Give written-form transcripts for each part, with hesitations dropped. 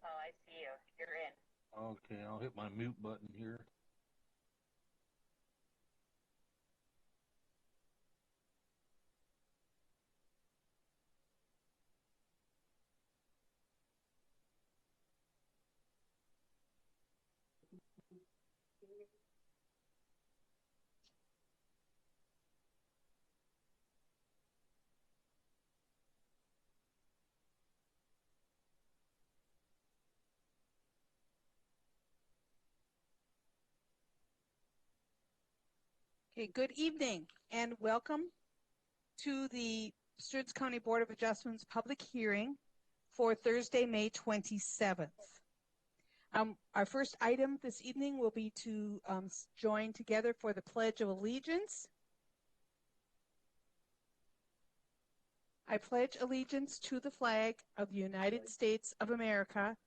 Oh, I see you. You're in. Okay, I'll hit my mute button here. Okay, good evening and welcome to the Stearns County Board of Adjustments public hearing for Thursday, May 27th. Our first item this evening will be to join together for the Pledge of Allegiance. I pledge allegiance to the flag of the United States of America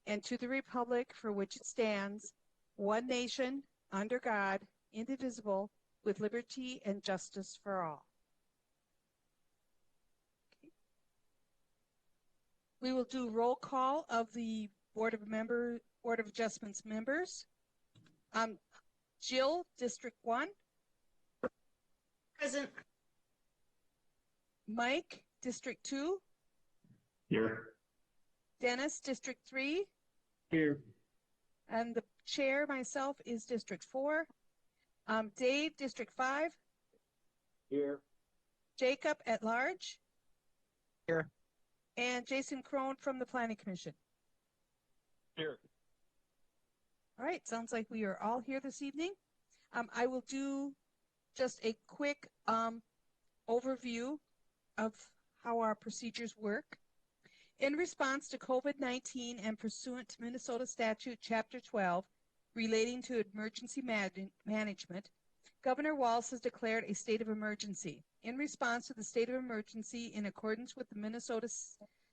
and to the republic for which it stands, one nation, under God, indivisible, with liberty and justice for all. Okay. We will do roll call of the Board of Adjustments members. Jill, District 1. Present. Mike, District 2. Here. Dennis, District 3. Here. And the chair, myself, is District 4. Dave, District 5. Here. Jacob, at large. Here. And Jason Crone from the Planning Commission. Here. All right, sounds like we are all here this evening. I will do just a quick overview of how our procedures work. In response to COVID-19 and pursuant to Minnesota Statute Chapter 12 relating to emergency management, Governor Walz has declared a state of emergency. In response to the state of emergency, in accordance with the Minnesota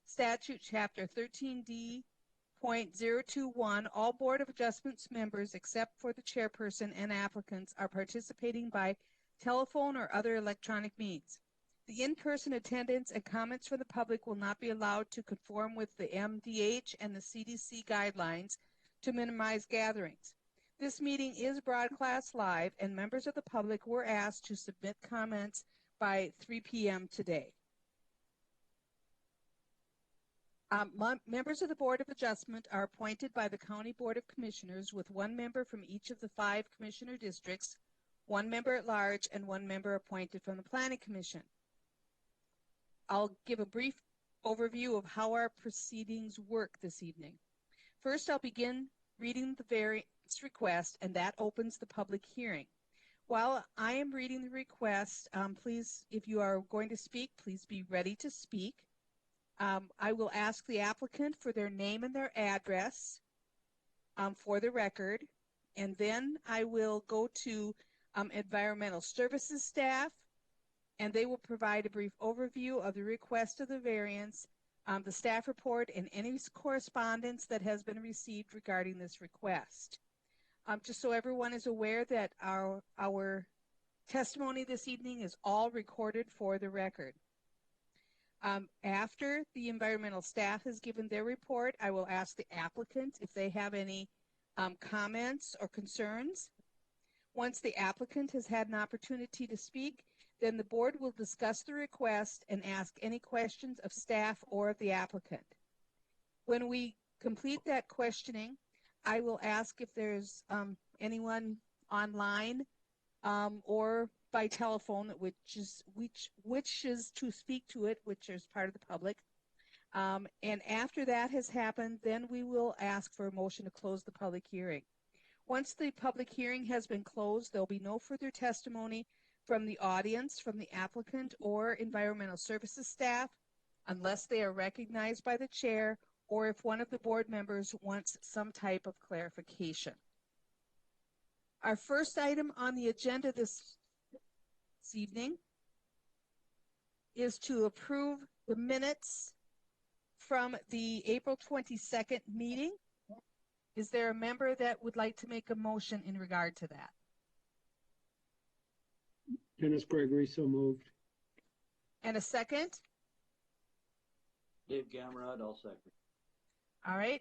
Statute Chapter 13D.021, all Board of Adjustments members, except for the chairperson and applicants, are participating by telephone or other electronic means. The in-person attendance and comments from the public will not be allowed to conform with the MDH and the CDC guidelines to minimize gatherings. This meeting is broadcast live, and members of the public were asked to submit comments by 3 p.m. today. Members of the Board of Adjustment are appointed by the County Board of Commissioners with one member from each of the 5 commissioner districts, one member at large, and one member appointed from the Planning Commission. I'll give a brief overview of how our proceedings work this evening. First, I'll begin reading the variance request, and that opens the public hearing. While I am reading the request, please, if you are going to speak, please be ready to speak. I will ask the applicant for their name and their address for the record, and then I will go to environmental services staff, and they will provide a brief overview of the request of the variance, the staff report, and any correspondence that has been received regarding this request. Just so everyone is aware that our testimony this evening is all recorded for the record. After the environmental staff has given their report, I will ask the applicant if they have any comments or concerns. Once the applicant has had an opportunity to speak, then the board will discuss the request and ask any questions of staff or of the applicant. When we complete that questioning, I will ask if there's anyone online or by telephone which wishes to speak to it, which is part of the public. And after that has happened, then we will ask for a motion to close the public hearing. Once the public hearing has been closed, there will be no further testimony from the audience, from the applicant, or environmental services staff, unless they are recognized by the chair or if one of the board members wants some type of clarification. Our first item on the agenda this evening is to approve the minutes from the April 22nd meeting. Is there a member that would like to make a motion in regard to that? Dennis Gregory, so moved. And a second? Dave Gamrod, I'll second. All right.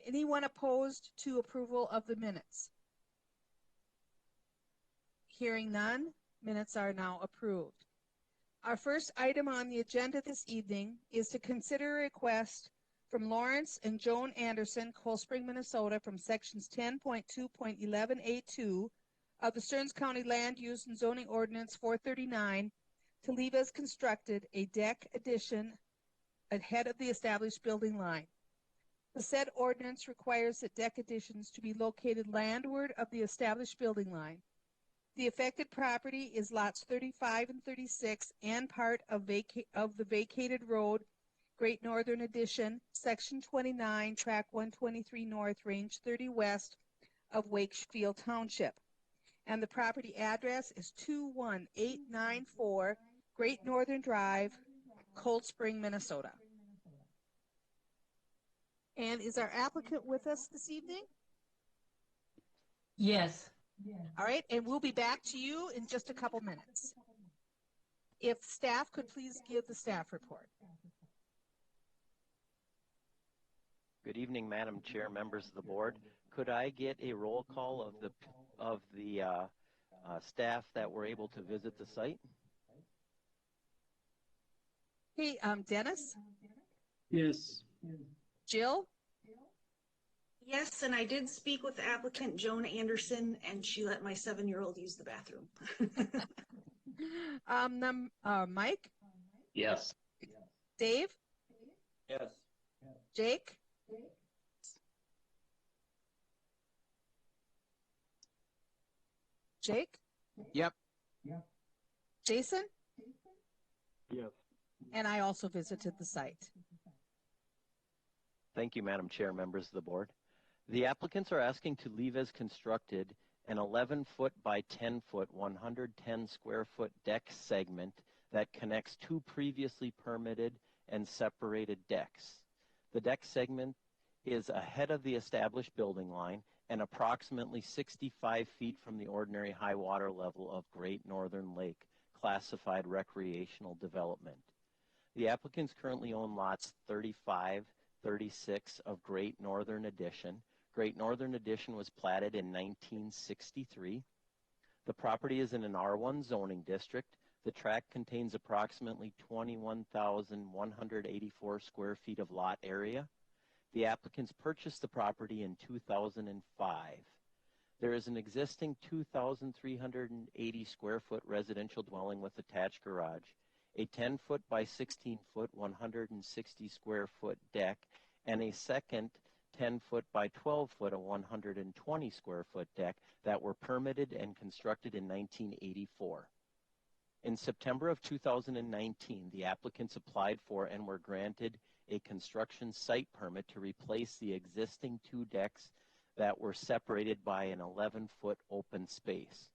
Anyone opposed to approval of the minutes? Hearing none, minutes are now approved. Our first item on the agenda this evening is to consider a request from Lawrence and Joan Anderson, Cold Spring, Minnesota, from sections 10.2.11A2 of the Stearns County Land Use and Zoning Ordinance 439 to leave as constructed a deck addition ahead of the established building line. The said ordinance requires that deck additions to be located landward of the established building line. The affected property is lots 35 and 36 and part of the vacated road, Great Northern Addition, Section 29, Track 123 North, Range 30 West of Wakefield Township. And the property address is 21894 Great Northern Drive, Cold Spring, Minnesota. And is our applicant with us this evening? Yes. All right, and we'll be back to you in just a couple minutes. If staff could please give the staff report. Good evening, Madam Chair, members of the board. Could I get a roll call of the staff that were able to visit the site? Hey, Dennis, Yes. Jill, Yes, and I did speak with applicant Joan Anderson, and she let my 7-year-old use the bathroom. Mike, Yes. Dave, Yes. Jake, Jake, Yep. Jason, Yes. and I also visited the site. Thank you, Madam Chair, members of the board. The applicants are asking to leave as constructed an 11-foot by 10-foot, 110 square foot deck segment that connects two previously permitted and separated decks. The deck segment is ahead of the established building line and approximately 65 feet from the ordinary high water level of Great Northern Lake, classified recreational development. The applicants currently own lots 35, 36 of Great Northern Addition. Great Northern Addition was platted in 1963. The property is in an R1 zoning district. The tract contains approximately 21,184 square feet of lot area. The applicants purchased the property in 2005. There is an existing 2,380 square foot residential dwelling with attached garage, a 10-foot by 16-foot, 160 square foot deck, and a second 10-foot by 12-foot, a 120 square foot deck that were permitted and constructed in 1984. In September of 2019, the applicants applied for and were granted a construction site permit to replace the existing two decks that were separated by an 11-foot open space.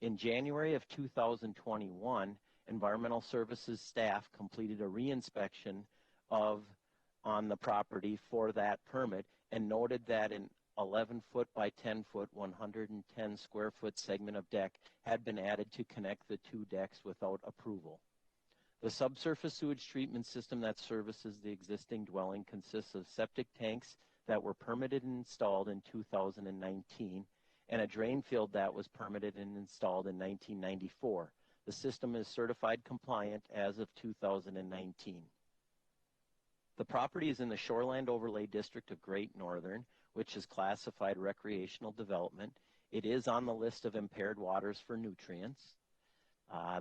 In January of 2021, Environmental Services staff completed a reinspection on the property for that permit and noted that an 11-foot by 10-foot, 110 square foot segment of deck had been added to connect the two decks without approval. The subsurface sewage treatment system that services the existing dwelling consists of septic tanks that were permitted and installed in 2019 and a drain field that was permitted and installed in 1994. The system is certified compliant as of 2019. The property is in the Shoreland Overlay District of Great Northern, which is classified recreational development. It is on the list of impaired waters for nutrients.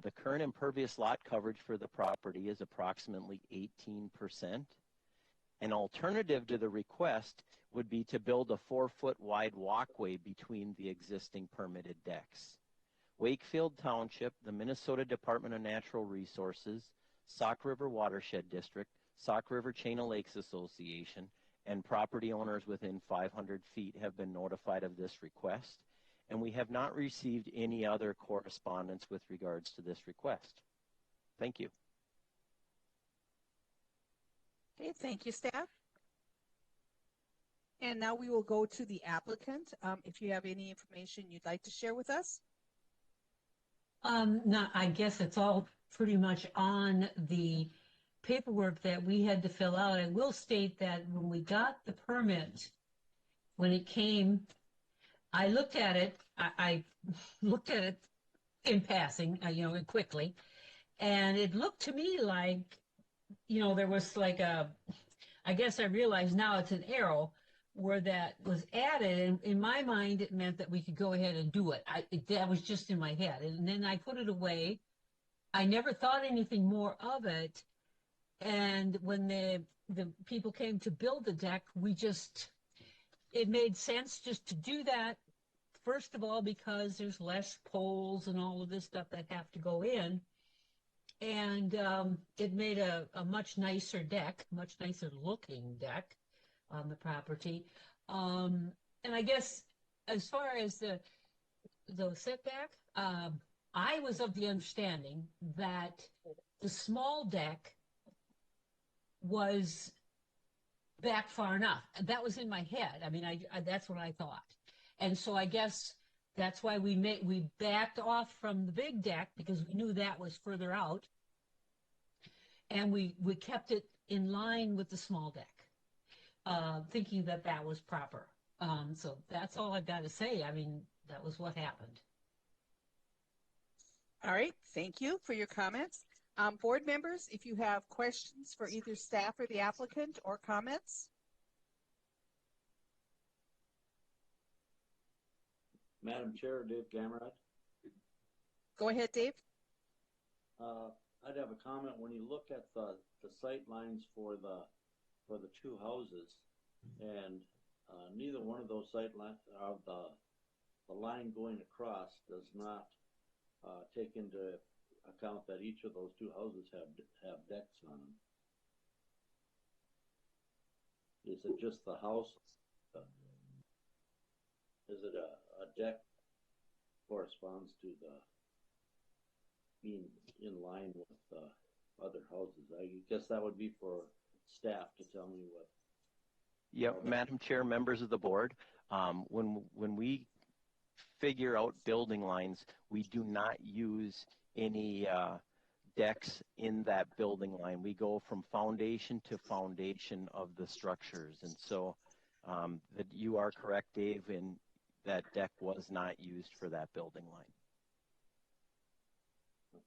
The current impervious lot coverage for the property is approximately 18%. An alternative to the request would be to build a 4-foot wide walkway between the existing permitted decks. Wakefield Township, the Minnesota Department of Natural Resources, Sauk River Watershed District, Sauk River Chain of Lakes Association, and property owners within 500 feet have been notified of this request, and we have not received any other correspondence with regards to this request. Thank you. Okay, thank you, staff. And now we will go to the applicant. If you have any information you'd like to share with us. No, I guess it's all pretty much on the paperwork that we had to fill out. I will state that when we got the permit, when it came, I looked at it. I looked at it in passing, quickly, and it looked to me like, there was like I guess I realize now it's an arrow where that was added, and in my mind it meant that we could go ahead and do it. That was just in my head, and then I put it away. I never thought anything more of it, and when the people came to build the deck, it made sense just to do that. First of all, because there's less poles and all of this stuff that have to go in. And it made a much nicer deck, much nicer looking deck on the property. And I guess as far as the setback, I was of the understanding that the small deck was back far enough. That was in my head. I mean, that's what I thought. And so I guess that's why we backed off from the big deck, because we knew that was further out. And we kept it in line with the small deck, thinking that was proper. So that's all I've got to say. I mean, that was what happened. All right, thank you for your comments. Board members, if you have questions for either staff or the applicant or comments. Madam Chair, Dave Gamrod. Go ahead, Dave. I'd have a comment. When you look at the sight lines for the two houses, and neither one of those sight lines, the line going across does not take into account that each of those two houses have decks on them. Is it just the house? Is it a deck corresponds to the being in line with other houses? I guess that would be for staff to tell me what. Yeah, Madam Chair, members of the board, when we figure out building lines, we do not use any decks in that building line. We go from foundation to foundation of the structures. And so that you are correct, Dave, and that deck was not used for that building line.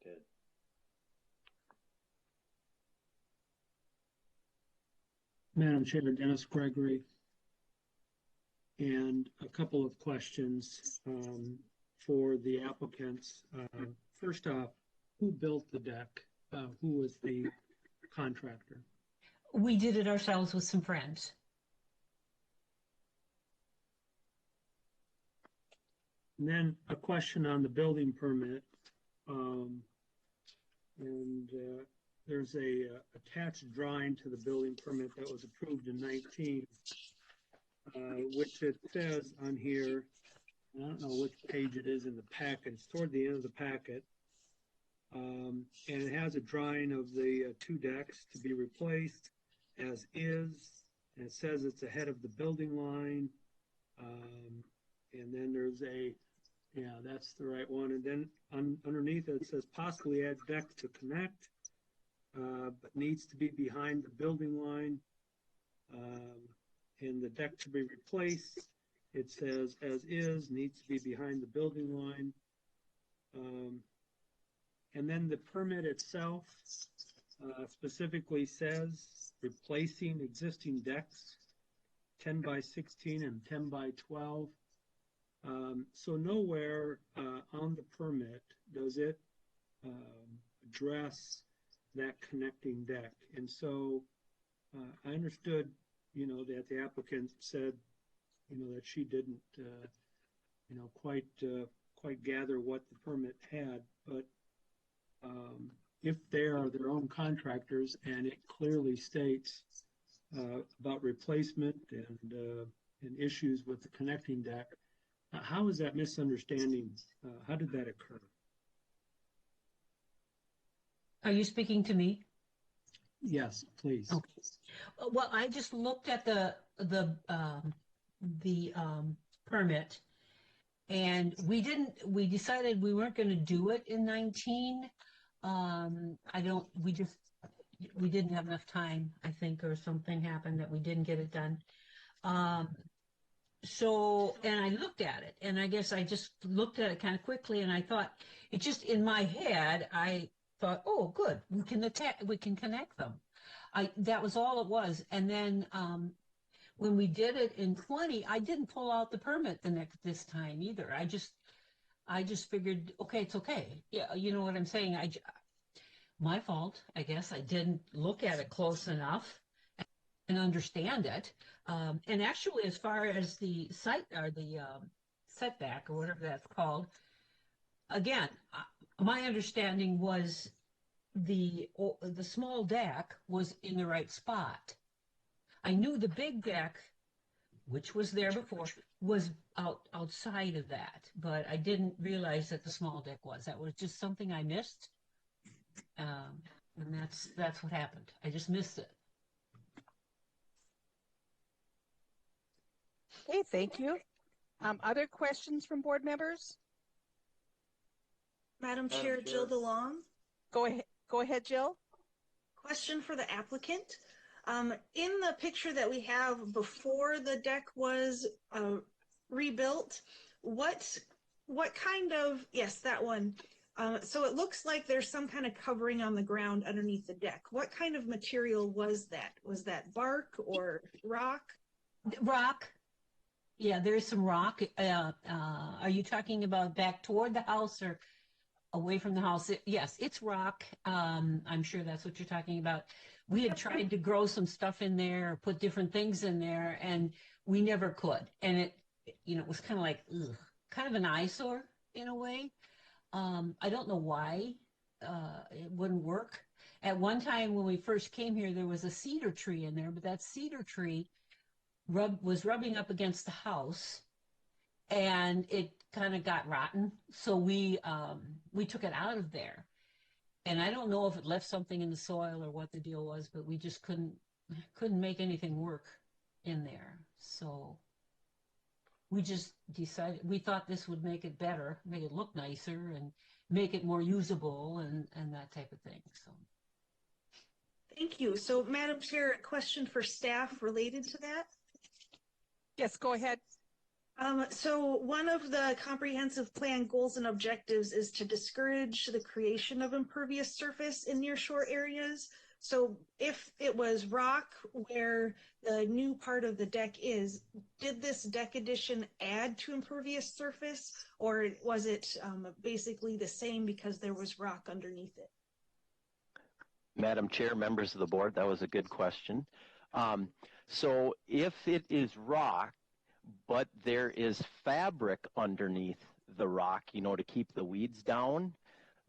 Okay. Madam Chair, Dennis Gregory, and a couple of questions for the applicants. First off, who built the deck? Who was the contractor? We did it ourselves with some friends. And then a question on the building permit. There's a attached drawing to the building permit that was approved in 19, which it says on here, I don't know which page it is in the packet, it's toward the end of the packet, and it has a drawing of the two decks to be replaced as is, and it says it's ahead of the building line, and then there's that's the right one, and then underneath it says possibly add deck to connect, but needs to be behind the building line, and the deck to be replaced, it says as is, needs to be behind the building line, and then the permit itself specifically says replacing existing decks, 10 by 16 and 10 by 12. So nowhere on the permit does it address that connecting deck. And so I understood, that the applicant said, that she didn't, quite gather what the permit had. But if they are their own contractors and it clearly states about replacement and issues with the connecting deck, how is that misunderstanding? How did that occur? Are you speaking to me? Yes, please. Okay. Well, I just looked at the permit, and we decided we weren't going to do it in 19. we didn't have enough time, I think, or something happened that we didn't get it done. So, and I looked at it, and I guess I just looked at it kind of quickly, and I thought, it just, in my head, I thought, oh, good, we can connect them. That was all it was. And then, when we did it in 20, I didn't pull out the permit this time either. I just figured, okay, it's okay. Yeah, you know what I'm saying? My fault, I guess. I didn't look at it close enough and understand it. And actually, as far as the site or the setback or whatever that's called, again, my understanding was the small deck was in the right spot. I knew the big deck, which was there before, was outside of that, but I didn't realize that the small deck was. That was just something I missed, and that's what happened. I just missed it. Okay, thank you. Other questions from board members? Madam Chair, Jill DeLong. Go ahead, Jill. Question for the applicant. In the picture that we have before the deck was rebuilt, what kind of, yes, that one. So it looks like there's some kind of covering on the ground underneath the deck. What kind of material was that? Was that bark or rock? Rock. Yeah, there's some rock. Are you talking about back toward the house or away from the house? Yes, it's rock. I'm sure that's what you're talking about. We had tried to grow some stuff in there, put different things in there, and we never could. And it was kind of like, kind of an eyesore in a way. I don't know why it wouldn't work. At one time when we first came here, there was a cedar tree in there, but that cedar tree was rubbing up against the house, and it kind of got rotten. So we took it out of there. And I don't know if it left something in the soil or what the deal was, but we just couldn't make anything work in there. So we just decided, we thought this would make it better, make it look nicer, and make it more usable and that type of thing. So. Thank you. So, Madam Chair, a question for staff related to that. Yes, go ahead. So one of the comprehensive plan goals and objectives is to discourage the creation of impervious surface in nearshore areas. So if it was rock where the new part of the deck is, did this deck addition add to impervious surface, or was it basically the same because there was rock underneath it? Madam Chair, members of the board, that was a good question. So if it is rock, but there is fabric underneath the rock, to keep the weeds down,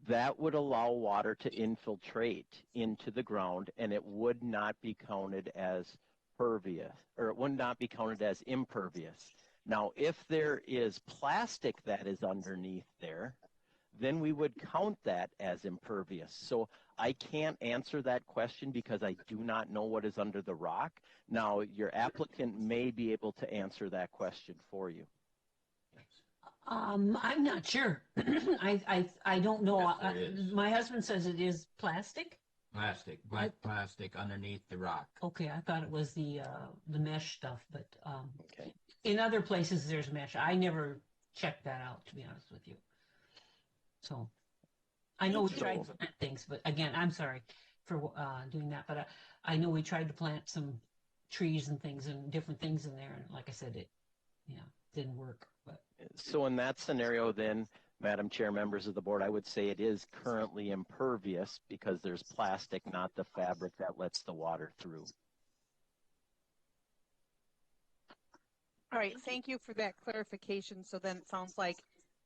that would allow water to infiltrate into the ground, and it would not be counted as pervious, or it would not be counted as impervious. Now, if there is plastic that is underneath there, then we would count that as impervious. So I can't answer that question because I do not know what is under the rock. Now, your applicant may be able to answer that question for you. I'm not sure. I don't know. Yes, My husband says it is plastic. Plastic, black plastic underneath the rock. Okay, I thought it was the mesh stuff, but Okay. in other places there's mesh. I never checked that out, to be honest with you. So I know we tried to plant things, but again, I'm sorry for doing that. But I know we tried to plant some trees and things and different things in there, and like I said, it didn't work. But So in that scenario, then, Madam Chair, members of the board, I would say it is currently impervious because there's plastic, not the fabric that lets the water through. All right, thank you for that clarification. So then it sounds like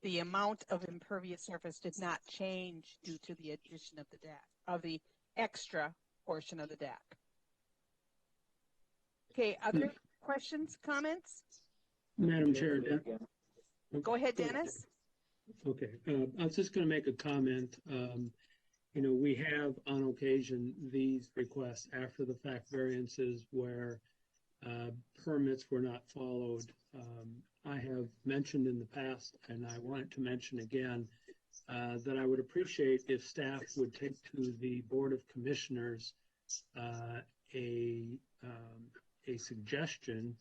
the amount of impervious surface did not change due to the addition of the deck, of the extra portion of the deck. Okay, other questions, comments? Madam Chair, Go ahead, Dennis. okay, I was just going to make a comment. We have on occasion these requests after the fact variances where permits were not followed. I have mentioned in the past, and I wanted to mention again, that I would appreciate if staff would take to the Board of Commissioners uh, a a suggestion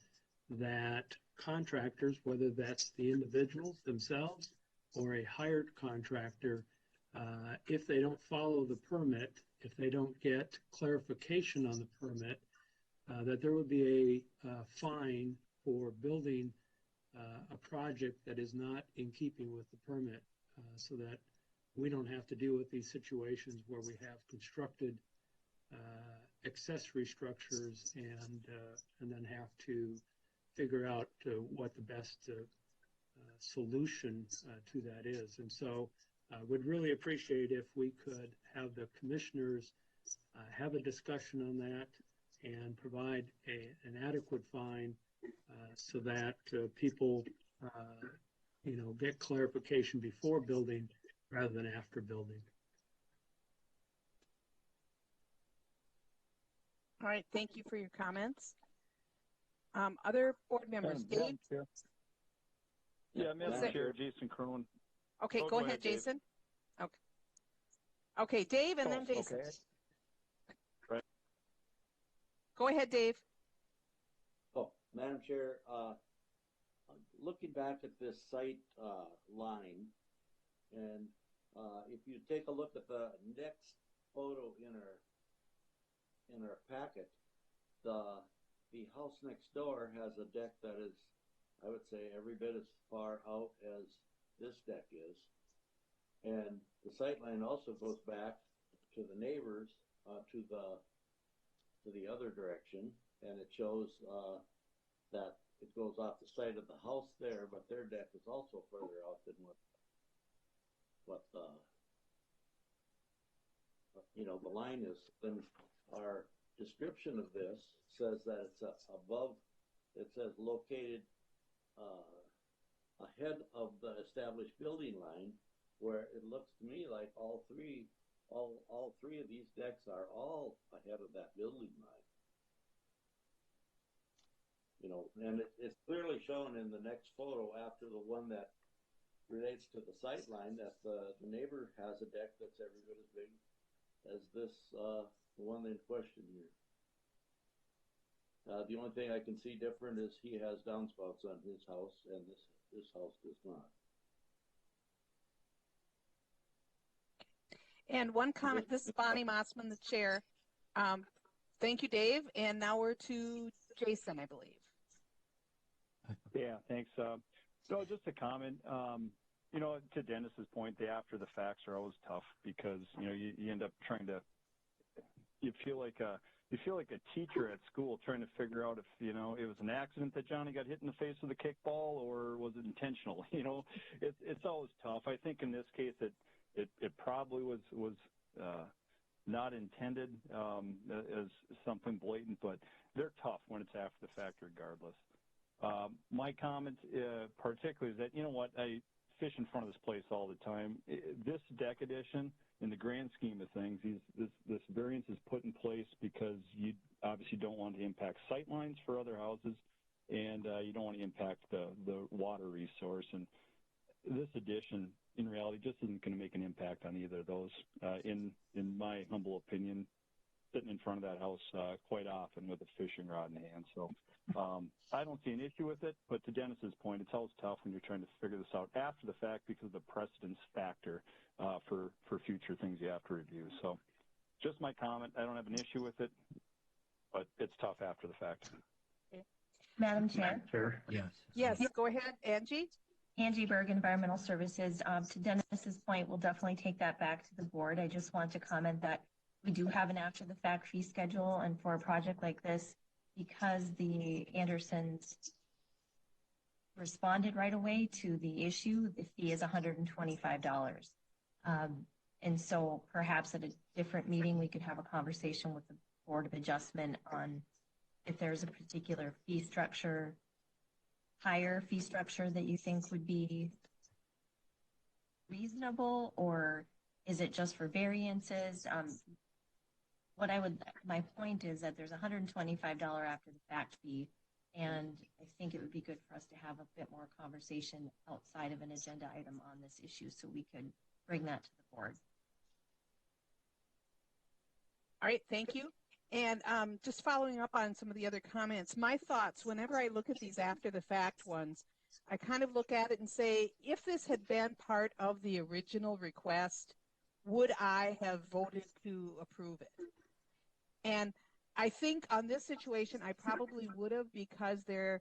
that contractors, whether that's the individuals themselves or a hired contractor, if they don't follow the permit, if they don't get clarification on the permit, that there would be a fine for building a project that is not in keeping with the permit, so that we don't have to deal with these situations where we have constructed accessory structures and then have to figure out what the best solution to that is. And so would really appreciate if we could have the commissioners have a discussion on that and provide an adequate fine so that people, get clarification before building rather than after building. All right, thank you for your comments. Other board members, Dave? Madam Chair. Yeah, Madam Chair, Jason Kerwin. Okay, Oh, go go ahead, ahead, Dave. Jason. Okay. Okay, Dave and then Oh, Jason. okay. Right. Go ahead, Dave. Oh, Madam Chair, looking back at this site line, and if you take a look at the next photo in our packet, the house next door has a deck that is, I would say, every bit as far out as this deck is, and the sight line also goes back to the neighbors to the other direction, and it shows that it goes off the side of the house there, but their deck is also further out than what the the line is. Then our description of this says that it's above. It says located ahead of the established building line, where it looks to me like all three of these decks are all ahead of that building line. And it's clearly shown in the next photo after the one that relates to the sight line that the neighbor has a deck that's every bit as big as this the one in question here. The only thing I can see different is he has downspouts on his house, and this house does not. And one comment, this is Bonnie Mossman, the chair. Thank you, Dave. And now we're to Jason, I believe. Yeah, thanks. So just a comment. To Dennis's point, the after the facts are always tough because you end up trying to. You feel like a teacher at school trying to figure out if it was an accident that Johnny got hit in the face with a kickball or was it intentional. It's always tough. I think in this case it probably was not intended as something blatant, but they're tough when it's after the fact regardless. My comment particularly is that, I fish in front of this place all the time. This deck addition, in the grand scheme of things, this variance is put in place because you obviously don't want to impact sight lines for other houses, and you don't want to impact the water resource. And this addition, in reality, just isn't going to make an impact on either of those, in my humble opinion, sitting in front of that house quite often with a fishing rod in hand. So I don't see an issue with it, but to Dennis's point, it's always tough when you're trying to figure this out after the fact because of the precedence factor for future things you have to review. So just my comment. I don't have an issue with it, but it's tough after the fact. Madam Chair? Yes. Yes, go ahead, Angie. Angie Berg, Environmental Services. To Dennis's point, we'll definitely take that back to the board. I just want to comment that we do have an after the fact fee schedule, and for a project like this, because the Andersons responded right away to the issue, the fee is $125. And so perhaps at a different meeting, we could have a conversation with the Board of Adjustment on if there's a particular fee structure, higher fee structure that you think would be reasonable, or is it just for variances? My point is that there's a $125 after the fact fee, and I think it would be good for us to have a bit more conversation outside of an agenda item on this issue so we could bring that to the board. All right, thank you. And just following up on some of the other comments, my thoughts, whenever I look at these after the fact ones, I kind of look at it and say, if this had been part of the original request, would I have voted to approve it? And I think on this situation, I probably would have, because they're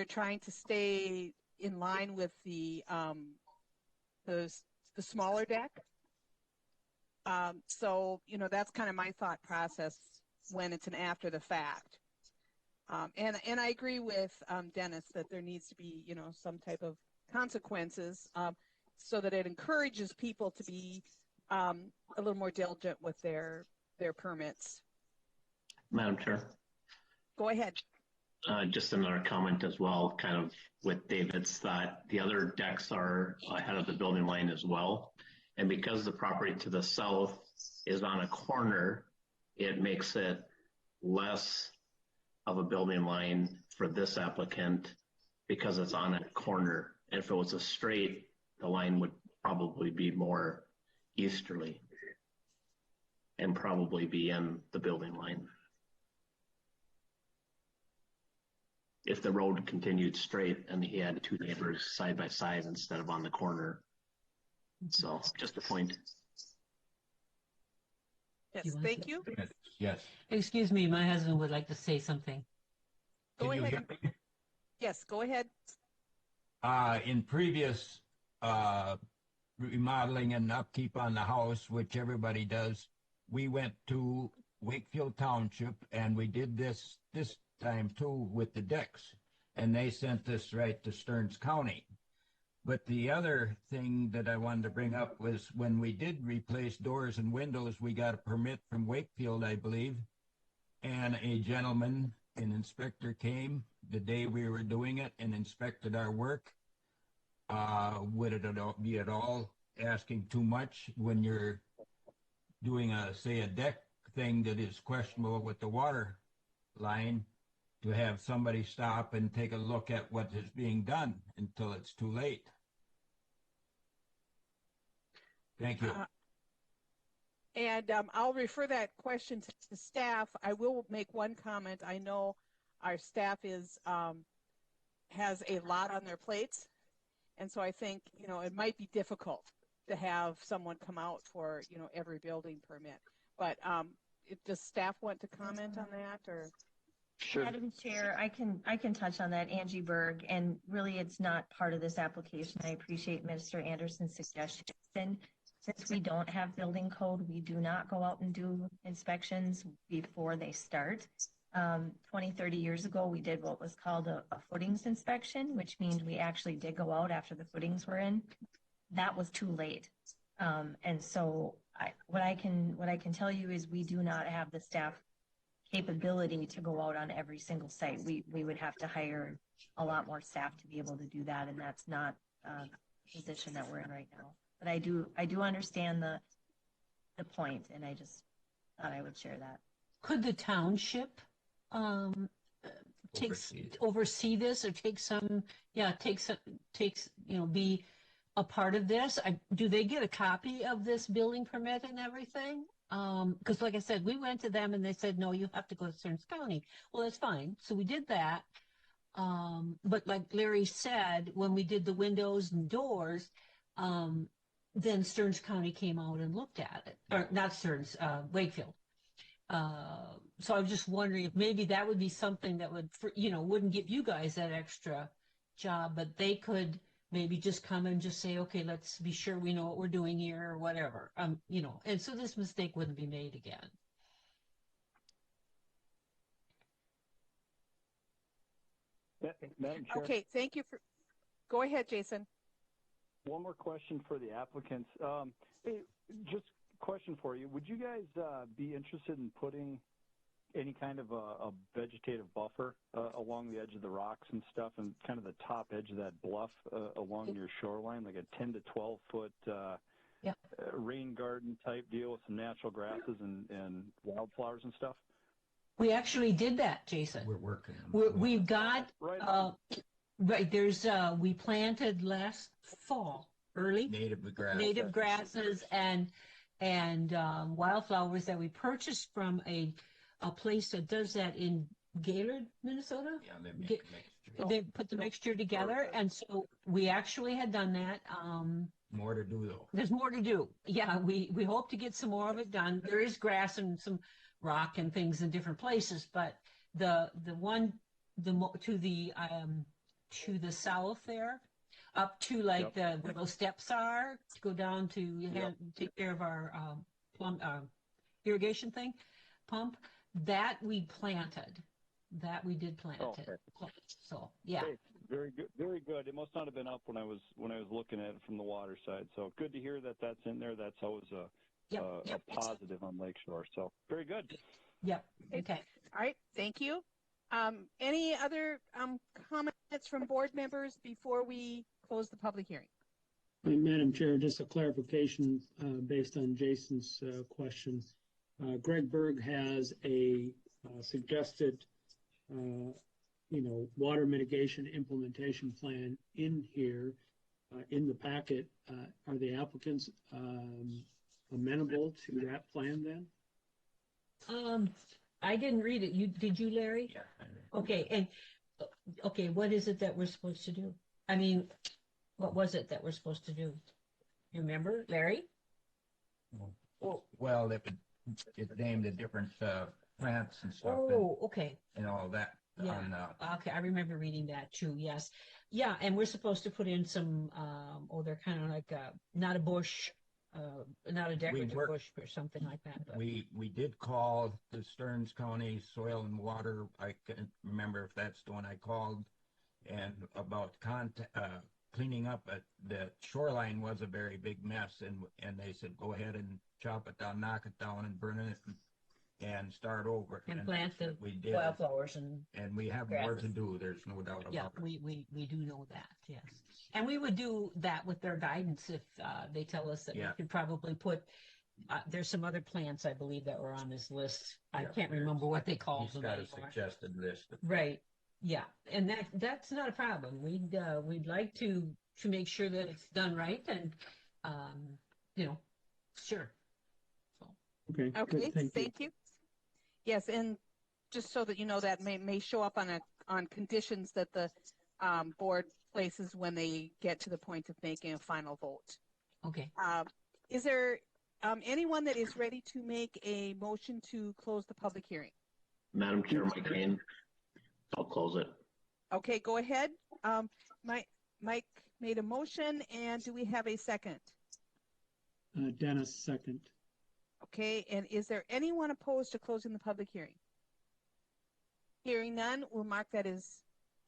trying to stay in line with the smaller deck. So, you know, that's kind of my thought process when it's an after the fact. And I agree with Dennis that there needs to be, you know, some type of consequences so that it encourages people to be a little more diligent with their permits. Madam Chair, Go ahead. just another comment as well, kind of with David's thought. The other decks are ahead of the building line as well. And because the property to the south is on a corner, it makes it less of a building line for this applicant because it's on a corner. And if it was a straight, the line would probably be more easterly and probably be in the building line. If the road continued straight and he had two neighbors side by side instead of on the corner. So just a point. Yes, You want thank to- you. Yes. Excuse me, my husband would like to say something. Go Can you ahead. hear me? Yes, go ahead. In previous remodeling and upkeep on the house, which everybody does, we went to Wakefield Township and we did this time too with the decks, and they sent this right to Stearns County. But the other thing that I wanted to bring up was when we did replace doors and windows, we got a permit from Wakefield, I believe, and a gentleman, an inspector, came the day we were doing it and inspected our work. Would it be at all asking too much when you're doing a deck thing that is questionable with the water line, to have somebody stop and take a look at what is being done until it's too late? Thank you. And I'll refer that question to staff. I will make one comment. I know our staff has a lot on their plates, and so I think, you know, it might be difficult to have someone come out for, you know, every building permit. But does staff want to comment on that, or? Sure. Madam Chair, I can touch on that. Angie Berg, and really it's not part of this application. I appreciate Mr. Anderson's suggestion. Since we don't have building code, we do not go out and do inspections before they start. 20, 30 years ago, we did what was called a footings inspection, which means we actually did go out after the footings were in. That was too late. And so what I can tell you is we do not have the staff capability to go out on every single site. We would have to hire a lot more staff to be able to do that, and that's not the position that we're in right now. But I do understand the point, and I just thought I would share that. Could the township oversee this, or be a part of this? Do they get a copy of this building permit and everything? Because like I said, we went to them and they said, no, you have to go to Stearns County. Well, that's fine. So we did that. But like Larry said, when we did the windows and doors, then Stearns County came out and looked at it. Or not Stearns, Wakefield. So I'm just wondering if maybe that would be something that would, wouldn't give you guys that extra job, but they could maybe just come and just say, okay, let's be sure we know what we're doing here, or whatever. And so this mistake wouldn't be made again. Madam Chair, Okay, thank you for. Go ahead, Jason. one more question for the applicants. Just a question for you. Would you guys be interested in putting any kind of a vegetative buffer along the edge of the rocks and stuff, and kind of the top edge of that bluff along your shoreline, like a 10 to 12 foot rain garden type deal with some natural grasses and wildflowers and stuff? We actually did that, Jason. We're working on it. We've got, Right. there's, we planted last fall, early. Native grasses and wildflowers that we purchased from a a place that does that in Gaylord, Minnesota. Yeah, they make Get- a mixture. They put the mixture together, and so we actually had done that. More to do though. There's more to do. Yeah, we hope to get some more of it done. There is grass and some rock and things in different places, but the one to the south there, up to like where those steps are, to go down to take care of our irrigation pump. That we planted. That we did plant Okay. it. So yeah. Hey, very good. Very good. It must not have been up when I was looking at it from the water side. So good to hear that that's in there. That's always a positive on Lakeshore. So very good. Yep. Okay. All right, thank you. Any other comments from board members before we close the public hearing? Madam Chair, just a clarification based on Jason's question. Greg Berg has a suggested, water mitigation implementation plan in here in the packet. Are the applicants amenable to that plan then? I didn't read it. Did you, Larry? Yeah. Okay, and okay, what is it that we're supposed to do? I mean, what was it that we're supposed to do? You remember, Larry? Well, it named the different plants and stuff Oh, okay. and all that. Yeah. Okay, I remember reading that too. Yes. Yeah, and we're supposed to put in some. They're kind of like not a bush, not a decorative bush or something like that. But. We did call the Stearns County Soil and Water. I can't remember if that's the one I called, and about cleaning up. The shoreline was a very big mess, and they said go ahead and chop it down, knock it down, and burn it, and start over. And plant the we did. wildflowers and we have grasses. more to do. There's no doubt about yeah, it. we do know that, yes. And we would do that with their guidance if they tell us that we could probably put, there's some other plants, I believe, that were on this list. I can't remember what they called them He's got a anymore. suggested list. Right, yeah, and that's not a problem. We'd like to make sure that it's done right and, sure. So. Okay. Okay, Good, thank you. Yes, and just so that you know, that may show up on conditions that the board places when they get to the point of making a final vote. Okay. Is there anyone that is ready to make a motion to close the public hearing? Madam Chair, Mike Kane, I'll close it. Okay, go ahead. Mike made a motion, and do we have a second? Dennis, second. Okay, and is there anyone opposed to closing the public hearing? Hearing none, we'll mark that as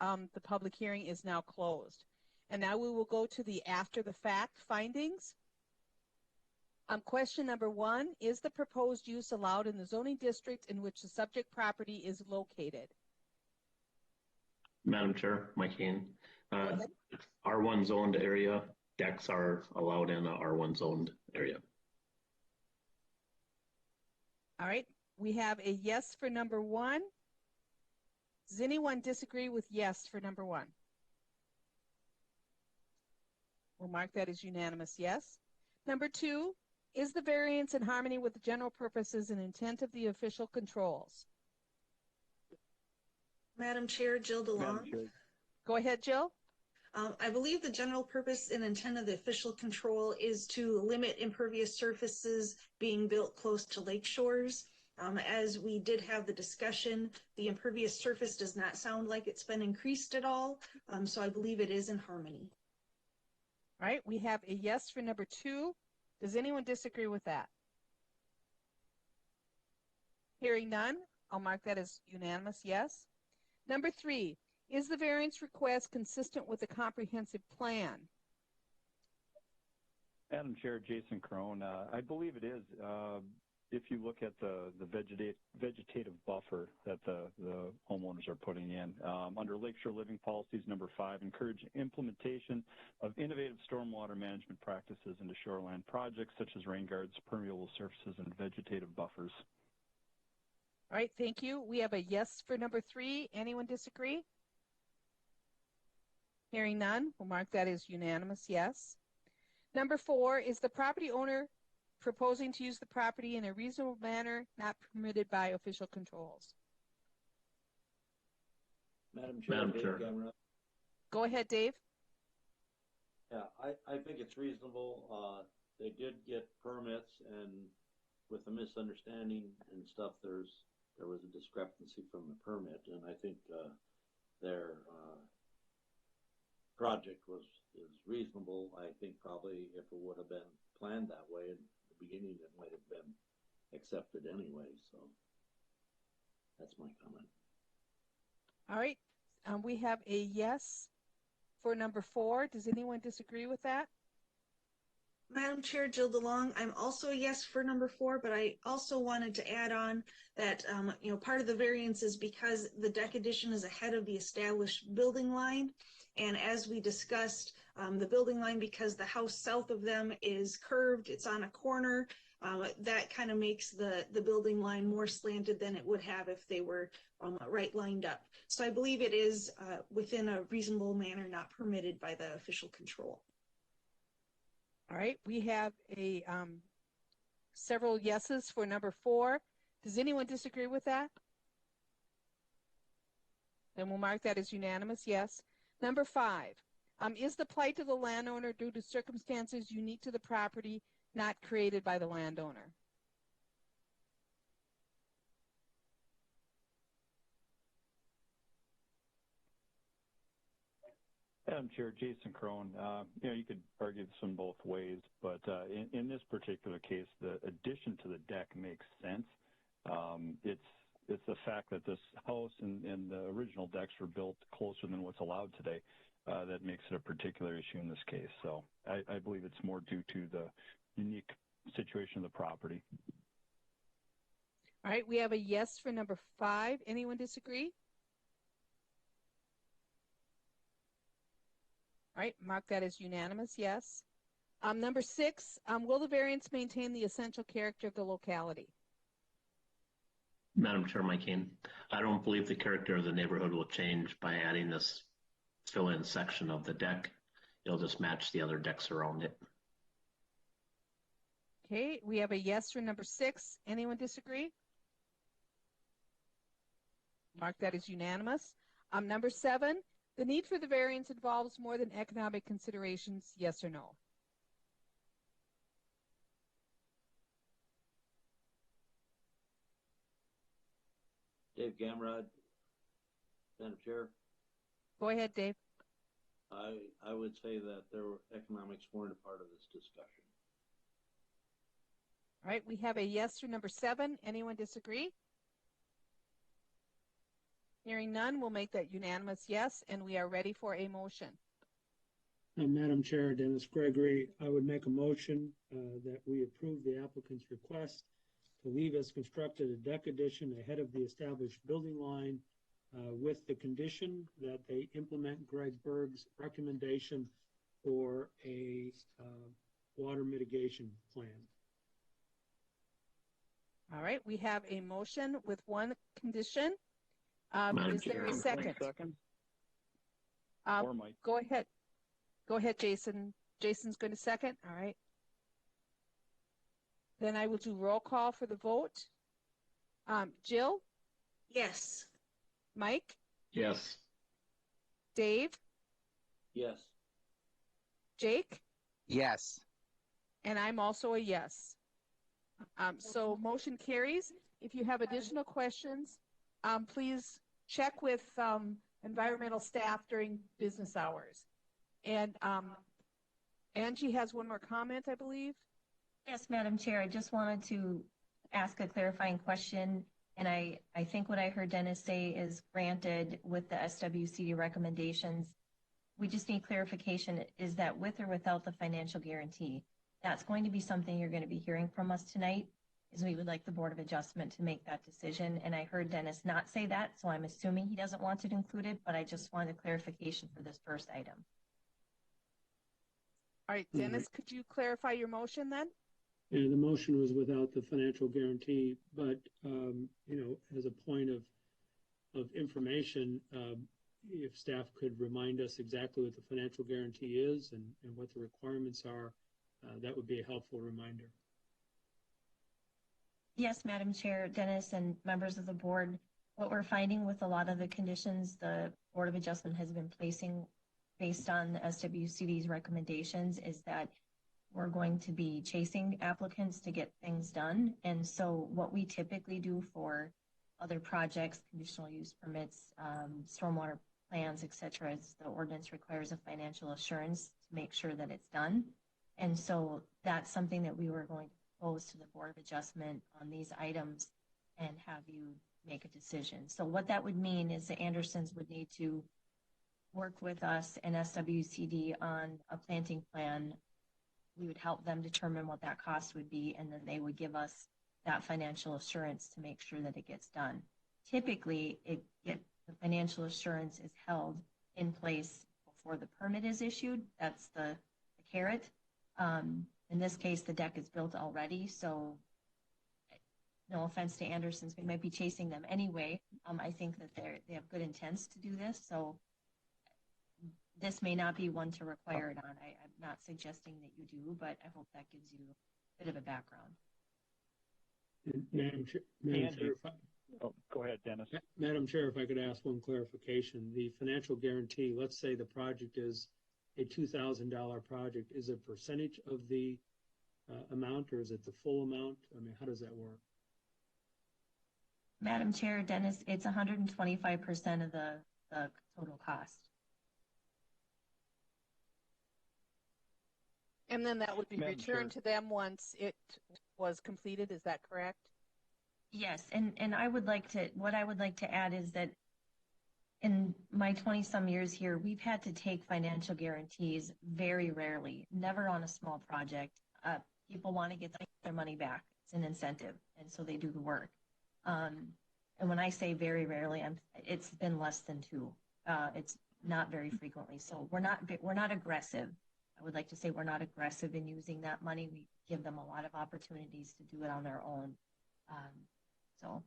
the public hearing is now closed. And now we will go to the after the fact findings. Question number 1, is the proposed use allowed in the zoning district in which the subject property is located? Madam Chair, Mike Kane, R1 zoned area, decks are allowed in a R1 zoned area. All right, we have a yes for number 1. Does anyone disagree with yes for number 1? We'll mark that as unanimous yes. Number 2, is the variance in harmony with the general purposes and intent of the official controls? Madam Chair, Jill DeLong. Go ahead, Jill. I believe the general purpose and intent of the official control is to limit impervious surfaces being built close to lake shores. As we did have the discussion, the impervious surface does not sound like it's been increased at all, so I believe it is in harmony. All right, we have a yes for number 2. Does anyone disagree with that? Hearing none, I'll mark that as unanimous yes. Number 3, is the variance request consistent with the comprehensive plan? Madam Chair, Jason Crone, I believe it is. If you look at the vegetative buffer that the homeowners are putting in, under Lakeshore Living Policies number 5, encourage implementation of innovative stormwater management practices into shoreline projects such as rain guards, permeable surfaces, and vegetative buffers. All right, thank you. We have a yes for number 3. Anyone disagree? Hearing none, we'll mark that as unanimous yes. Number 4, is the property owner proposing to use the property in a reasonable manner not permitted by official controls. Madam Chair, Madam Dave Chair. Gamera. Go ahead, Dave. Yeah, I think it's reasonable. They did get permits, and with the misunderstanding and stuff, there was a discrepancy from the permit, and I think their project is reasonable. I think probably if it would have been planned that way in the beginning, it might have been accepted anyway. So that's my comment. All right. We have a yes for number 4. Does anyone disagree with that? Madam Chair, Jill DeLong, I'm also a yes for number 4, but I also wanted to add on that, part of the variance is because the deck addition is ahead of the established building line. And as we discussed, the building line, because the house south of them is curved, it's on a corner, that kind of makes the building line more slanted than it would have if they were right lined up. So I believe it is within a reasonable manner not permitted by the official control. All right. We have a several yeses for number 4. Does anyone disagree with that? Then we'll mark that as unanimous, yes. Number 5, is the plight of the landowner due to circumstances unique to the property not created by the landowner? Madam Chair, Jason Crone. You could argue this in both ways, but in this particular case, the addition to the deck makes sense. It's the fact that this house and the original decks were built closer than what's allowed today that makes it a particular issue in this case. So I believe it's more due to the unique situation of the property. All right, we have a yes for number 5. Anyone disagree? All right, mark that as unanimous, yes. Number 6, will the variance maintain the essential character of the locality? Madam Chair, Mike Kane, I don't believe the character of the neighborhood will change by adding this fill-in section of the deck. It'll just match the other decks around it. Okay, we have a yes for number 6. Anyone disagree? Mark that as unanimous. Number 7, the need for the variance involves more than economic considerations, yes or no? Dave Gamrod, Madam Chair. Go ahead, Dave. I would say that economics weren't a part of this discussion. All right, we have a yes for number 7. Anyone disagree? Hearing none, we'll make that unanimous yes, and we are ready for a motion. Madam Chair, Dennis Gregory, I would make a motion that we approve the applicant's request to leave as constructed a deck addition ahead of the established building line with the condition that they implement Greg Berg's recommendation for a water mitigation plan. All right, we have a motion with one condition. Is there a second? Or Mike. Go ahead. Go ahead, Jason. Jason's going to second. All right. Then I will do roll call for the vote. Jill? Yes. Mike? Yes. Dave? Yes. Jake? Yes. And I'm also a yes. So motion carries. If you have additional questions, please check with environmental staff during business hours. And Angie has one more comment, I believe. Yes, Madam Chair, I just wanted to ask a clarifying question. And I think what I heard Dennis say is granted with the SWCD recommendations. We just need clarification. Is that with or without the financial guarantee? That's going to be something you're going to be hearing from us tonight, is we would like the Board of Adjustment to make that decision. And I heard Dennis not say that, so I'm assuming he doesn't want it included, but I just wanted clarification for this first item. All right, Dennis, could you clarify your motion then? Yeah, the motion was without the financial guarantee, but, as a point of information, if staff could remind us exactly what the financial guarantee is and what the requirements are, that would be a helpful reminder. Yes, Madam Chair, Dennis, and members of the board, what we're finding with a lot of the conditions the Board of Adjustment has been placing based on SWCD's recommendations is that we're going to be chasing applicants to get things done. And so what we typically do for other projects, conditional use permits, stormwater plans, et cetera, is the ordinance requires a financial assurance to make sure that it's done. And so that's something that we were going to propose to the Board of Adjustment on these items and have you make a decision. So what that would mean is the Andersons would need to work with us and SWCD on a planting plan. We would help them determine what that cost would be, and then they would give us that financial assurance to make sure that it gets done. Typically, the financial assurance is held in place before the permit is issued. That's the carrot. In this case, the deck is built already, so no offense to Andersons, we might be chasing them anyway. I think that they have good intents to do this, so this may not be one to require it on. I'm not suggesting that you do, but I hope that gives you a bit of a background. Madam Chair, Oh, go ahead, Dennis. Madam Chair, if I could ask one clarification. The financial guarantee, let's say the project is a $2,000 project, is it a percentage of the amount, or is it the full amount? I mean, how does that work? Madam Chair, Dennis, it's 125% of the total cost. And then that would be Madam returned Chair. to them once it was completed. Is that correct? Yes, and what I would like to add is that in my 20-some years here, we've had to take financial guarantees very rarely, never on a small project. People want to get their money back. It's an incentive, and so they do the work. And when I say very rarely, it's been less than two. It's not very frequently. So we're not aggressive. I would like to say we're not aggressive in using that money. We give them a lot of opportunities to do it on their own. So.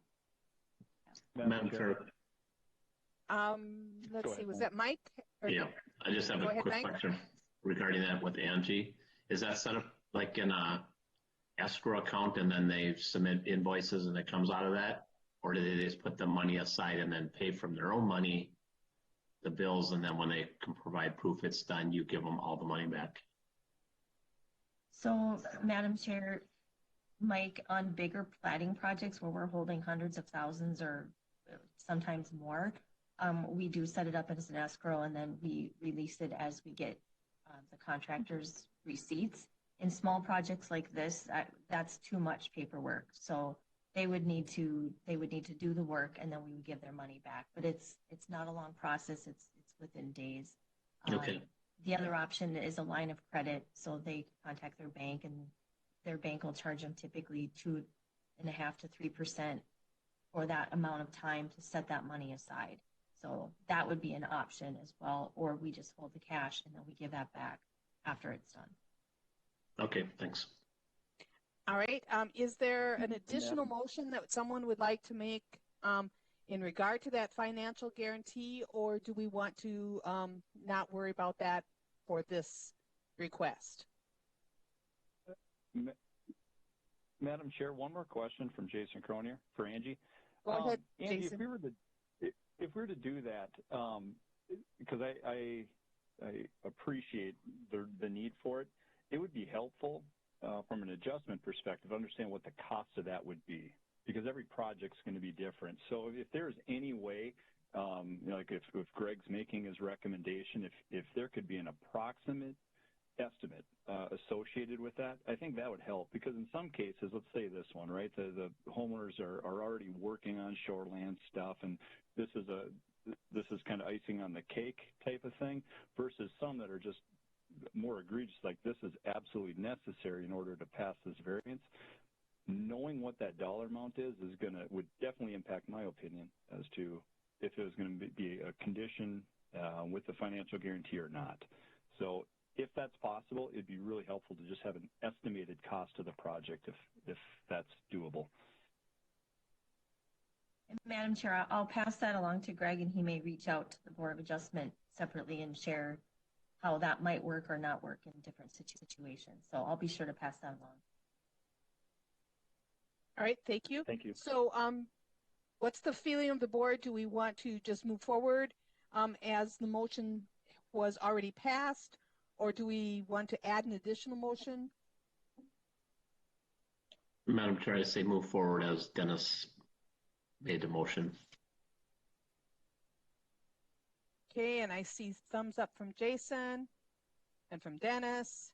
Madam Chair. Let's see, was that Mike? Yeah, I just have a quick question regarding that with Angie. Is that set up like in a escrow account and then they submit invoices and it comes out of that? Or do they just put the money aside and then pay from their own money the bills, and then when they can provide proof it's done, you give them all the money back? So, Madam Chair, Mike, on bigger plating projects where we're holding hundreds of thousands or sometimes more, we do set it up as an escrow and then we release it as we get the contractor's receipts. In small projects like this, that's too much paperwork. So they would need to do the work and then we would give their money back. But it's not a long process. It's within days. Okay. The other option is a line of credit. So they contact their bank and their bank will charge them typically 2.5% to 3% for that amount of time to set that money aside. So that would be an option as well. Or we just hold the cash and then we give that back after it's done. Okay, thanks. All right. Is there an additional motion that someone would like to make in regard to that financial guarantee, or do we want to not worry about that for this request? Madam Chair, one more question from Jason Cronier for Angie. Go ahead, Angie, Jason. if we were to do that, because I appreciate the need for it, it would be helpful from an adjustment perspective, understand what the cost of that would be, because every project's going to be different. So if there's any way, like if Greg's making his recommendation, if there could be an approximate estimate associated with that, I think that would help, because in some cases, let's say this one, right, the homeowners are already working on shoreland stuff, and this is kind of icing on the cake type of thing, versus some that are just more egregious, like this is absolutely necessary in order to pass this variance. Knowing what that dollar amount would definitely impact my opinion as to if it was going to be a condition with the financial guarantee or not. So if that's possible, it'd be really helpful to just have an estimated cost of the project if that's doable. Madam Chair, I'll pass that along to Greg, and he may reach out to the Board of Adjustment separately and share how that might work or not work in different situations. So I'll be sure to pass that along. All right, thank you. Thank you. So, what's the feeling of the board? Do we want to just move forward as the motion was already passed, or do we want to add an additional motion? Madam Chair, I say move forward as Dennis made the motion. Okay, and I see thumbs up from Jason and from Dennis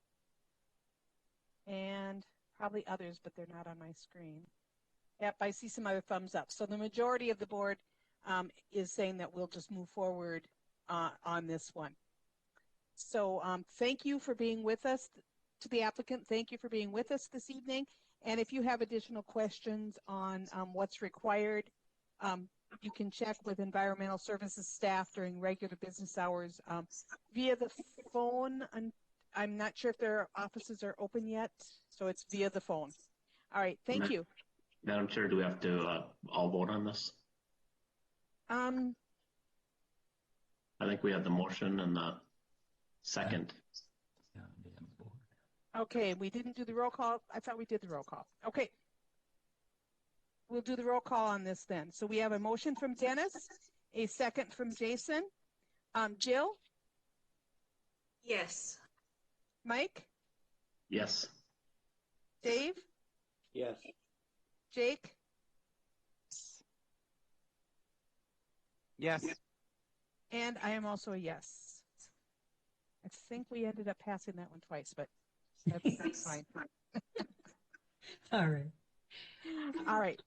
and probably others, but they're not on my screen. Yep, I see some other thumbs up. So the majority of the board is saying that we'll just move forward on this one. So thank you for being with us. To the applicant, thank you for being with us this evening. And if you have additional questions on what's required, you can check with environmental services staff during regular business hours via the phone. I'm not sure if their offices are open yet, so it's via the phone. All right, thank you. Madam Chair, do we have to all vote on this? I think we have the motion and the second. Okay, we didn't do the roll call. I thought we did the roll call. Okay. We'll do the roll call on this then. So we have a motion from Dennis, a second from Jason. Jill? Yes. Mike? Yes. Dave? Yes. Jake? Yes. And I am also a yes. I think we ended up passing that one twice, but that's fine. All right. All right.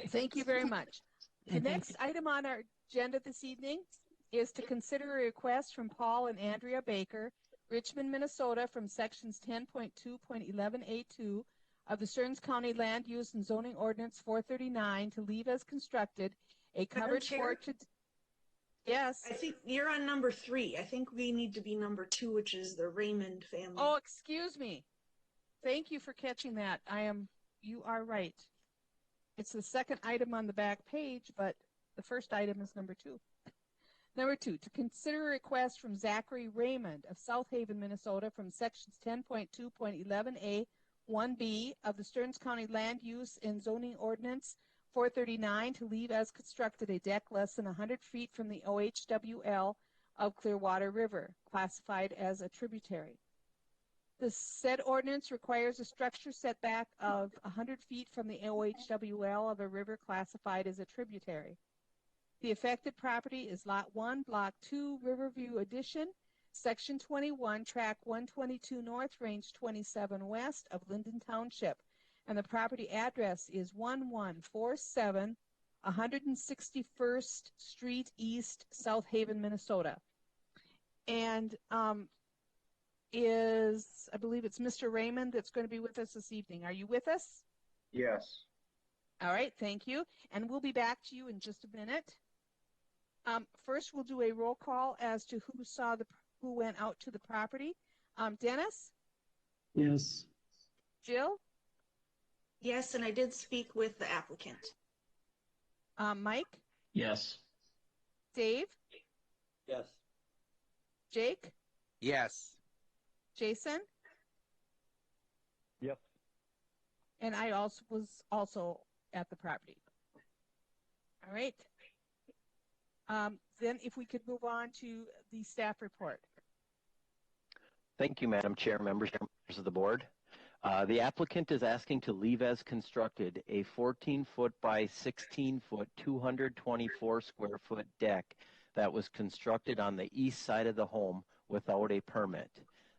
Thank you very much. The next item on our agenda this evening is to consider a request from Paul and Andrea Baker, Richmond, Minnesota, from sections 10.2.11A2 of the Stearns County Land Use and Zoning Ordinance 439 to leave as constructed a covered porch. Yes. I think you're on number 3. I think we need to be number 2, which is the Raymond family. Oh, excuse me. Thank you for catching that. You are right. It's the second item on the back page, but the first item is number 2. Number 2, to consider a request from Zachary Raymond of South Haven, Minnesota, from sections 10.2.11A 1B of the Stearns County Land Use and Zoning Ordinance 439 to leave as constructed a deck less than 100 feet from the OHWL of Clearwater River, classified as a tributary. The said ordinance requires a structure setback of 100 feet from the OHWL of a river classified as a tributary. The affected property is Lot 1, Block 2, Riverview Addition, Section 21, Track 122 North, Range 27 West of Linden Township, and the property address is 1147 161st Street East, South Haven, Minnesota. And I believe it's Mr. Raymond that's going to be with us this evening. Are you with us? Yes. All right, thank you. And we'll be back to you in just a minute. First, we'll do a roll call as to who went out to the property. Dennis? Yes. Jill? Yes, and I did speak with the applicant. Mike? Yes. Dave? Yes. Jake? Yes. Jason? Yes. And I was also at the property. All right. Then if we could move on to the staff report. Thank you, Madam Chair, members of the board. The applicant is asking to leave as constructed a 14-foot by 16-foot, 224 square foot deck that was constructed on the east side of the home without a permit.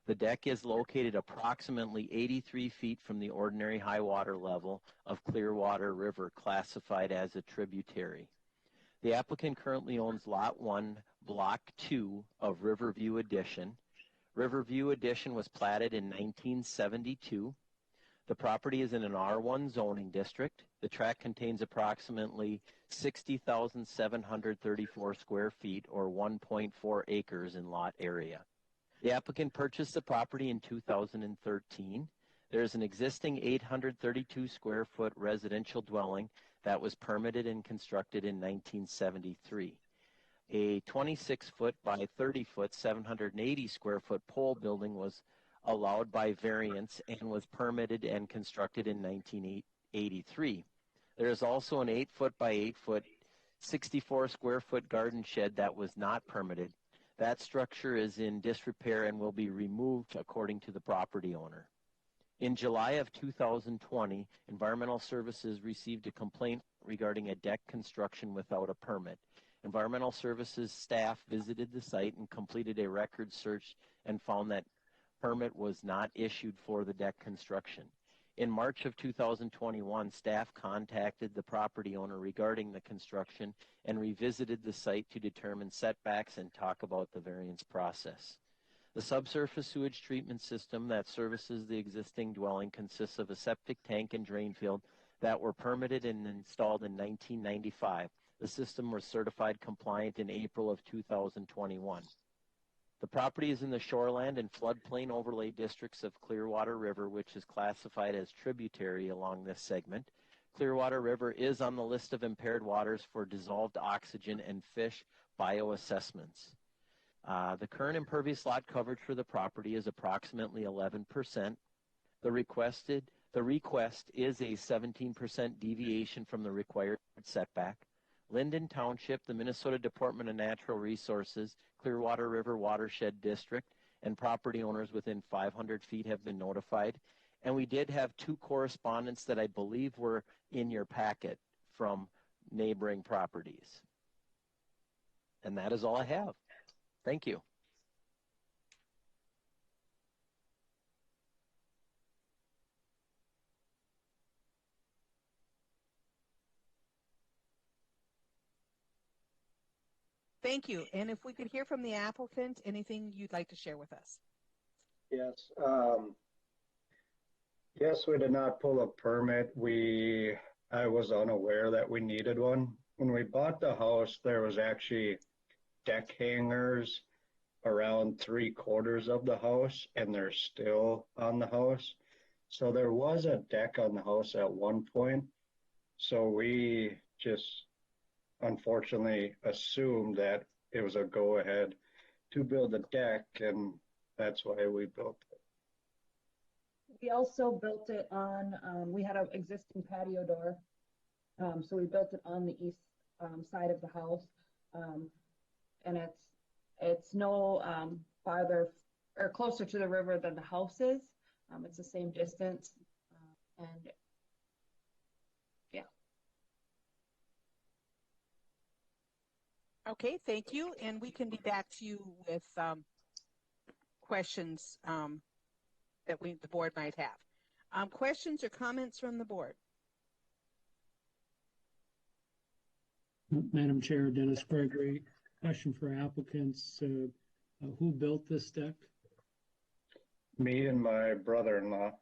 The deck is located approximately 83 feet from the ordinary high water level of Clearwater River, classified as a tributary. The applicant currently owns Lot 1, Block 2 of Riverview Addition. Riverview Addition was platted in 1972. The property is in an R1 zoning district. The tract contains approximately 60,734 square feet, or 1.4 acres in lot area. The applicant purchased the property in 2013. There is an existing 832 square foot residential dwelling that was permitted and constructed in 1973. A 26-foot by 30-foot, 780 square foot pole building was allowed by variance and was permitted and constructed in 1980. 83. There is also an 8-foot by 8-foot, 64 square foot garden shed that was not permitted. That structure is in disrepair and will be removed according to the property owner. In July of 2020, Environmental Services received a complaint regarding a deck construction without a permit. Environmental Services staff visited the site and completed a record search and found that permit was not issued for the deck construction. In March of 2021, staff contacted the property owner regarding the construction and revisited the site to determine setbacks and talk about the variance process. The subsurface sewage treatment system that services the existing dwelling consists of a septic tank and drain field that were permitted and installed in 1995. The system was certified compliant in April of 2021. The property is in the shoreland and floodplain overlay districts of Clearwater River, which is classified as tributary along this segment. Clearwater River is on the list of impaired waters for dissolved oxygen and fish bioassessments. The current impervious lot coverage for the property is approximately 11%. The request is a 17% deviation from the required setback. Linden Township, the Minnesota Department of Natural Resources, Clearwater River Watershed District, and property owners within 500 feet have been notified. And we did have 2 correspondents that I believe were in your packet from neighboring properties. And that is all I have. Thank you. Thank you. And if we could hear from the applicant, anything you'd like to share with us? Yes. Yes, we did not pull a permit. I was unaware that we needed one. When we bought the house, there was actually deck hangers around 3/4 of the house, and they're still on the house. So there was a deck on the house at one point. So we just unfortunately assumed that it was a go-ahead to build a deck, and that's why we built it. We also built it on, we had an existing patio door, so we built it on the east side of the house, and it's no farther or closer to the river than the house is. It's the same distance, and yeah. Okay, thank you. And we can be back to you with questions that the board might have. Questions or comments from the board? Madam Chair, Dennis Gregory. Question for applicants. Who built this deck? Me and my brother-in-law.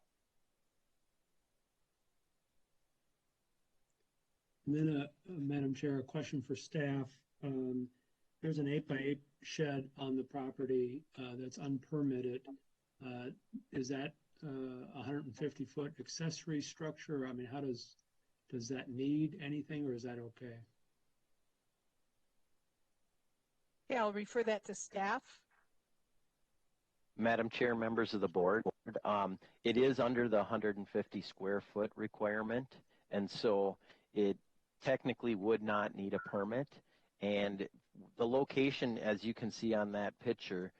And then, Madam Chair, a question for staff. There's an 8x8 shed on the property that's unpermitted. Is that a 150-foot accessory structure? I mean, how does that need anything, or is that okay? Yeah, I'll refer that to staff. Madam Chair, members of the board, it is under the 150 square foot requirement, and so it technically would not need a permit. And the location, as you can see on that picture,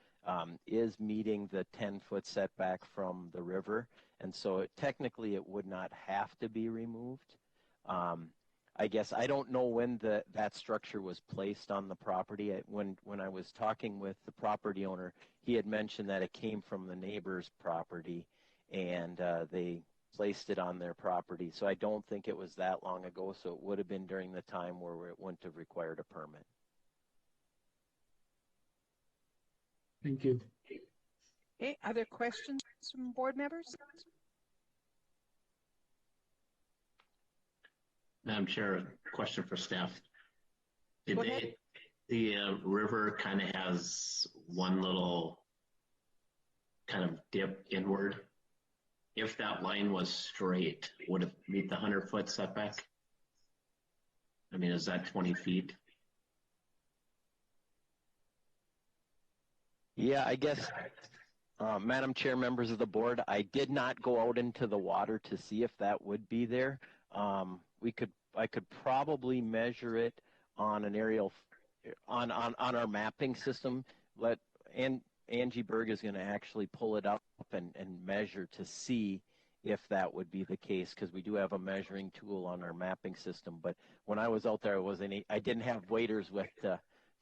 is meeting the 10-foot setback from the river, and so technically it would not have to be removed. I guess I don't know when that structure was placed on the property. When I was talking with the property owner, he had mentioned that it came from the neighbor's property, and they placed it on their property. So I don't think it was that long ago, so it would have been during the time where it wouldn't have required a permit. Thank you. Okay, other questions from board members? Madam Chair, a question for staff. The river kind of has one little kind of dip inward. If that line was straight, would it meet the 100-foot setback? I mean, is that 20 feet? Yeah, I guess, Madam Chair, members of the board, I did not go out into the water to see if that would be there. I could probably measure it on an aerial, on our mapping system. Angie Berg is going to actually pull it up and measure to see if that would be the case, because we do have a measuring tool on our mapping system. But when I was out there, I didn't have waders with to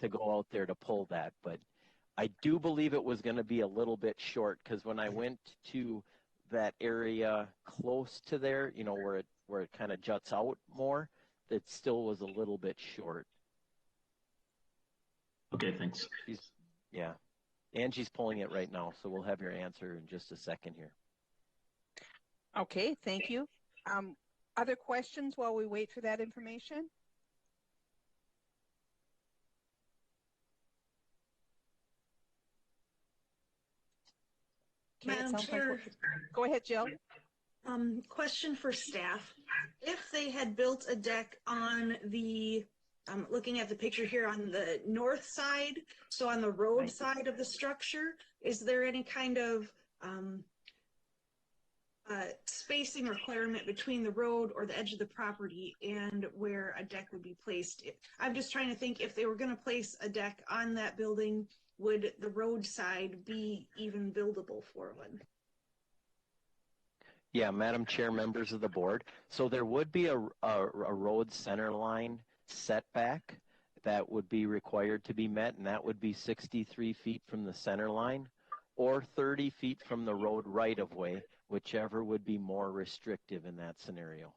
go out there to pull that. But I do believe it was going to be a little bit short, because when I went to that area close to there, you know, where it kind of juts out more, it still was a little bit short. Okay, thanks. Yeah. Angie's pulling it right now, so we'll have your answer in just a second here. Okay, thank you. Other questions while we wait for that information? Okay, Madam Chair, go ahead, Jill. Question for staff. If they had built a deck on the, looking at the picture here, on the north side, so on the road side of the structure, is there any kind of spacing requirement between the road or the edge of the property and where a deck would be placed? I'm just trying to think, if they were going to place a deck on that building, would the road side be even buildable for one? Yeah, Madam Chair, members of the board. So there would be a road center line setback that would be required to be met, and that would be 63 feet from the center line or 30 feet from the road right-of-way, whichever would be more restrictive in that scenario.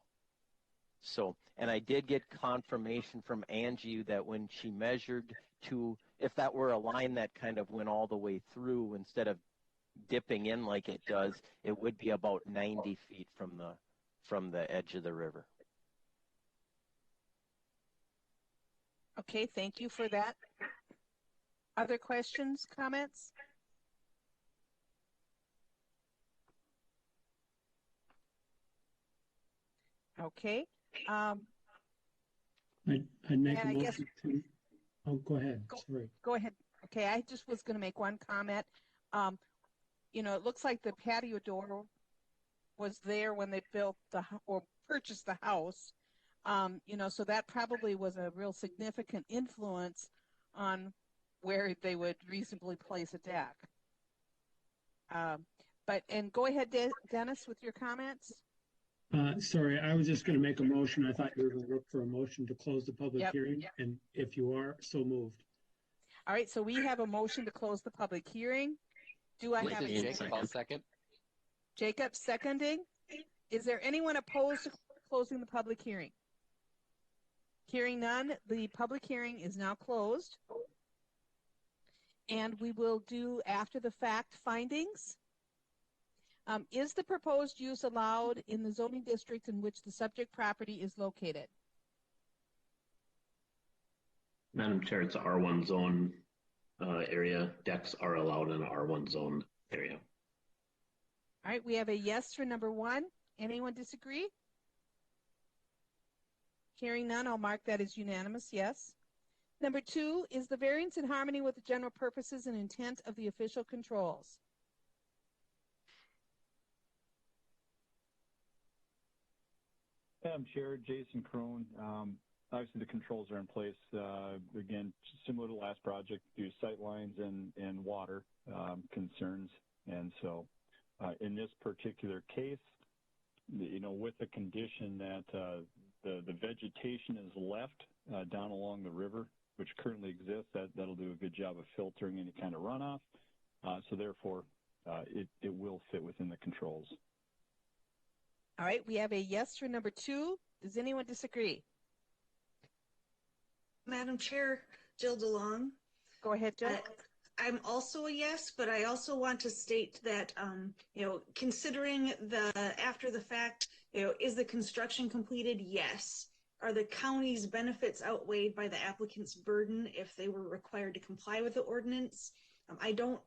So, and I did get confirmation from Angie that when she measured to, if that were a line that kind of went all the way through instead of dipping in like it does, it would be about 90 feet from the edge of the river. Okay, thank you for that. Other questions, comments? Okay. I'd make a motion to. Oh, go ahead. Sorry. Go ahead. Okay, I just was going to make one comment. You know, it looks like the patio door was there when they built or purchased the house. You know, so that probably was a real significant influence on where they would reasonably place a deck. And go ahead, Dennis, with your comments. Sorry, I was just going to make a motion. I thought you were going to look for a motion to close the public hearing, and if you are, so moved. All right, so we have a motion to close the public hearing. Do I have a Jacob, I'll second. Jacob seconding. Is there anyone opposed to closing the public hearing? Hearing none, the public hearing is now closed. And we will do after the fact findings. Is the proposed use allowed in the zoning district in which the subject property is located? Madam Chair, it's R1 zone area. Decks are allowed in R1 zone area. All right, we have a yes for number one. Anyone disagree? Hearing none, I'll mark that as unanimous, yes. Number two, is the variance in harmony with the general purposes and intent of the official controls? Madam Chair, Jason Krohn. Obviously, the controls are in place. Again, similar to the last project, due to sight lines and water concerns. And so, in this particular case, you know, with the condition that the vegetation is left down along the river, which currently exists, that'll do a good job of filtering any kind of runoff. So therefore, it will fit within the controls. All right, we have a yes for number two. Does anyone disagree? Madam Chair, Jill DeLong. Go ahead, Jill. I'm also a yes, but I also want to state that, you know, considering the after the fact, you know, is the construction completed? Yes. Are the county's benefits outweighed by the applicant's burden if they were required to comply with the ordinance? I don't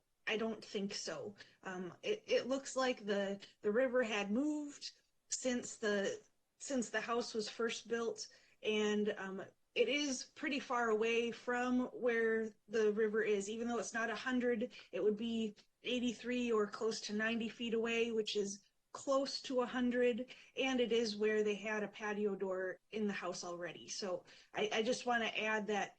think so. It looks like the river had moved since the house was first built, and it is pretty far away from where the river is. Even though it's not 100, it would be 83 or close to 90 feet away, which is close to 100, and it is where they had a patio door in the house already. So I just want to add that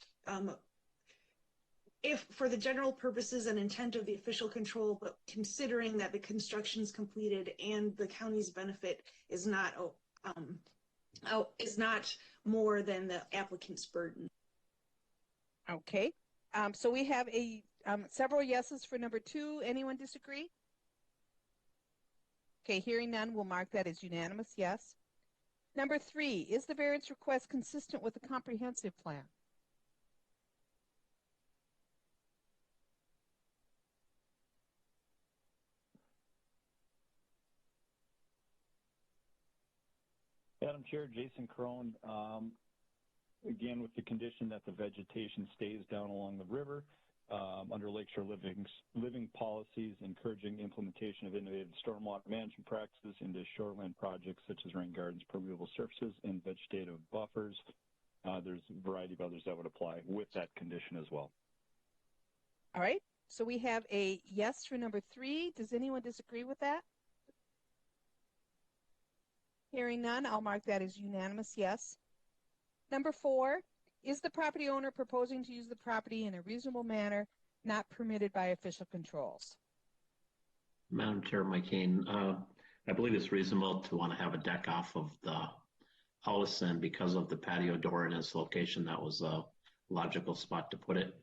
if for the general purposes and intent of the official control, but considering that the construction is completed and the county's benefit is not more than the applicant's burden. Okay. So we have several yeses for number 2. Anyone disagree? Okay, hearing none, we'll mark that as unanimous yes. Number 3, is the variance request consistent with the comprehensive plan? Madam Chair, Jason Crone, again, with the condition that the vegetation stays down along the river, under Lakeshore living policies, encouraging implementation of innovative stormwater management practices into shoreline projects such as rain gardens, permeable surfaces, and vegetative buffers. There's a variety of others that would apply with that condition as well. All right. So we have a yes for number 3. Does anyone disagree with that? Hearing none, I'll mark that as unanimous yes. Number 4, is the property owner proposing to use the property in a reasonable manner not permitted by official controls? Madam Chair, Mike Kane, I believe it's reasonable to want to have a deck off of the house, and because of the patio door in its location, that was a logical spot to put it.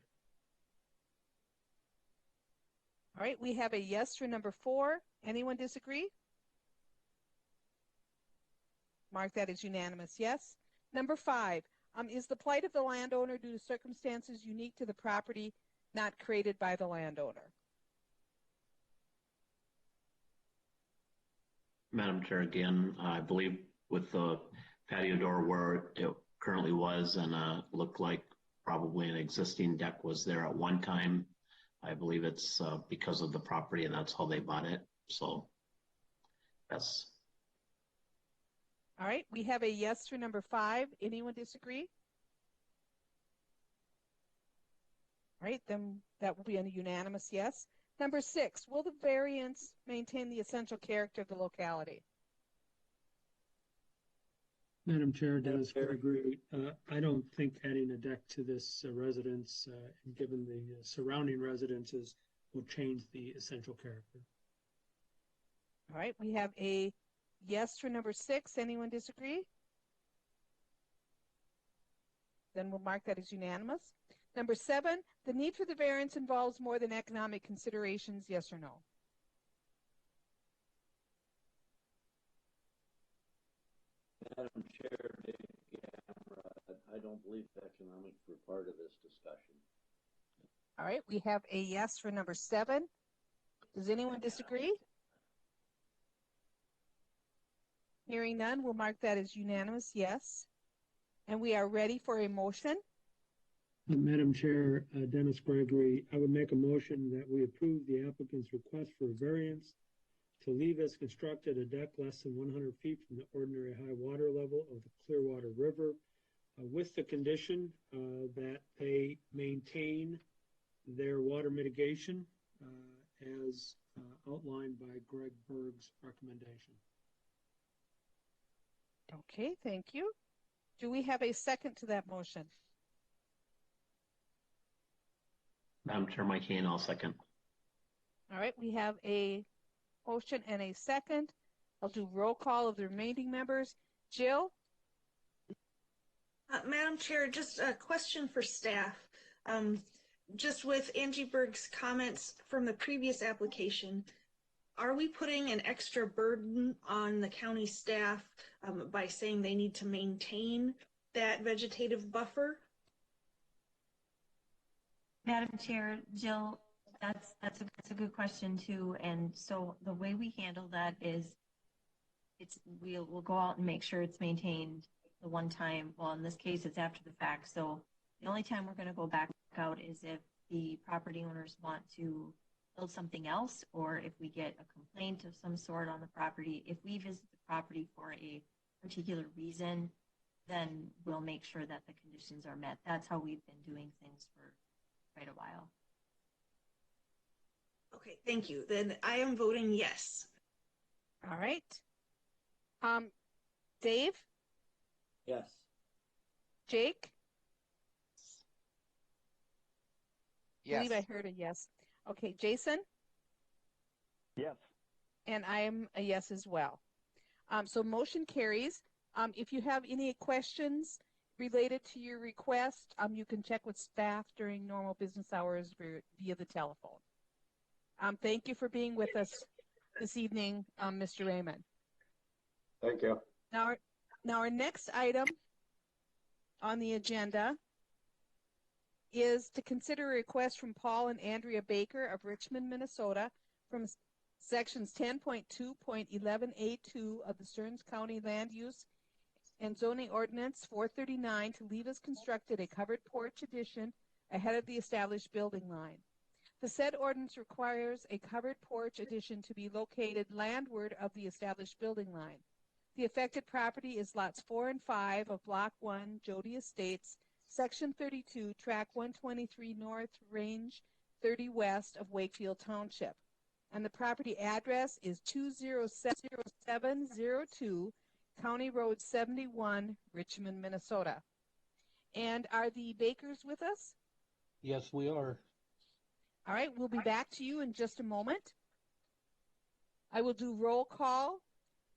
All right, we have a yes for number 4. Anyone disagree? Mark that as unanimous yes. Number 5, is the plight of the landowner due to circumstances unique to the property not created by the landowner? Madam Chair, again, I believe with the patio door where it currently was and looked like probably an existing deck was there at one time, I believe it's because of the property and that's how they bought it. So, yes. All right, we have a yes for number 5. Anyone disagree? All right, then that will be a unanimous yes. Number 6, will the variance maintain the essential character of the locality? Madam Chair, Dennis Gregory, I don't think adding a deck to this residence, given the surrounding residences, will change the essential character. All right, we have a yes for number 6. Anyone disagree? Then we'll mark that as unanimous. Number 7, the need for the variance involves more than economic considerations, yes or no? Madam Chair, Dave Gamera, I don't believe economics were part of this discussion. All right, we have a yes for number 7. Does anyone disagree? Hearing none, we'll mark that as unanimous yes. And we are ready for a motion. Madam Chair, Dennis Gregory, I would make a motion that we approve the applicant's request for a variance to leave as constructed a deck less than 100 feet from the ordinary high water level of the Clearwater River, with the condition that they maintain their water mitigation as outlined by Greg Berg's recommendation. Okay, thank you. Do we have a second to that motion? Madam Chair, Mike Kane, I'll second. All right, we have a motion and a second. I'll do roll call of the remaining members. Jill? Madam Chair, just a question for staff. Just with Angie Berg's comments from the previous application, are we putting an extra burden on the county staff by saying they need to maintain that vegetative buffer? Madam Chair, Jill, that's a good question too. And so the way we handle that is we'll go out and make sure it's maintained the one time. Well, in this case, it's after the fact. So the only time we're going to go back out is if the property owners want to build something else, or if we get a complaint of some sort on the property. If we visit the property for a particular reason, then we'll make sure that the conditions are met. That's how we've been doing things for quite a while. Okay, thank you. Then I am voting yes. All right. Dave, Yes. Jake? I Yes. believe I heard a yes. Okay, Jason? Yes. And I'm a yes as well. So motion carries. If you have any questions related to your request, you can check with staff during normal business hours via the telephone. Thank you for being with us this evening, Mr. Raymond. Thank you. Now our next item on the agenda is to consider a request from Paul and Andrea Baker of Richmond, Minnesota, from sections 10.2.11A2 of the Stearns County Land Use and Zoning Ordinance 439 to leave as constructed a covered porch addition ahead of the established building line. The said ordinance requires a covered porch addition to be located landward of the established building line. The affected property is lots 4 and 5 of Block 1, Jody Estates, Section 32, Track 123 North, Range 30 West of Wakefield Township. And the property address is 20702 County Road 71, Richmond, Minnesota. And are the Bakers with us? Yes, we are. All right, we'll be back to you in just a moment. I will do roll call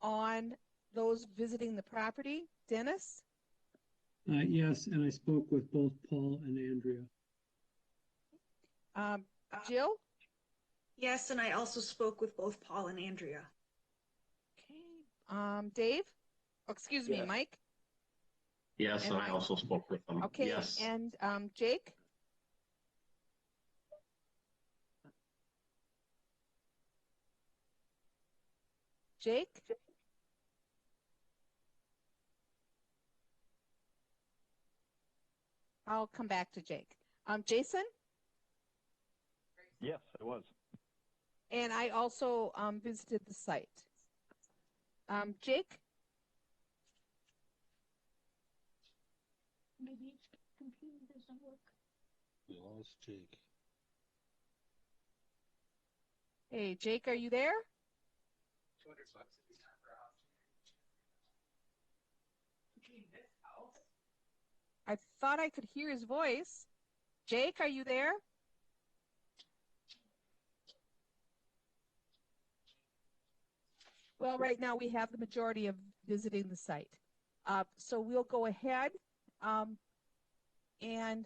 on those visiting the property. Dennis? Yes, and I spoke with both Paul and Andrea. Jill? Yes, and I also spoke with both Paul and Andrea. Okay. Dave? Oh, excuse me, Yes. Mike? Yes, and I also spoke with them. Okay, Yes. and Jake? Jake? I'll come back to Jake. Jason? Yes, I was. And I also visited the site. Jake? Maybe his computer doesn't work. We lost Jake. Hey, Jake, are you there? I thought I could hear his voice. Jake, are you there? Well, right now we have the majority of visiting the site. So we'll go ahead and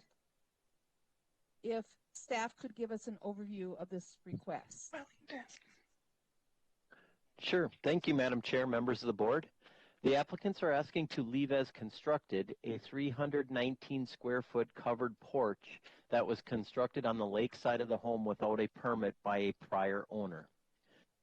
if staff could give us an overview of this request. Sure. Thank you, Madam Chair, members of the board. The applicants are asking to leave as constructed a 319 square foot covered porch that was constructed on the lake side of the home without a permit by a prior owner.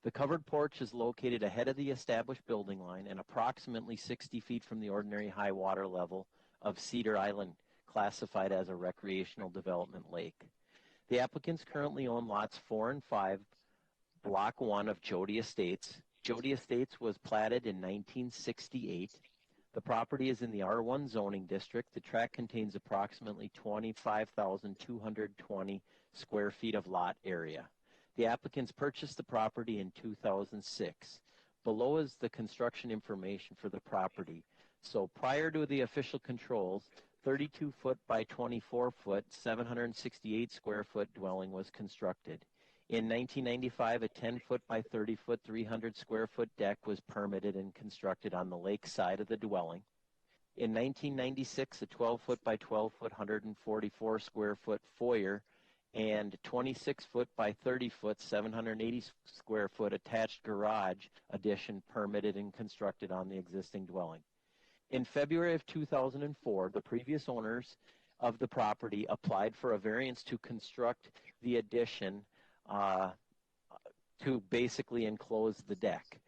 The covered porch is located ahead of the established building line and approximately 60 feet from the ordinary high water level of Cedar Island, classified as a recreational development lake. The applicants currently own lots 4 and 5, Block 1 of Jody Estates. Jody Estates was platted in 1968. The property is in the R1 zoning district. The tract contains approximately 25,220 square feet of lot area. The applicants purchased the property in 2006. Below is the construction information for the property. So prior to the official controls, 32 foot by 24 foot, 768 square foot dwelling was constructed. In 1995, a 10 foot by 30 foot, 300 square foot deck was permitted and constructed on the lake side of the dwelling. In 1996, a 12 foot by 12 foot, 144 square foot foyer and 26 foot by 30 foot, 780 square foot attached garage addition permitted and constructed on the existing dwelling. In February of 2004, the previous owners of the property applied for a variance to construct the addition to basically enclose the deck.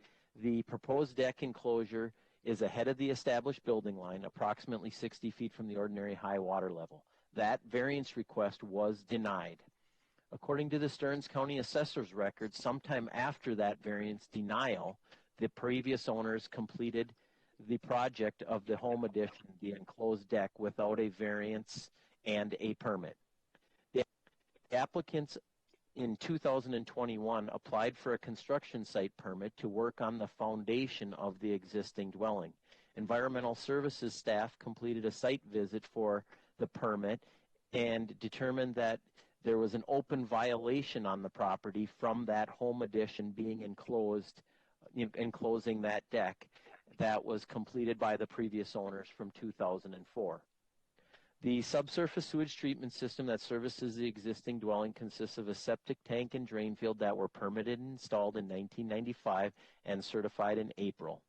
The proposed deck enclosure is ahead of the established building line, approximately 60 feet from the ordinary high water level. That variance request was denied. According to the Stearns County Assessor's record, sometime after that variance denial, the previous owners completed the project of the home addition, the enclosed deck, without a variance and a permit. The applicants in 2021 applied for a construction site permit to work on the foundation of the existing dwelling. Environmental Services staff completed a site visit for the permit and determined that there was an open violation on the property from that home addition being enclosing that deck that was completed by the previous owners from 2004. The subsurface sewage treatment system that services the existing dwelling consists of a septic tank and drain field that were permitted and installed in 1995 and certified in April.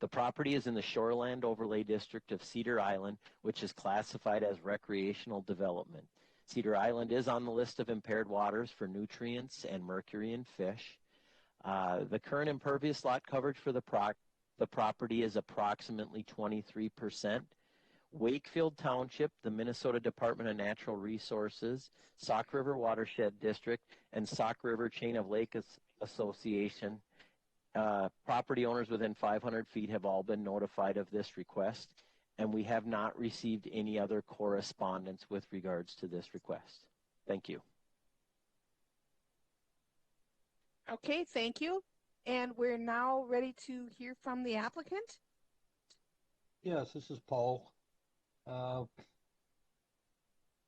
The property is in the Shoreland Overlay District of Cedar Island, which is classified as recreational development. Cedar Island is on the list of impaired waters for nutrients and mercury in fish. The current impervious lot coverage for the property is approximately 23%. Wakefield Township, the Minnesota Department of Natural Resources, Sauk River Watershed District, and Sauk River Chain of Lakes Association, property owners within 500 feet have all been notified of this request, and we have not received any other correspondence with regards to this request. Thank you. Okay, thank you. And we're now ready to hear from the applicant. Yes, this is Paul.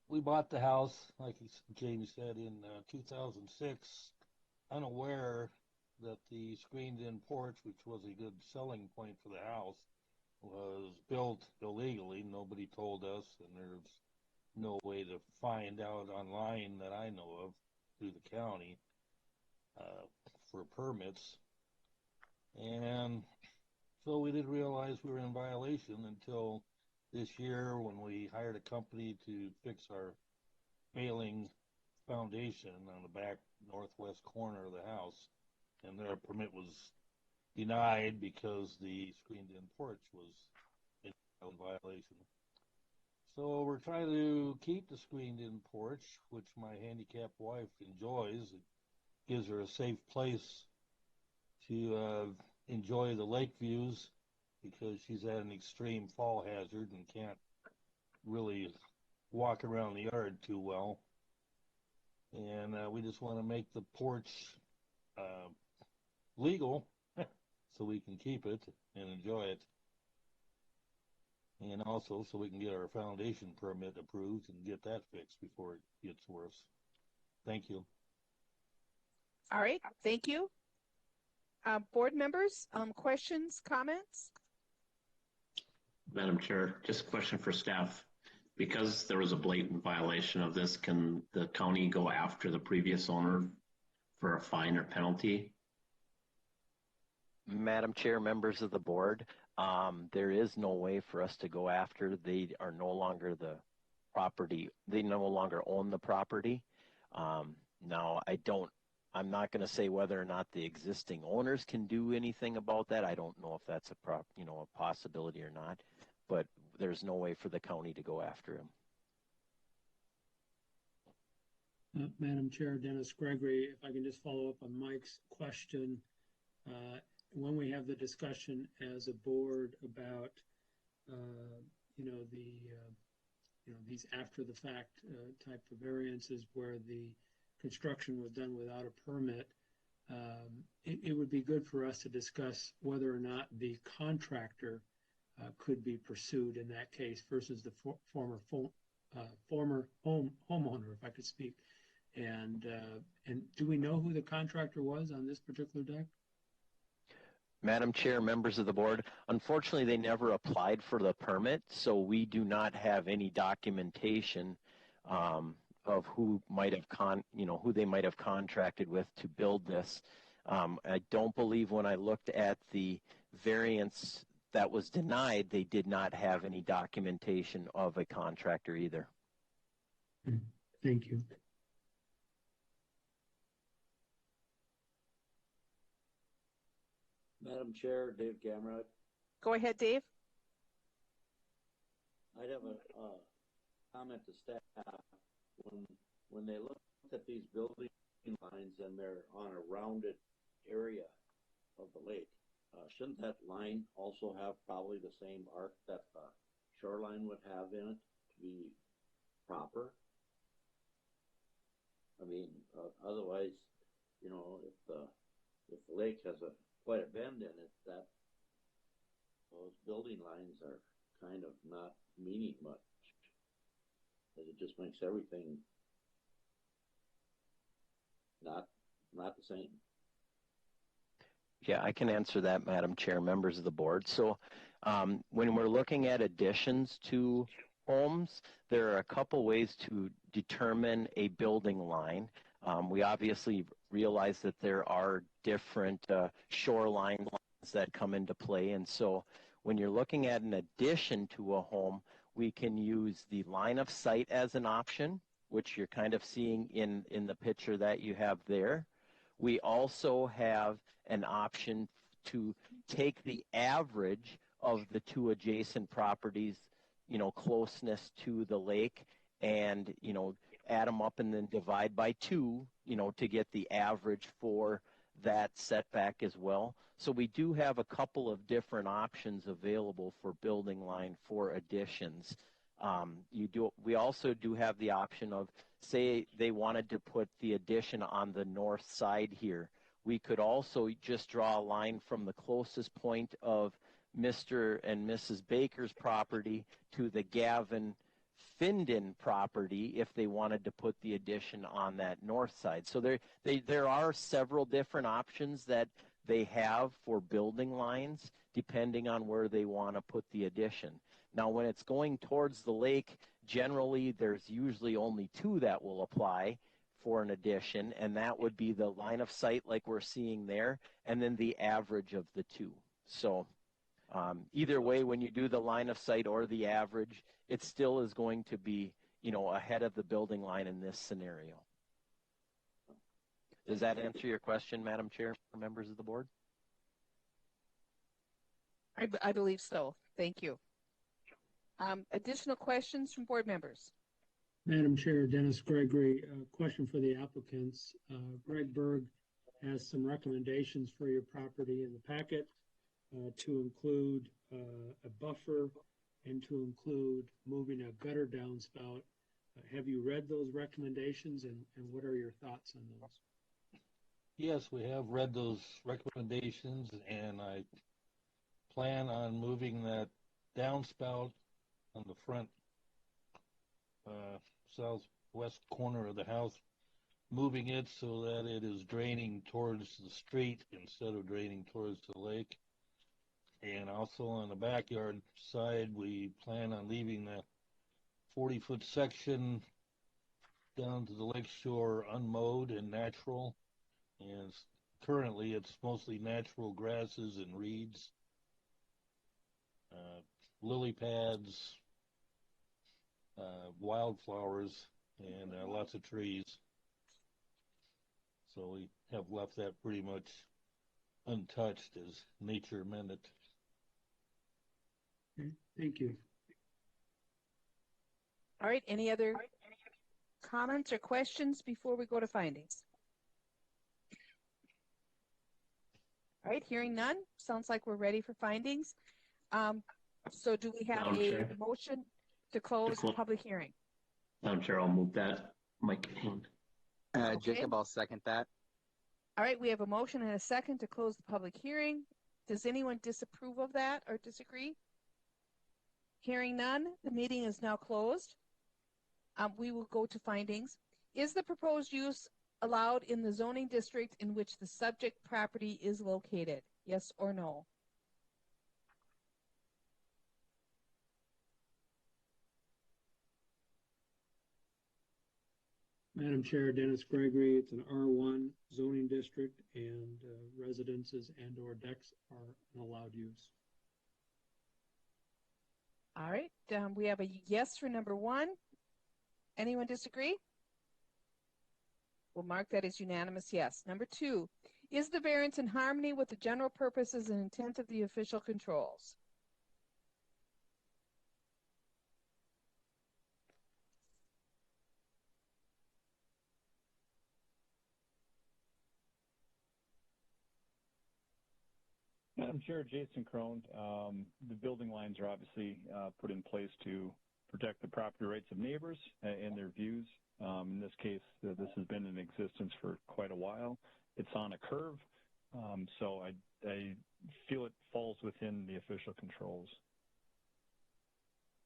We bought the house, like Jamie said, in 2006, unaware that the screened-in porch, which was a good selling point for the house, was built illegally. Nobody told us, and there's no way to find out online that I know of through the county for permits. And so we didn't realize we were in violation until this year when we hired a company to fix our failing foundation on the back northwest corner of the house. And their permit was denied because the screened-in porch was in violation. So we're trying to keep the screened-in porch, which my handicapped wife enjoys. It gives her a safe place to enjoy the lake views because she's at an extreme fall hazard and can't really walk around the yard too well. And we just want to make the porch legal so we can keep it and enjoy it. And also so we can get our foundation permit approved and get that fixed before it gets worse. Thank you. All right, thank you. Board members, questions, comments? Madam Chair, just a question for staff. Because there was a blatant violation of this, can the county go after the previous owner for a fine or penalty? Madam Chair, members of the board, there is no way for us to go after. They are no longer the property. They no longer own the property. Now, I'm not going to say whether or not the existing owners can do anything about that. I don't know if that's a possibility or not, but there's no way for the county to go after him. Madam Chair, Dennis Gregory, if I can just follow up on Mike's question. When we have the discussion as a board about, these after the fact type of variances where the construction was done without a permit, it would be good for us to discuss whether or not the contractor could be pursued in that case versus the former homeowner, if I could speak. And do we know who the contractor was on this particular deck? Madam Chair, members of the board, unfortunately they never applied for the permit, so we do not have any documentation of who might have who they might have contracted with to build this. I don't believe when I looked at the variance that was denied, they did not have any documentation of a contractor either. Thank you. Madam Chair, Dave Gamrod. Go ahead, Dave. I'd have a comment to staff. When they look at these building lines and they're on a rounded area of the lake, shouldn't that line also have probably the same arc that the shoreline would have in it to be proper? I mean, otherwise, if the lake has quite a bend in it, those building lines are kind of not meaning much. Because it just makes everything not the same. Yeah, I can answer that, Madam Chair, members of the board. So when we're looking at additions to homes, there are a couple ways to determine a building line. We obviously realize that there are different shoreline lines that come into play. And so when you're looking at an addition to a home, we can use the line of sight as an option, which you're kind of seeing in the picture that you have there. We also have an option to take the average of the two adjacent properties, closeness to the lake, and, add them up and then divide by 2, to get the average for that setback as well. So we do have a couple of different options available for building line for additions. We also do have the option of, say they wanted to put the addition on the north side here. We could also just draw a line from the closest point of Mr. and Mrs. Baker's property to the Gavin Finden property if they wanted to put the addition on that north side. So there are several different options that they have for building lines depending on where they want to put the addition. Now, when it's going towards the lake, generally there's usually only 2 that will apply for an addition, and that would be the line of sight like we're seeing there, and then the average of the 2. So either way, when you do the line of sight or the average, it still is going to be, ahead of the building line in this scenario. Does that answer your question, Madam Chair, for members of the board? I believe so. Thank you. Additional questions from board members? Madam Chair, Dennis Gregory, question for the applicants. Greg Berg has some recommendations for your property in the packet to include a buffer and to include moving a gutter downspout. Have you read those recommendations, and what are your thoughts on those? Yes, we have read those recommendations, and I plan on moving that downspout on the front southwest corner of the house, moving it so that it is draining towards the street instead of draining towards the lake. And also on the backyard side, we plan on leaving that 40-foot section down to the lake shore unmowed and natural. And currently it's mostly natural grasses and reeds, lily pads, wildflowers, and lots of trees. So we have left that pretty much untouched as nature meant it. Okay, thank you. All right, any other comments or questions before we go to findings? All right, hearing none, sounds like we're ready for findings. So do we have a motion to close the public hearing? Madam Chair, I'll move that. Mike Hain. Okay. Jacob, I'll second that. All right, we have a motion and a second to close the public hearing. Does anyone disapprove of that or disagree? Hearing none, the meeting is now closed. We will go to findings. Is the proposed use allowed in the zoning district in which the subject property is located? Yes or no? Madam Chair, Dennis Gregory, it's an R1 zoning district, and residences and or decks are an allowed use. All right, we have a yes for number 1. Anyone disagree? We'll mark that as unanimous yes. Number 2, is the variance in harmony with the general purposes and intent of the official controls? Madam Chair, Jason Crone. The building lines are obviously put in place to protect the property rights of neighbors and their views. In this case, this has been in existence for quite a while. It's on a curve, so I feel it falls within the official controls.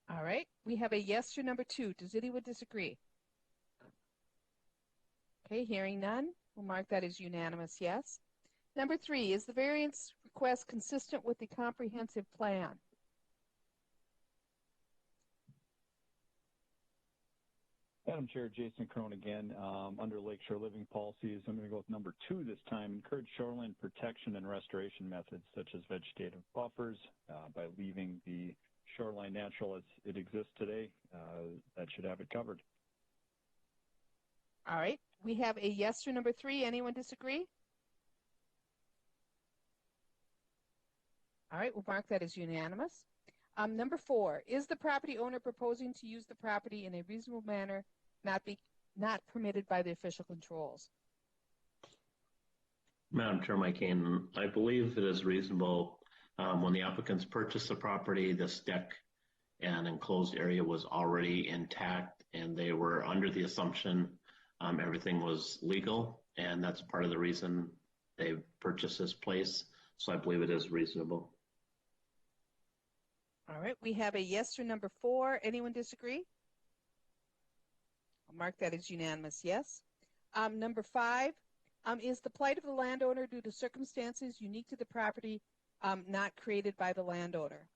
All right. We have a yes for number 2. Does anyone disagree? Okay, hearing none, we'll mark that as unanimous yes. Number 3, is the variance request consistent with the comprehensive plan? Madam Chair, Jason Crone again. Under Lakeshore Living Policies, I'm going to go with number 2 this time. Encourage shoreline protection and restoration methods such as vegetative buffers by leaving the shoreline natural as it exists today. That should have it covered. All right. We have a yes for number 3. Anyone disagree? All right. We'll mark that as unanimous. Number 4, is the property owner proposing to use the property in a reasonable manner, not permitted by the official controls? Madam Chair, Mike Kane, I believe it is reasonable. When the applicants purchased the property, this deck and enclosed area was already intact, and they were under the assumption everything was legal, and that's part of the reason they purchased this place. So I believe it is reasonable. All right. We have a yes for number 4. Anyone disagree? I'll mark that as unanimous yes. Number 5, is the plight of the landowner due to circumstances unique to the property not created by the landowner?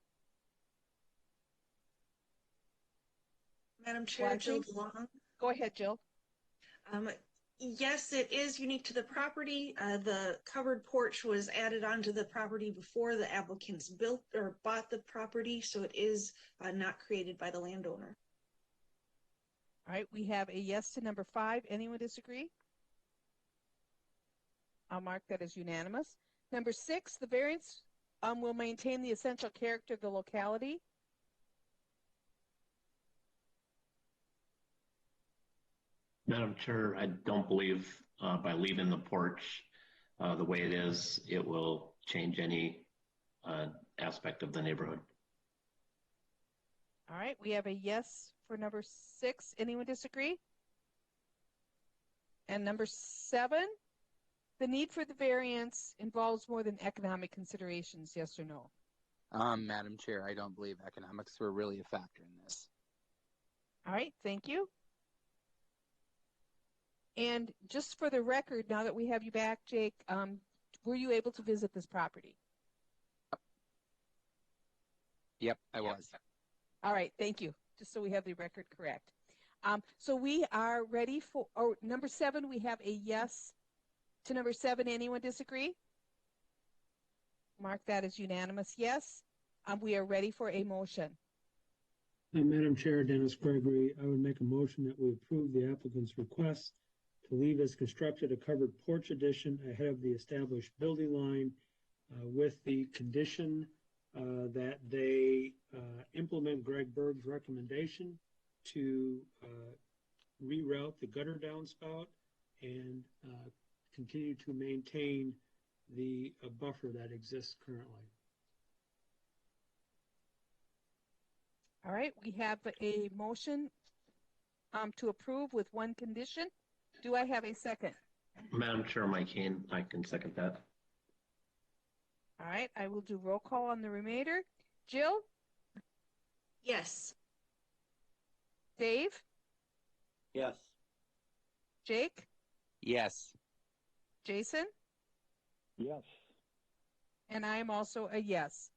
Madam Chair, Jill DeLong. Go ahead, Jill. Yes, it is unique to the property. The covered porch was added onto the property before the applicants built or bought the property, so it is not created by the landowner. All right, we have a yes to number 5. Anyone disagree? I'll mark that as unanimous. Number 6, the variance will maintain the essential character of the locality. Madam Chair, I don't believe by leaving the porch the way it is, it will change any aspect of the neighborhood. All right, we have a yes for number 6. Anyone disagree? And number 7, the need for the variance involves more than economic considerations, yes or no? Madam Chair, I don't believe economics were really a factor in this. All right, thank you. And just for the record, now that we have you back, Jake, were you able to visit this property? Yep, I was. All right, thank you. Just so we have the record correct. So we are ready for, number 7, we have a yes to number 7. Anyone disagree? Mark that as unanimous yes. We are ready for a motion. Madam Chair, Dennis Gregory, I would make a motion that we approve the applicant's request to leave as constructed a covered porch addition ahead of the established building line with the condition that they implement Greg Berg's recommendation to reroute the gutter downspout and continue to maintain the buffer that exists currently. All right, we have a motion to approve with one condition. Do I have a second? Madam Chair, Mike Kane, I can second that. All right, I will do roll call on the remainder. Jill? Yes. Dave? Yes. Jake? Yes. Jason? Yes. And I am also a yes.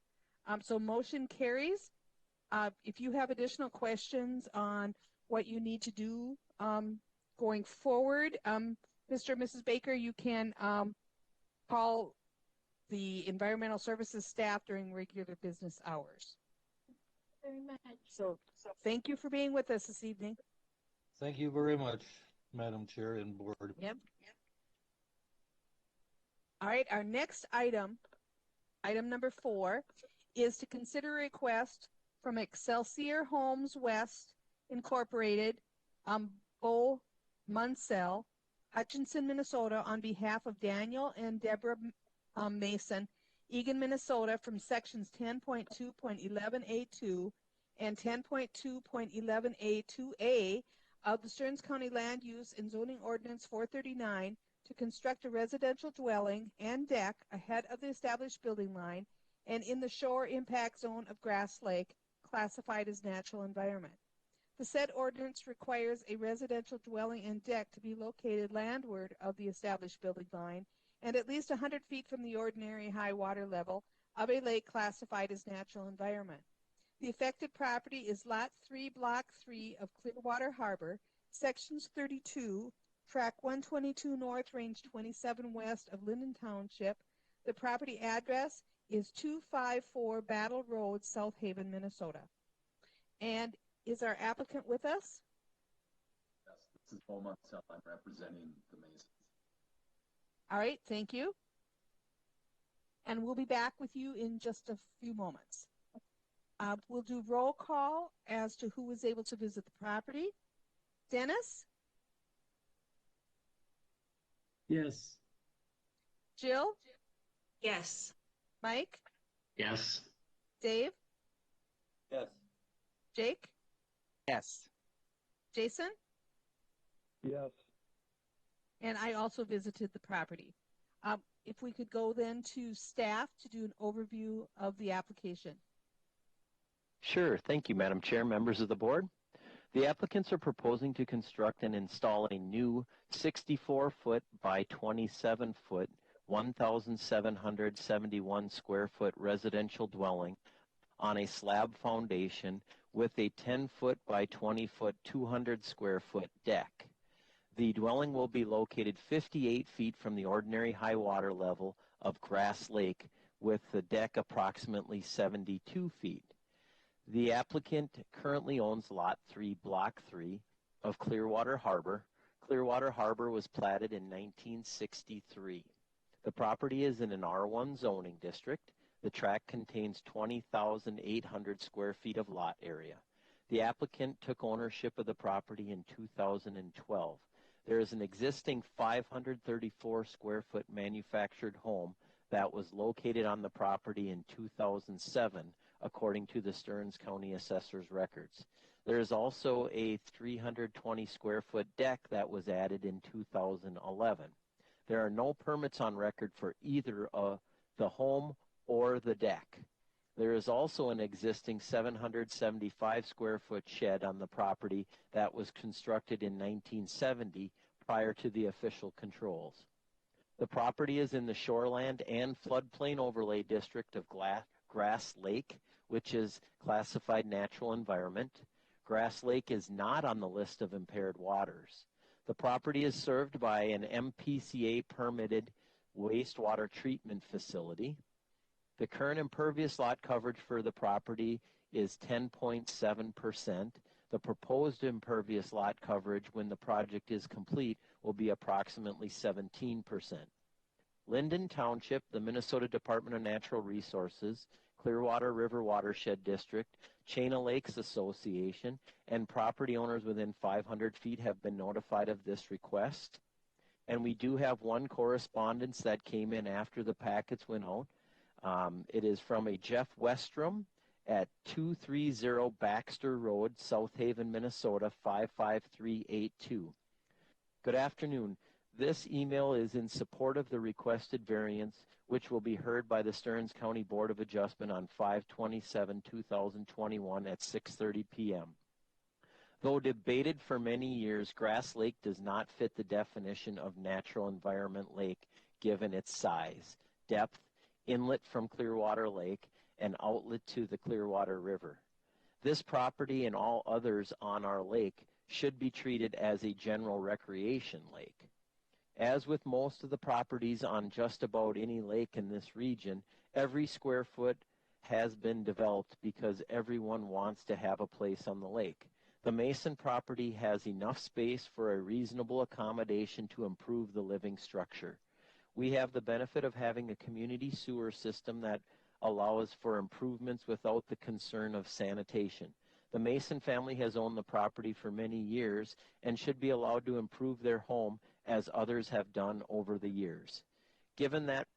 So motion carries. If you have additional questions on what you need to do going forward, Mr. and Mrs. Baker, you can call the Environmental Services staff during regular business hours. Very much. So thank you for being with us this evening. Thank you very much, Madam Chair and Board. Yep. All right, our next item, item number 4, is to consider a request from Excelsior Homes West Incorporated, Bo Munsell, Hutchinson, Minnesota, on behalf of Daniel and Deborah Mason, Eagan, Minnesota, from sections 10.2.11A2 and 10.2.11A2A of the Stearns County Land Use and Zoning Ordinance 439 to construct a residential dwelling and deck ahead of the established building line and in the shore impact zone of Grass Lake, classified as natural environment. The said ordinance requires a residential dwelling and deck to be located landward of the established building line and at least 100 feet from the ordinary high water level of a lake classified as natural environment. The affected property is Lot 3, Block 3 of Clearwater Harbor, Sections 32, Track 122 North, Range 27 West of Linden Township. The property address is 254 Battle Road, South Haven, Minnesota. And is our applicant with us? Yes, this is Bo Montel. I'm representing the Masons. All right, thank you. And we'll be back with you in just a few moments. We'll do roll call as to who was able to visit the property. Dennis? Yes. Jill? Yes. Mike? Yes. Dave? Yes. Jake? Yes. Jason? Yes. And I also visited the property. If we could go then to staff to do an overview of the application. Sure. Thank you, Madam Chair, members of the board. The applicants are proposing to construct and install a new 64-foot by 27-foot, 1,771 square foot residential dwelling on a slab foundation with a 10-foot by 20-foot, 200 square foot deck. The dwelling will be located 58 feet from the ordinary high water level of Grass Lake, with the deck approximately 72 feet. The applicant currently owns Lot 3, Block 3 of Clearwater Harbor. Clearwater Harbor was platted in 1963. The property is in an R1 zoning district. The tract contains 20,800 square feet of lot area. The applicant took ownership of the property in 2012. There is an existing 534 square foot manufactured home that was located on the property in 2007, according to the Stearns County Assessor's records. There is also a 320 square foot deck that was added in 2011. There are no permits on record for either the home or the deck. There is also an existing 775 square foot shed on the property that was constructed in 1970 prior to the official controls. The property is in the shoreland and floodplain overlay district of Grass Lake, which is classified natural environment. Grass Lake is not on the list of impaired waters. The property is served by an MPCA permitted wastewater treatment facility. The current impervious lot coverage for the property is 10.7%. The proposed impervious lot coverage when the project is complete will be approximately 17%. Linden Township, the Minnesota Department of Natural Resources, Clearwater River Watershed District, Chain of Lakes Association, and property owners within 500 feet have been notified of this request. And we do have one correspondence that came in after the packets went out. It is from a Jeff Westrom at 230 Baxter Road, South Haven, Minnesota, 55382. Good afternoon. This email is in support of the requested variance, which will be heard by the Stearns County Board of Adjustment on 5/27/2021 at 6:30 p.m. Though debated for many years, Grass Lake does not fit the definition of natural environment lake given its size, depth, inlet from Clearwater Lake, and outlet to the Clearwater River. This property and all others on our lake should be treated as a general recreation lake. As with most of the properties on just about any lake in this region, every square foot has been developed because everyone wants to have a place on the lake. The Mason property has enough space for a reasonable accommodation to improve the living structure. We have the benefit of having a community sewer system that allows for improvements without the concern of sanitation. The Mason family has owned the property for many years and should be allowed to improve their home as others have done over the years. Given that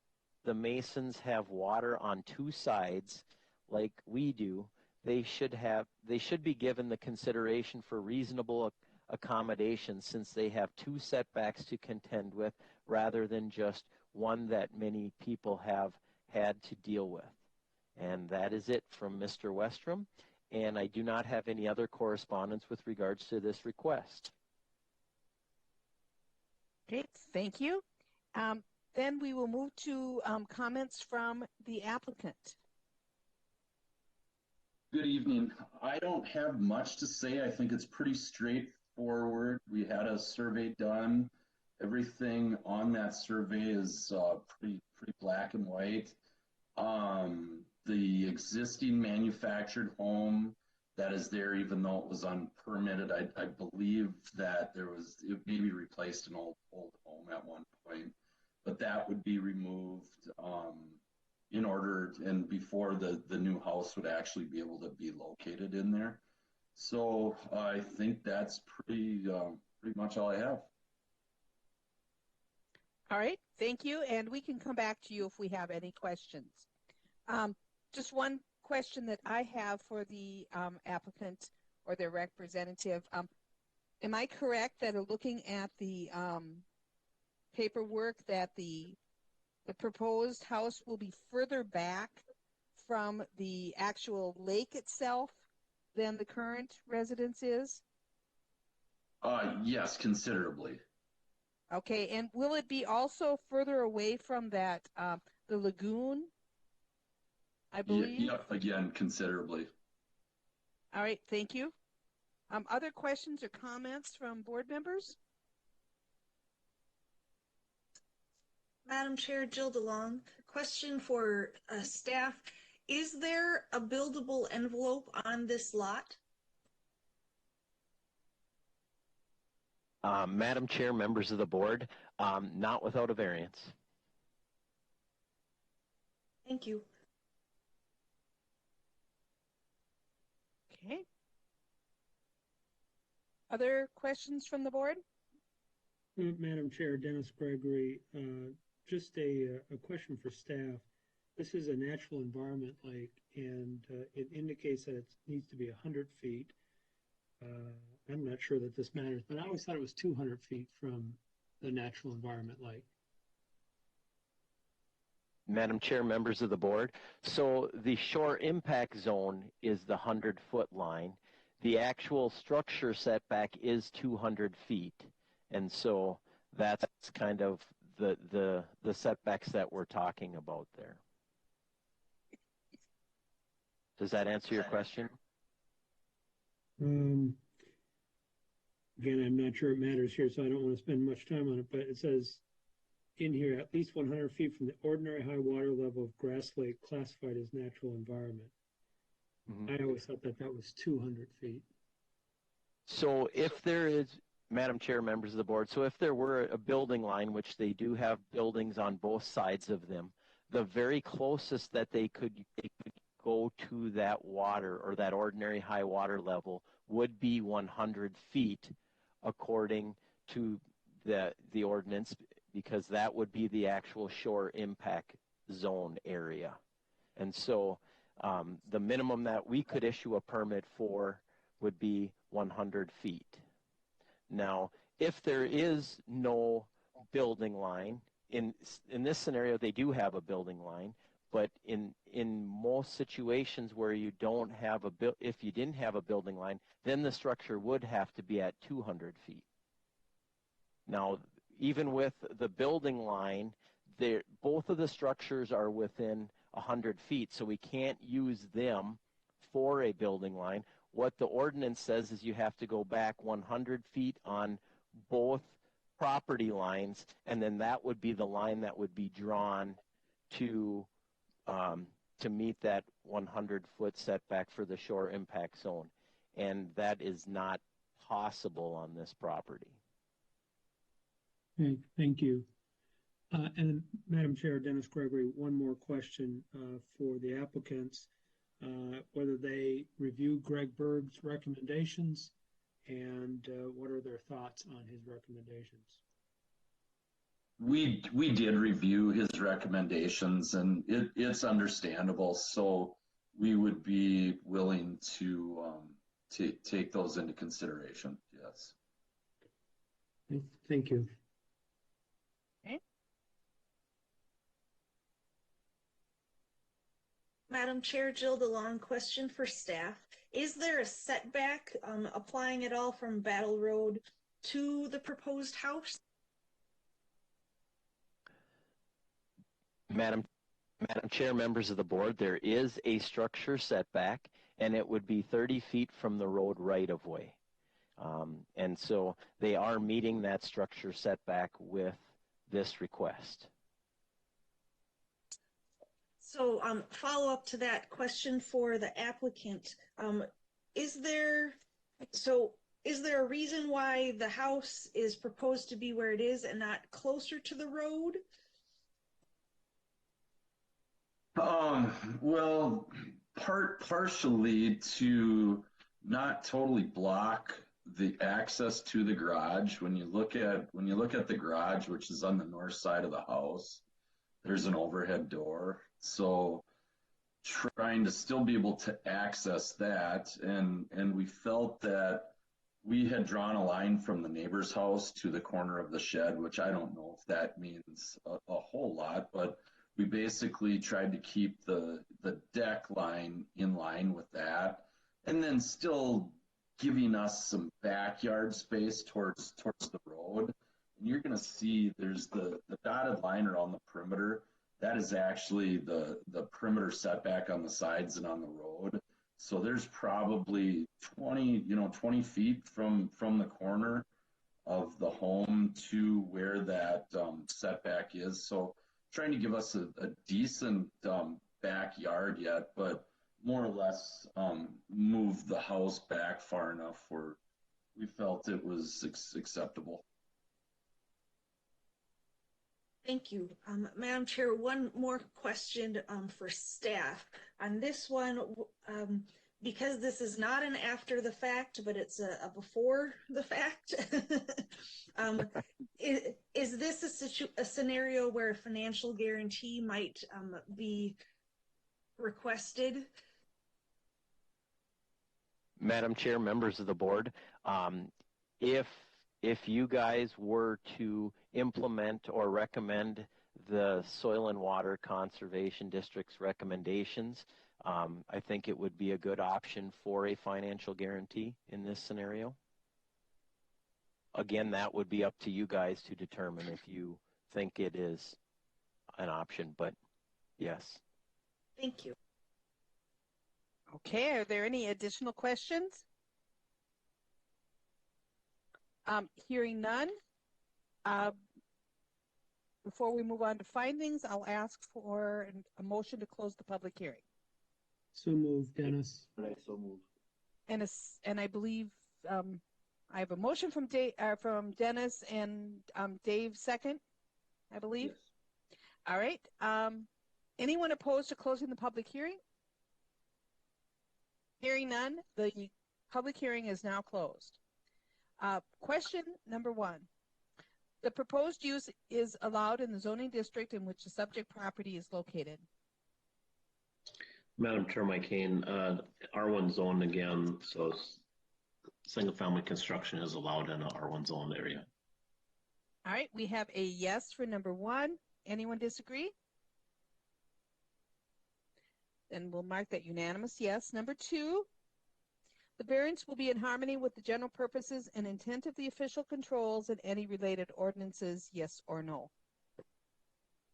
the Masons have water on two sides, like we do, they should be given the consideration for reasonable accommodation, since they have two setbacks to contend with rather than just one that many people have had to deal with. And that is it from Mr. Westrom, and I do not have any other correspondence with regards to this request. Okay, thank you. Then we will move to comments from the applicant. Good evening. I don't have much to say. I think it's pretty straightforward. We had a survey done. Everything on that survey is pretty black and white. The existing manufactured home that is there, even though it was unpermitted, I believe that it maybe replaced an old home at one point, but that would be removed in order and before the new house would actually be able to be located in there. So I think that's pretty much all I have. All right, thank you, and we can come back to you if we have any questions. Just one question that I have for the applicant or their representative. Am I correct that looking at the paperwork that the proposed house will be further back from the actual lake itself than the current residence is? Yes, considerably. Okay, and will it be also further away from that, the lagoon, I believe? Yeah, again, considerably. All right, thank you. Other questions or comments from board members? Madam Chair, Jill DeLong, question for staff. Is there a buildable envelope on this lot? Madam Chair, members of the board, not without a variance. Thank you. Okay. Other questions from the board? Madam Chair, Dennis Gregory, just a question for staff. This is a natural environment lake, and it indicates that it needs to be 100 feet. I'm not sure that this matters, but I always thought it was 200 feet from the natural environment lake. Madam Chair, members of the board, so the shore impact zone is the 100-foot line. The actual structure setback is 200 feet, and so that's kind of the setbacks that we're talking about there. Does that answer your question? Again, I'm not sure it matters here, so I don't want to spend much time on it, but it says in here, at least 100 feet from the ordinary high water level of Grass Lake classified as natural environment. I always thought that was 200 feet. So if there is, Madam Chair, members of the board, so if there were a building line, which they do have buildings on both sides of them, the very closest that they could go to that water or that ordinary high water level would be 100 feet according to the ordinance, because that would be the actual shore impact zone area. And so the minimum that we could issue a permit for would be 100 feet. Now, if there is no building line, in this scenario they do have a building line, but in most situations where you don't have if you didn't have a building line, then the structure would have to be at 200 feet. Now, even with the building line, both of the structures are within 100 feet, so we can't use them for a building line. What the ordinance says is you have to go back 100 feet on both property lines, and then that would be the line that would be drawn to meet that 100-foot setback for the shore impact zone. And that is not possible on this property. Okay, thank you. And Madam Chair, Dennis Gregory, one more question for the applicants, whether they review Greg Berg's recommendations and what are their thoughts on his recommendations? We did review his recommendations, and it's understandable. So we would be willing to take those into consideration. Yes. Thank you. Okay. Madam Chair, Jill DeLong, question for staff. Is there a setback applying at all from Battle Road to the proposed house? Madam Chair, members of the board, there is a structure setback, and it would be 30 feet from the road right-of-way. And so they are meeting that structure setback with this request. So follow up to that question for the applicant. Is there a reason why the house is proposed to be where it is and not closer to the road? Well, partially to not totally block the access to the garage. When you look at the garage, which is on the north side of the house, there's an overhead door. So trying to still be able to access that, and we felt that we had drawn a line from the neighbor's house to the corner of the shed, which I don't know if that means a whole lot, but we basically tried to keep the deck line in line with that, and then still giving us some backyard space towards the road. And you're going to see there's the dotted line around the perimeter. That is actually the perimeter setback on the sides and on the road. So there's probably 20 feet from the corner of the home to where that setback is. So trying to give us a decent backyard yet, but more or less move the house back far enough where we felt it was acceptable. Thank you. Madam Chair, one more question for staff. On this one, because this is not an after the fact, but it's a before the fact, is this a scenario where a financial guarantee might be requested? Madam Chair, members of the board, if you guys were to implement or recommend the Soil and Water Conservation District's recommendations, I think it would be a good option for a financial guarantee in this scenario. Again, that would be up to you guys to determine if you think it is an option, but yes. Thank you. Okay, are there any additional questions? Hearing none. Before we move on to findings, I'll ask for a motion to close the public hearing. So moved, Dennis. So moved. And I believe I have a motion from Dennis and Dave second, I believe. Yes. All right. Anyone opposed to closing the public hearing? Hearing none, the public hearing is now closed. Question number 1. The proposed use is allowed in the zoning district in which the subject property is located. Madam Chair, Mike Kane, R1 zone again, so single family construction is allowed in a R1 zone area. All right, we have a yes for number 1. Anyone disagree? Then we'll mark that unanimous yes. Number 2, the variance will be in harmony with the general purposes and intent of the official controls and any related ordinances, yes or no?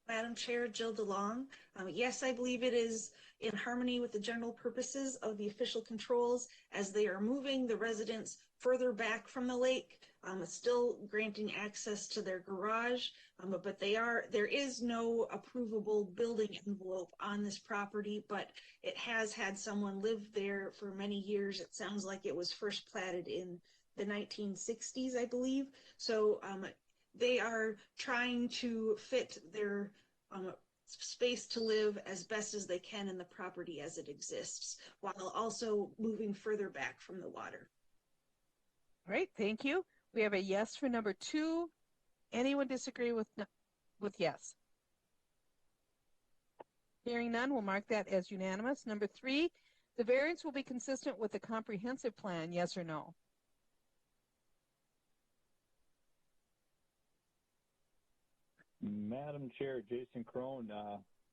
Madam Chair, Jill DeLong. Yes, I believe it is in harmony with the general purposes of the official controls as they are moving the residents further back from the lake, still granting access to their garage, but there is no approvable building envelope on this property, but it has had someone live there for many years. It sounds like it was first platted in the 1960s, I believe. So they are trying to fit their space to live as best as they can in the property as it exists, while also moving further back from the water. All right, thank you. We have a yes for number 2. Anyone disagree with yes? Hearing none, we'll mark that as unanimous. Number 3, the variance will be consistent with the comprehensive plan, yes or no? Madam Chair, Jason Crone,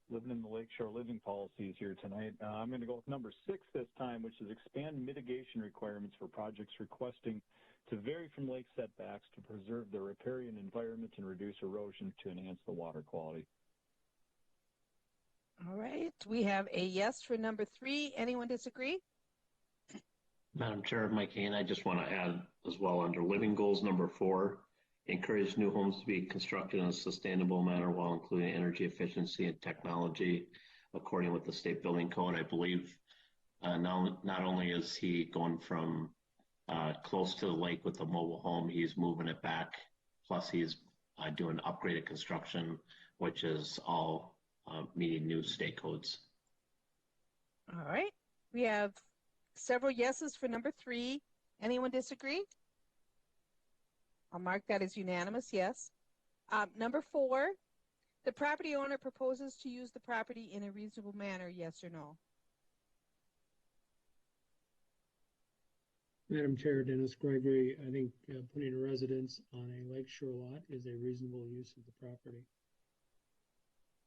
living in the Lakeshore Living policies here tonight. I'm going to go with number 6 this time, which is expand mitigation requirements for projects requesting to vary from lake setbacks to preserve the riparian environment and reduce erosion to enhance the water quality. All right, we have a yes for number 3. Anyone disagree? Madam Chair, Mike Hain, I just want to add as well under living goals number 4, encourage new homes to be constructed in a sustainable manner while including energy efficiency and technology according with the state building code. I believe not only is he going from close to the lake with the mobile home, he's moving it back. Plus he's doing upgraded construction, which is all meeting new state codes. All right, we have several yeses for number 3. Anyone disagree? I'll mark that as unanimous, yes. Number 4, the property owner proposes to use the property in a reasonable manner, yes or no? Madam Chair, Dennis Gregory, I think putting a residence on a lakeshore lot is a reasonable use of the property.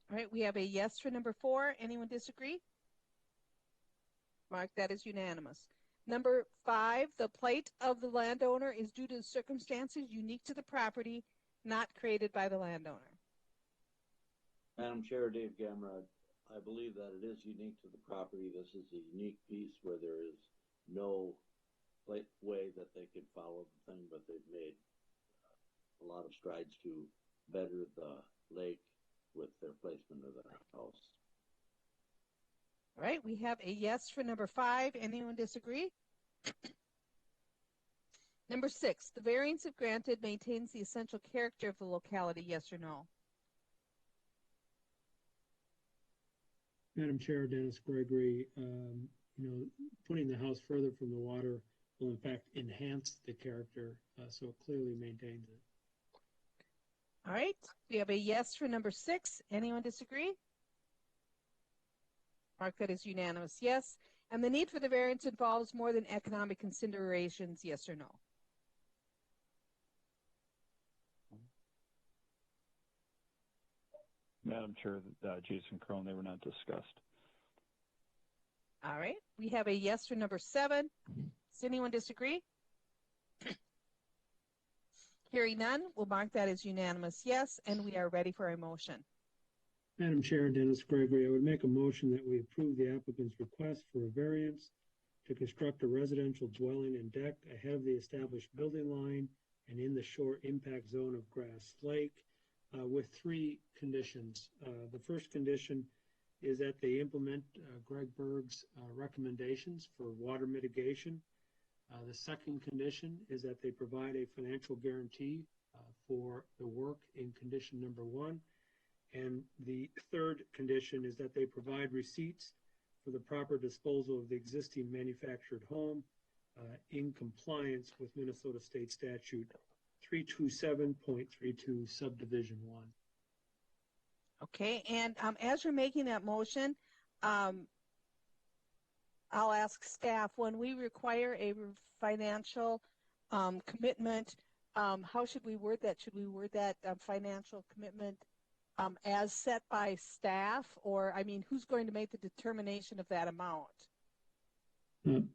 All right, we have a yes for number 4. Anyone disagree? Mark that as unanimous. Number 5, the plight of the landowner is due to circumstances unique to the property, not created by the landowner. Madam Chair, Dave Gamrod, I believe that it is unique to the property. This is a unique piece where there is no way that they could follow the thing, but they've made a lot of strides to better the lake with their placement of the house. All right, we have a yes for number 5. Anyone disagree? Number 6, the variance if granted maintains the essential character of the locality, yes or no? Madam Chair, Dennis Gregory, putting the house further from the water will in fact enhance the character, so it clearly maintains it. All right, we have a yes for number 6. Anyone disagree? Mark that as unanimous, yes. And the need for the variance involves more than economic considerations, yes or no? Madam Chair, Jason Crone, they were not discussed. All right, we have a yes for number 7. Does anyone disagree? Hearing none, we'll mark that as unanimous yes, and we are ready for a motion. Madam Chair, Dennis Gregory, I would make a motion that we approve the applicant's request for a variance to construct a residential dwelling and deck ahead of the established building line and in the shore impact zone of Grass Lake with 3 conditions. The first condition is that they implement Greg Berg's recommendations for water mitigation. The second condition is that they provide a financial guarantee for the work in condition number 1. And the third condition is that they provide receipts for the proper disposal of the existing manufactured home in compliance with Minnesota State Statute 327.32 Subdivision 1. Okay, and as you're making that motion, I'll ask staff, when we require a financial commitment, how should we word that? Should we word that financial commitment as set by staff, or, I mean, who's going to make the determination of that amount?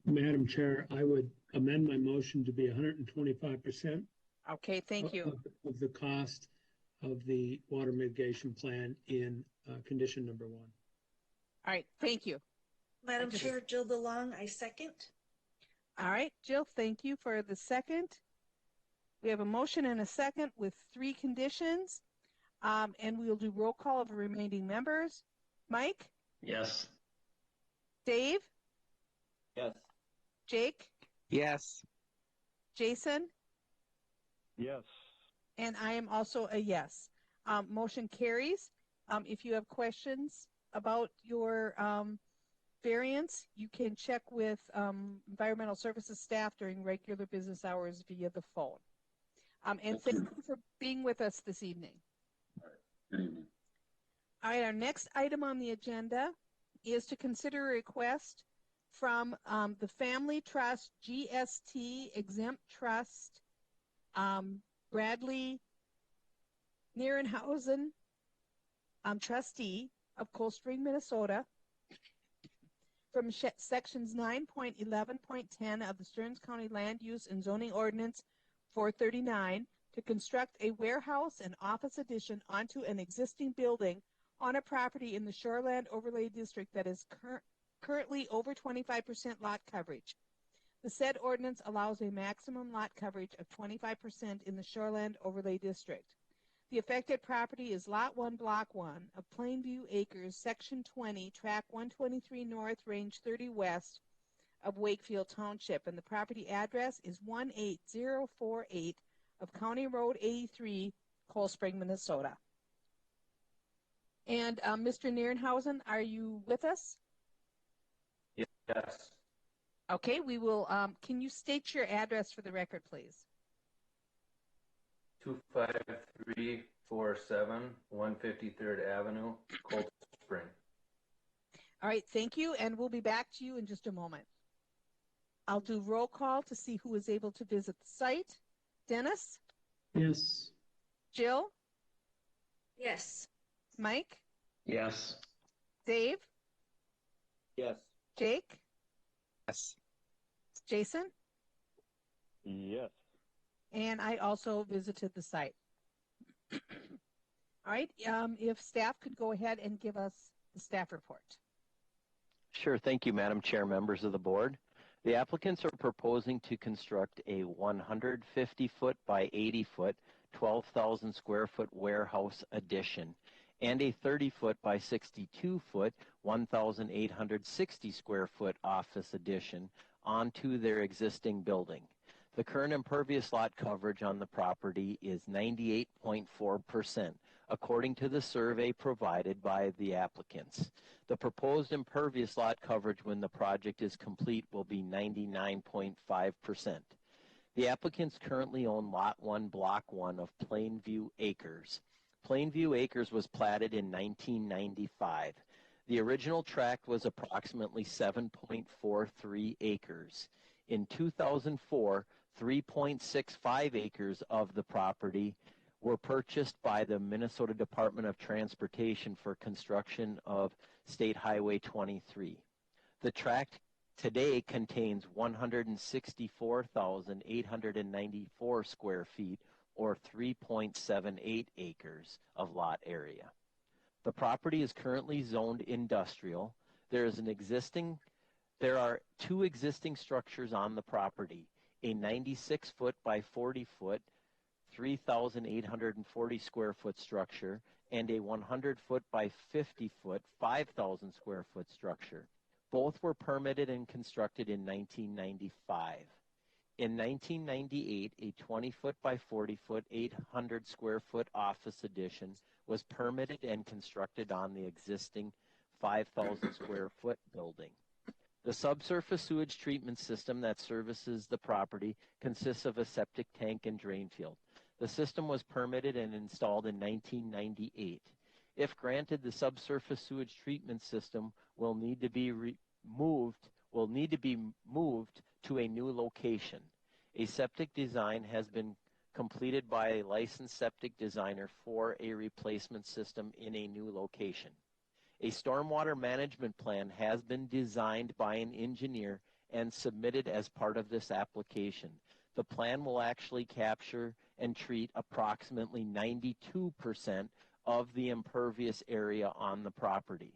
Madam Chair, I would amend my motion to be 125%. Okay, thank you. Of the cost of the water mitigation plan in condition number 1. All right, thank you. Madam Chair, Jill DeLong, I second. All right, Jill, thank you for the second. We have a motion and a second with 3 conditions. And we'll do roll call of the remaining members. Mike? Yes. Dave? Yes. Jake? Yes. Jason? Yes. And I am also a yes. Motion carries. If you have questions about your variance, you can check with environmental services staff during regular business hours via the phone. And thank you for being with us this evening. Good evening. All right, our next item on the agenda is to consider a request from the Family Trust GST Exempt Trust, Bradley Nierenhausen, trustee of Cold Spring, Minnesota, from sections 9.11.10 of the Stearns County Land Use and Zoning Ordinance 439 to construct a warehouse and office addition onto an existing building on a property in the Shoreland Overlay District that is currently over 25% lot coverage. The said ordinance allows a maximum lot coverage of 25% in the Shoreland Overlay District. The affected property is Lot 1, Block 1 of Plainview Acres, Section 20, Track 123 North, Range 30 West of Wakefield Township, and the property address is 18048 of County Road 83, Cold Spring, Minnesota. And Mr. Nierenhausen, are you with us? Yes. Okay, we will, can you state your address for the record, please? 25347 153rd Avenue, Cold Spring. All right, thank you, and we'll be back to you in just a moment. I'll do roll call to see who is able to visit the site. Dennis? Yes. Jill? Yes. Mike? Yes. Dave? Yes. Jake? Yes. Jason? Yes. And I also visited the site. All right, if staff could go ahead and give us the staff report. Sure. Thank you, Madam Chair, members of the board. The applicants are proposing to construct a 150-foot by 80-foot, 12,000 square foot warehouse addition and a 30-foot by 62-foot, 1,860 square foot office addition onto their existing building. The current impervious lot coverage on the property is 98.4%, according to the survey provided by the applicants. The proposed impervious lot coverage when the project is complete will be 99.5%. The applicants currently own Lot 1, Block 1 of Plainview Acres. Plainview Acres was platted in 1995. The original tract was approximately 7.43 acres. In 2004, 3.65 acres of the property were purchased by the Minnesota Department of Transportation for construction of State Highway 23. The tract today contains 164,894 square feet, or 3.78 acres of lot area. The property is currently zoned industrial. There are two existing structures on the property, a 96-foot by 40-foot, 3,840 square foot structure, and a 100-foot by 50-foot, 5,000 square foot structure. Both were permitted and constructed in 1995. In 1998, a 20-foot by 40-foot, 800 square foot office addition was permitted and constructed on the existing 5,000 square foot building. The subsurface sewage treatment system that services the property consists of a septic tank and drain field. The system was permitted and installed in 1998. If granted, the subsurface sewage treatment system will need to be moved to a new location. A septic design has been completed by a licensed septic designer for a replacement system in a new location. A stormwater management plan has been designed by an engineer and submitted as part of this application. The plan will actually capture and treat approximately 92% of the impervious area on the property.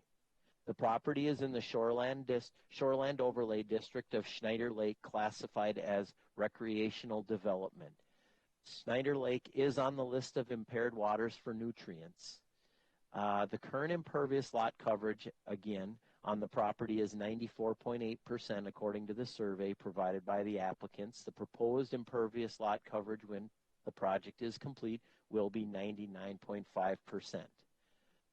The property is in the Shoreland Overlay District of Schneider Lake, classified as recreational development. Schneider Lake is on the list of impaired waters for nutrients. The current impervious lot coverage, again, on the property is 94.8% according to the survey provided by the applicants. The proposed impervious lot coverage when the project is complete will be 99.5%.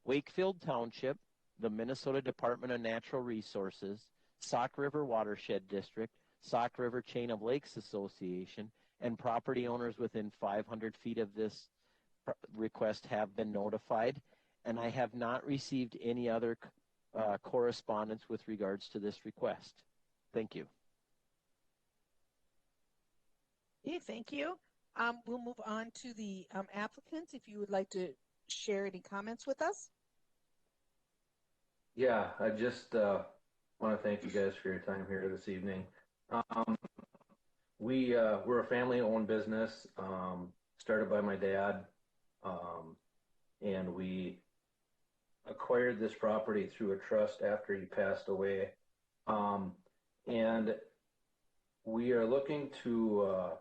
Wakefield Township, the Minnesota Department of Natural Resources, Sauk River Watershed District, Sauk River Chain of Lakes Association, and property owners within 500 feet of this request have been notified, and I have not received any other correspondence with regards to this request. Thank you. Okay, thank you. We'll move on to the applicant, if you would like to share any comments with us. Yeah, I just want to thank you guys for your time here this evening. We're a family-owned business, started by my dad, and we acquired this property through a trust after he passed away. And we are looking to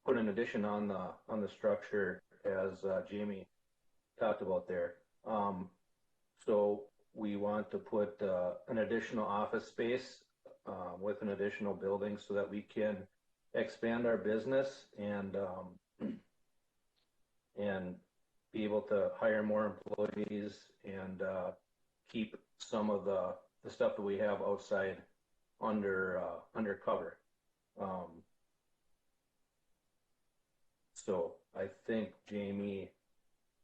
put an addition on the structure, as Jamie talked about there. So we want to put an additional office space with an additional building so that we can expand our business and be able to hire more employees and keep some of the stuff that we have outside under cover. So I think Jamie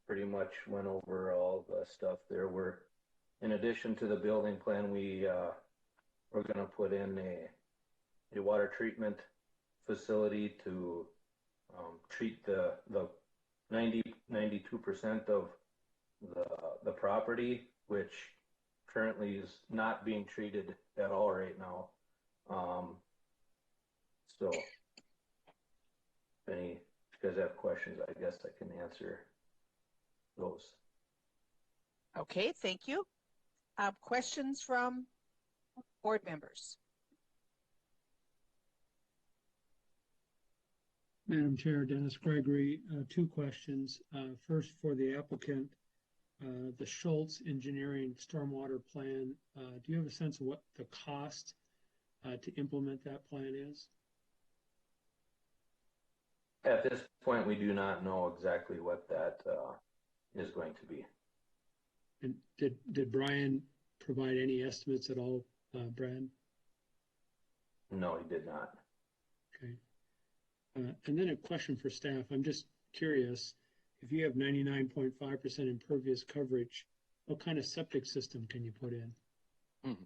pretty much went over all the stuff there. In addition to the building plan, we're going to put in a water treatment facility to treat the 92% of the property, which currently is not being treated at all right now. So if you guys have questions, I guess I can answer those. Okay, thank you. Questions from board members? Madam Chair, Dennis Gregory, two questions. First, for the applicant, the Schultz Engineering Stormwater Plan, do you have a sense of what the cost to implement that plan is? At this point, we do not know exactly what that is going to be. And did Brian provide any estimates at all, Brad? No, he did not. Okay. And then a question for staff. I'm just curious, if you have 99.5% impervious coverage, what kind of septic system can you put in?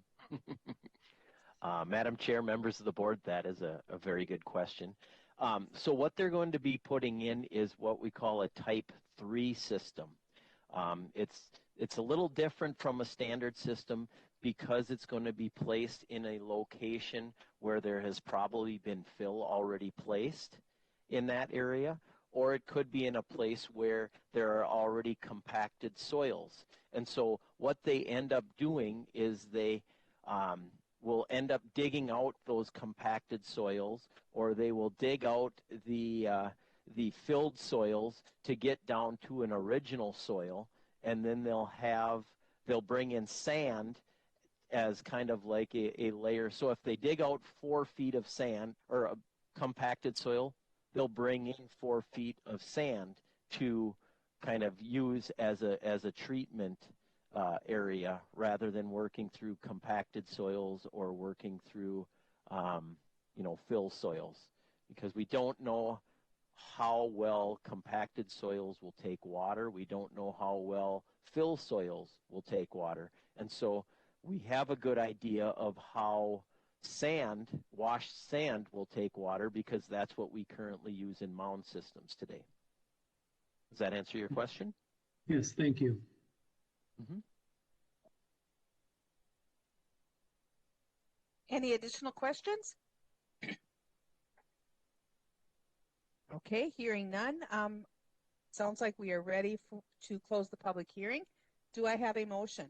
Madam Chair, members of the board, that is a very good question. So what they're going to be putting in is what we call a type 3 system. It's a little different from a standard system because it's going to be placed in a location where there has probably been fill already placed in that area, or it could be in a place where there are already compacted soils. And so what they end up doing is they will end up digging out those compacted soils, or they will dig out the filled soils to get down to an original soil, and then they'll bring in sand as kind of like a layer. So if they dig out 4 feet of sand or a compacted soil, they'll bring in 4 feet of sand to kind of use as a treatment area, rather than working through compacted soils or working through fill soils, because we don't know how well compacted soils will take water. We don't know how well fill soils will take water. And so we have a good idea of how washed sand will take water, because that's what we currently use in mound systems today. Does that answer your question? Yes, thank you. Mm-hmm. Any additional questions? Okay, hearing none. Sounds like we are ready to close the public hearing. Do I have a motion?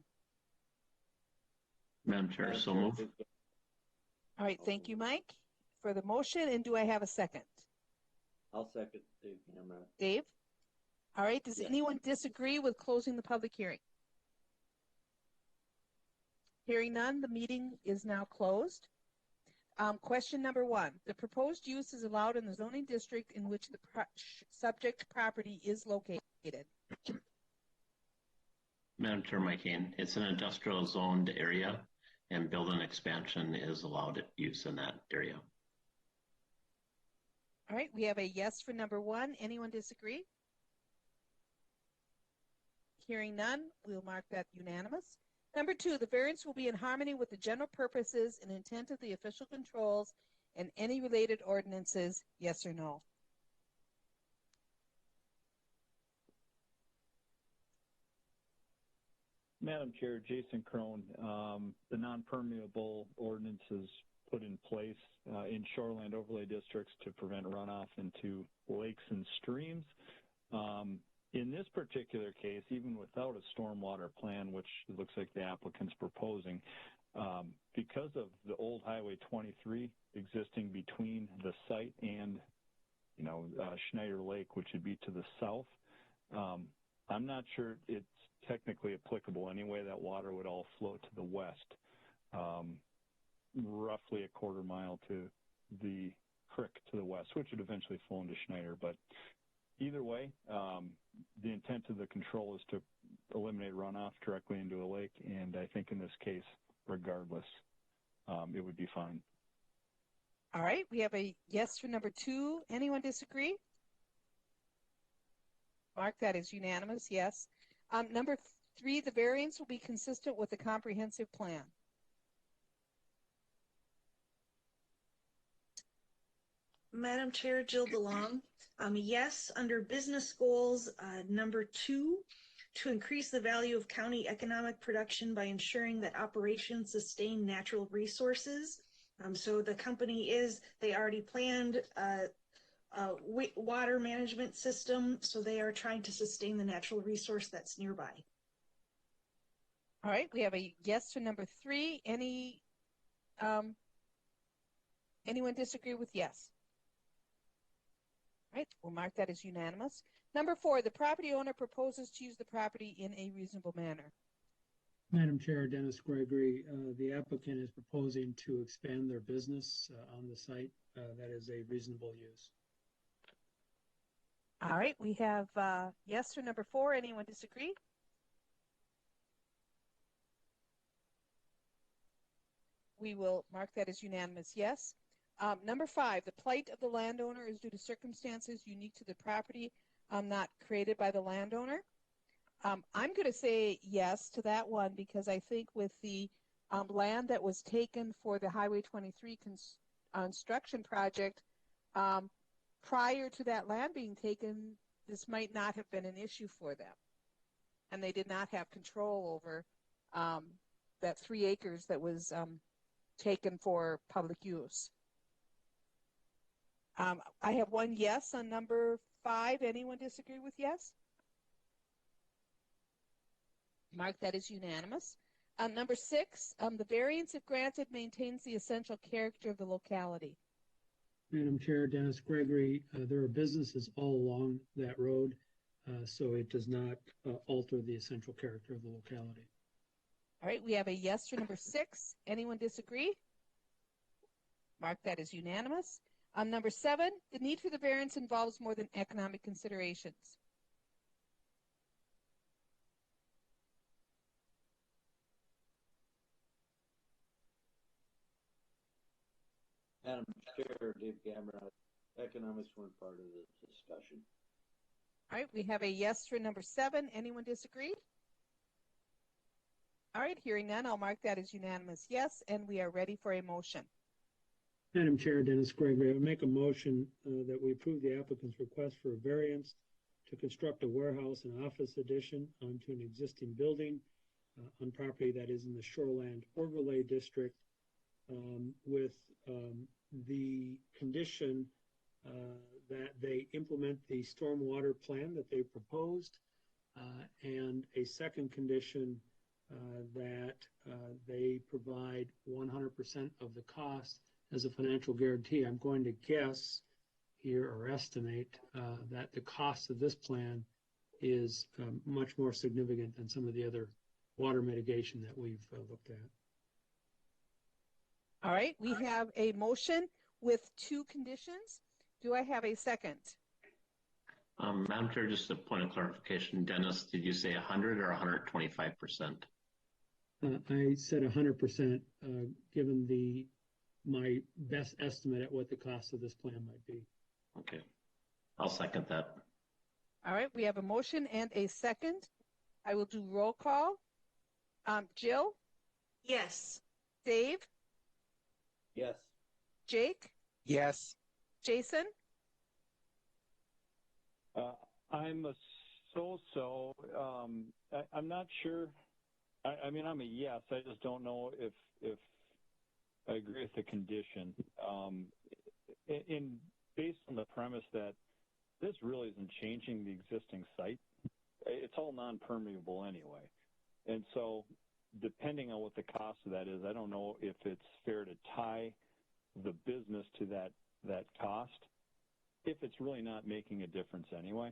Madam Chair, so move. All right, thank you, Mike, for the motion. And do I have a second? I'll second Dave Hammer. Dave? All right, does anyone disagree with closing the public hearing? Hearing none, the meeting is now closed. Question number 1. The proposed use is allowed in the zoning district in which the subject property is located. Madam Chair, Mike Kane, it's an industrial zoned area, and building expansion is allowed use in that area. All right, we have a yes for number 1. Anyone disagree? Hearing none, we'll mark that unanimous. Number 2, the variance will be in harmony with the general purposes and intent of the official controls and any related ordinances, yes or no? Madam Chair, Jason Crone, the non-permeable ordinances put in place in shoreland overlay districts to prevent runoff into lakes and streams. In this particular case, even without a stormwater plan, which it looks like the applicant's proposing, because of the old Highway 23 existing between the site and, Schneider Lake, which would be to the south, I'm not sure it's technically applicable. Anyway, that water would all flow to the west, roughly a quarter mile to the creek to the west, which would eventually flow into Schneider. But either way, the intent of the control is to eliminate runoff directly into a lake, and I think in this case, regardless, it would be fine. All right, we have a yes for number 2. Anyone disagree? Mark that as unanimous, yes. Number 3, the variance will be consistent with the comprehensive plan. Madam Chair, Jill DeLong. Yes, under business goals, number 2, to increase the value of county economic production by ensuring that operations sustain natural resources. So the company they already planned water management system, so they are trying to sustain the natural resource that's nearby. All right, we have a yes to number 3. Anyone disagree with yes? All right, we'll mark that as unanimous. Number 4, the property owner proposes to use the property in a reasonable manner. Madam Chair, Dennis Gregory, the applicant is proposing to expand their business on the site. That is a reasonable use. All right, we have yes for number 4. Anyone disagree? We will mark that as unanimous yes. Number 5, the plight of the landowner is due to circumstances unique to the property, not created by the landowner. I'm going to say yes to that one because I think with the land that was taken for the Highway 23 construction project, prior to that land being taken, this might not have been an issue for them. And they did not have control over that 3 acres that was taken for public use. I have one yes on number 5. Anyone disagree with yes? Mark that as unanimous. Number 6, the variance, if granted, maintains the essential character of the locality. Madam Chair, Dennis Gregory, there are businesses all along that road, so it does not alter the essential character of the locality. All right, we have a yes for number 6. Anyone disagree? Mark that as unanimous. On number 7, the need for the variance involves more than economic considerations. Madam Chair, Dave Gamera, economics weren't part of the discussion. All right, we have a yes for number 7. Anyone disagree? All right, hearing none, I'll mark that as unanimous yes, and we are ready for a motion. Madam Chair, Dennis Gregory, I would make a motion that we approve the applicant's request for a variance to construct a warehouse and office addition onto an existing building on property that is in the Shoreland Overlay District with the condition that they implement the stormwater plan that they proposed and a second condition that they provide 100% of the cost as a financial guarantee. I'm going to guess here or estimate that the cost of this plan is much more significant than some of the other water mitigation that we've looked at. All right, we have a motion with 2 conditions. Do I have a second? Madam Chair, just a point of clarification. Dennis, did you say 100 or 125%? I said 100%, given my best estimate at what the cost of this plan might be. Okay, I'll second that. All right, we have a motion and a second. I will do roll call. Jill? Yes. Dave? Yes. Jake? Yes. Jason? I'm a so-so. I'm not sure. I mean, I'm a yes. I just don't know if I agree with the condition. Based on the premise that this really isn't changing the existing site, it's all non-permeable anyway. And so, depending on what the cost of that is, I don't know if it's fair to tie the business to that cost if it's really not making a difference anyway.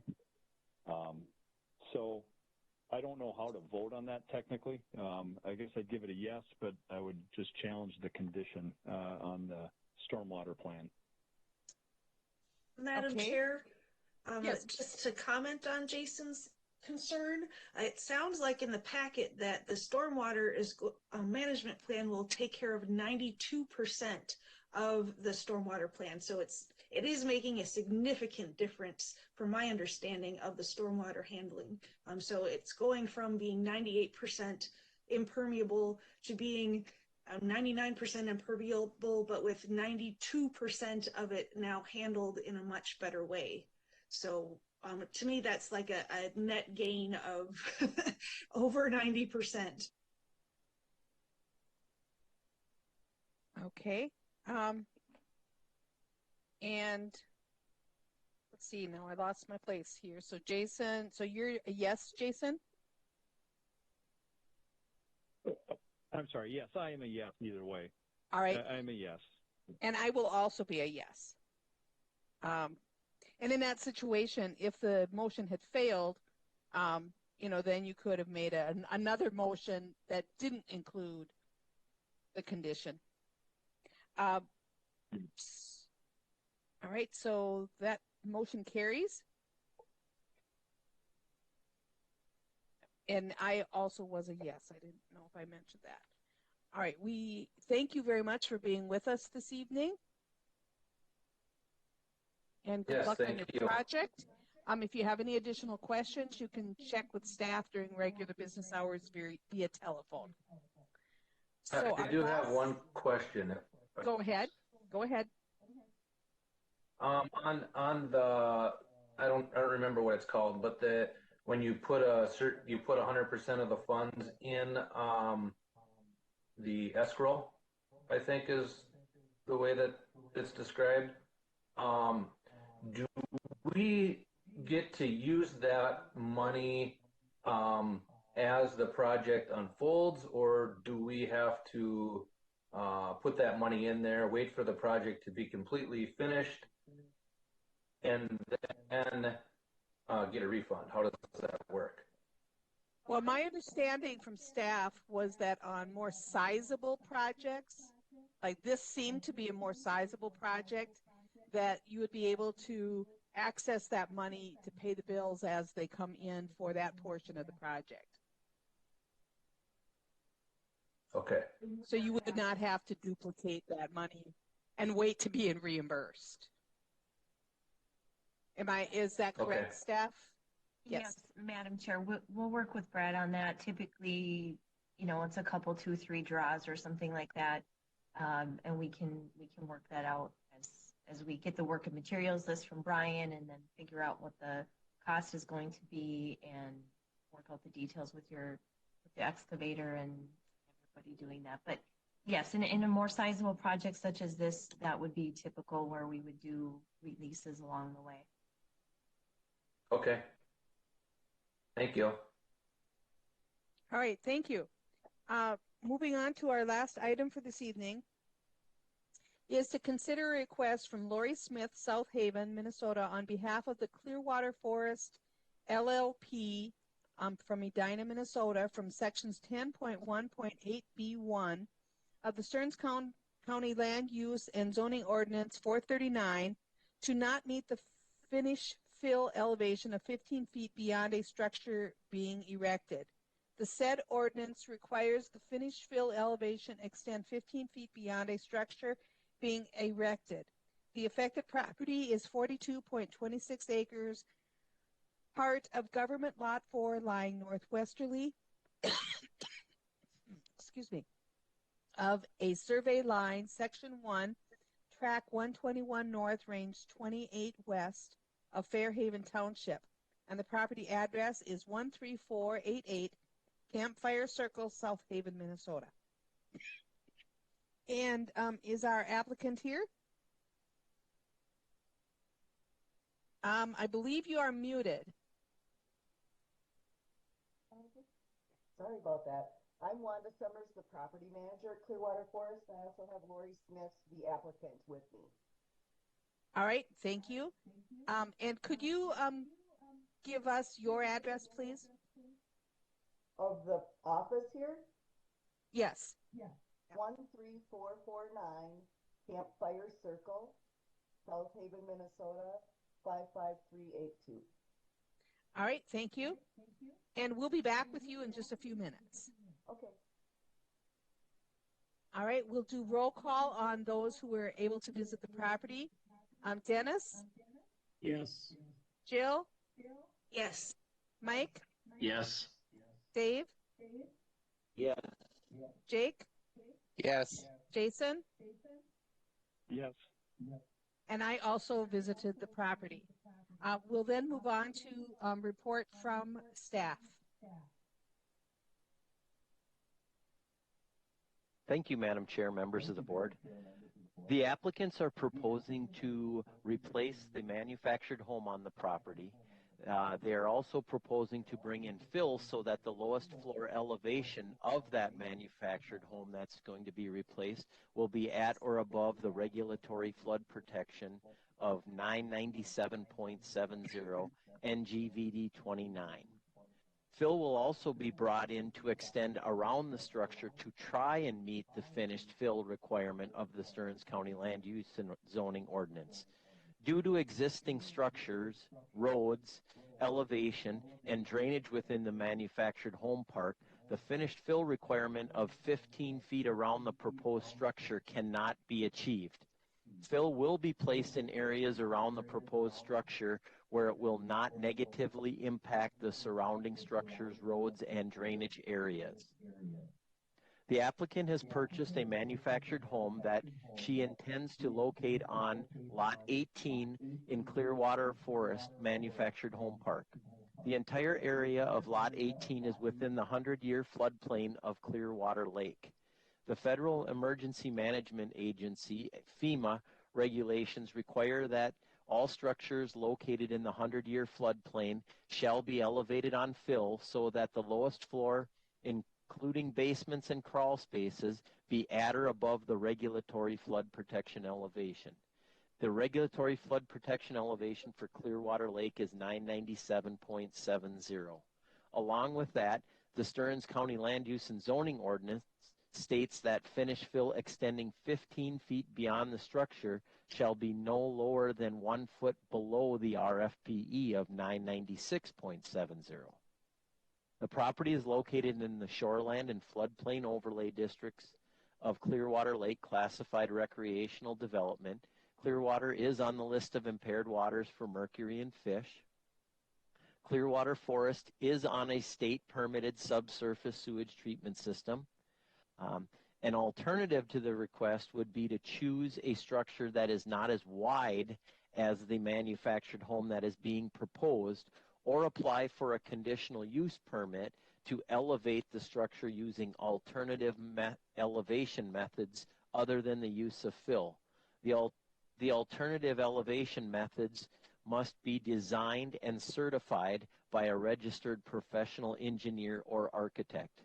So I don't know how to vote on that technically. I guess I'd give it a yes, but I would just challenge the condition on the stormwater plan. Madam Okay. Chair, Yes. just to comment on Jason's concern, it sounds like in the packet that the stormwater management plan will take care of 92% of the stormwater plan. So it is making a significant difference from my understanding of the stormwater handling. So it's going from being 98% impermeable to being 99% impermeable, but with 92% of it now handled in a much better way. So to me, that's like a net gain of over 90%. Okay. And let's see, now I lost my place here. So Jason, so you're a yes, Jason? I'm sorry. Yes, I am a yes either way. All right. I'm a yes. And I will also be a yes. And in that situation, if the motion had failed, then you could have made another motion that didn't include the condition. All right, so that motion carries. And I also was a yes. I didn't know if I mentioned that. All right, we thank you very much for being with us this evening. And good luck on your project. If you have any additional questions, you can check with staff during regular business hours via telephone. So I do have one question. Go ahead. Go ahead. On the, I don't remember what it's called, but when you put 100% of the funds in the escrow, I think is the way that it's described. Do we get to use that money as the project unfolds, or do we have to put that money in there, wait for the project to be completely finished, and then get a refund? How does that work? Well, my understanding from staff was that on more sizable projects, like this seemed to be a more sizable project, that you would be able to access that money to pay the bills as they come in for that portion of the project. Okay. So you would not have to duplicate that money and wait to be reimbursed. Is that correct, okay. Staff? Yes, Madam Chair, we'll work with Brad on that. Typically, it's a couple, 2-3 draws or something like that, and we can work that out as we get the work of materials list from Brian, and then figure out what the cost is going to be, and work out the details with the excavator and everybody doing that. But yes, in a more sizable project such as this, that would be typical where we would do releases along the way. Okay. Thank you. All right, thank you. Moving on to our last item for this evening is to consider a request from Lori Smith, South Haven, Minnesota, on behalf of the Clearwater Forest LLP from Edina, Minnesota, from sections 10.1.8B1 of the Stearns County Land Use and Zoning Ordinance 439 to not meet the finished fill elevation of 15 feet beyond a structure being erected. The said ordinance requires the finished fill elevation extend 15 feet beyond a structure being erected. The affected property is 42.26 acres part of Government Lot 4 lying northwesterly, excuse me, of a survey line, Section 1, Track 121 North, Range 28 West of Fairhaven Township. And the property address is 13488 Campfire Circle, South Haven, Minnesota. And is our applicant here? I believe you are muted. Sorry about that. I'm Wanda Summers, the property manager at Clearwater Forest, and I also have Lori Smith, the applicant, with me. All right, thank you. And could you give us your address, please? Of the office here? Yes. 13449 Campfire Circle, South Haven, Minnesota, 55382. All right, thank you. And we'll be back with you in just a few minutes. Okay. All right, we'll do roll call on those who were able to visit the property. Dennis? Yes. Jill? Yes. Mike? Yes. Dave? Yes. Jake? Yes. Jason? Yes. And I also visited the property. We'll then move on to report from staff. Thank you, Madam Chair, members of the board. The applicants are proposing to replace the manufactured home on the property. They are also proposing to bring in fill so that the lowest floor elevation of that manufactured home that's going to be replaced will be at or above the regulatory flood protection of 997.70 NGVD 29. Fill will also be brought in to extend around the structure to try and meet the finished fill requirement of the Stearns County Land Use and Zoning Ordinance. Due to existing structures, roads, elevation, and drainage within the manufactured home park, the finished fill requirement of 15 feet around the proposed structure cannot be achieved. Fill will be placed in areas around the proposed structure where it will not negatively impact the surrounding structures, roads, and drainage areas. The applicant has purchased a manufactured home that she intends to locate on Lot 18 in Clearwater Forest Manufactured Home Park. The entire area of Lot 18 is within the 100-year floodplain of Clearwater Lake. The Federal Emergency Management Agency, FEMA, regulations require that all structures located in the 100-year floodplain shall be elevated on fill so that the lowest floor, including basements and crawl spaces, be at or above the regulatory flood protection elevation. The regulatory flood protection elevation for Clearwater Lake is 997.70. Along with that, the Stearns County Land Use and Zoning Ordinance states that finished fill extending 15 feet beyond the structure shall be no lower than 1 foot below the RFPE of 996.70. The property is located in the shoreland and floodplain overlay districts of Clearwater Lake classified recreational development. Clearwater is on the list of impaired waters for mercury and fish. Clearwater Forest is on a state permitted subsurface sewage treatment system. An alternative to the request would be to choose a structure that is not as wide as the manufactured home that is being proposed, or apply for a conditional use permit to elevate the structure using alternative elevation methods other than the use of fill. The alternative elevation methods must be designed and certified by a registered professional engineer or architect.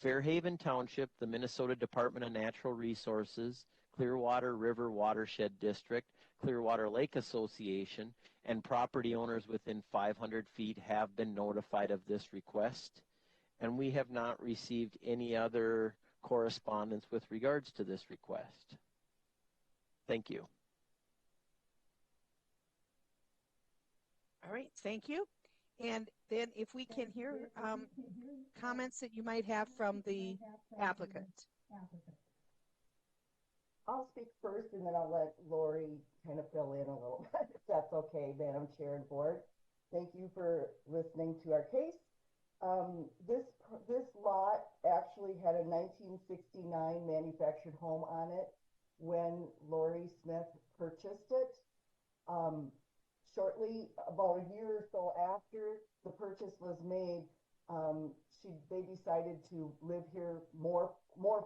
Fairhaven Township, the Minnesota Department of Natural Resources, Clearwater River Watershed District, Clearwater Lake Association, and property owners within 500 feet have been notified of this request, and we have not received any other correspondence with regards to this request. Thank you. All right, thank you. And then if we can hear comments that you might have from the applicant. I'll speak first and then I'll let Lori kind of fill in a little bit, if that's okay, Madam Chair and Board. Thank you for listening to our case. This lot actually had a 1969 manufactured home on it when Lori Smith purchased it. Shortly, about a year or so after the purchase was made, they decided to live here more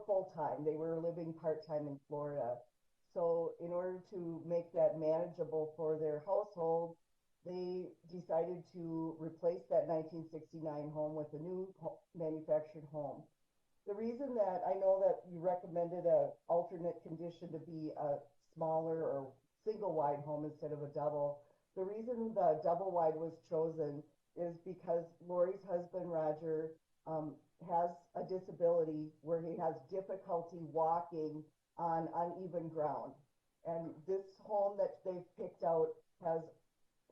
full time. They were living part time in Florida. So in order to make that manageable for their household, they decided to replace that 1969 home with a new manufactured home. The reason that I know that you recommended an alternate condition to be a smaller or single wide home instead of a double, the reason the double wide was chosen is because Lori's husband, Roger, has a disability where he has difficulty walking on uneven ground. And this home that they've picked out has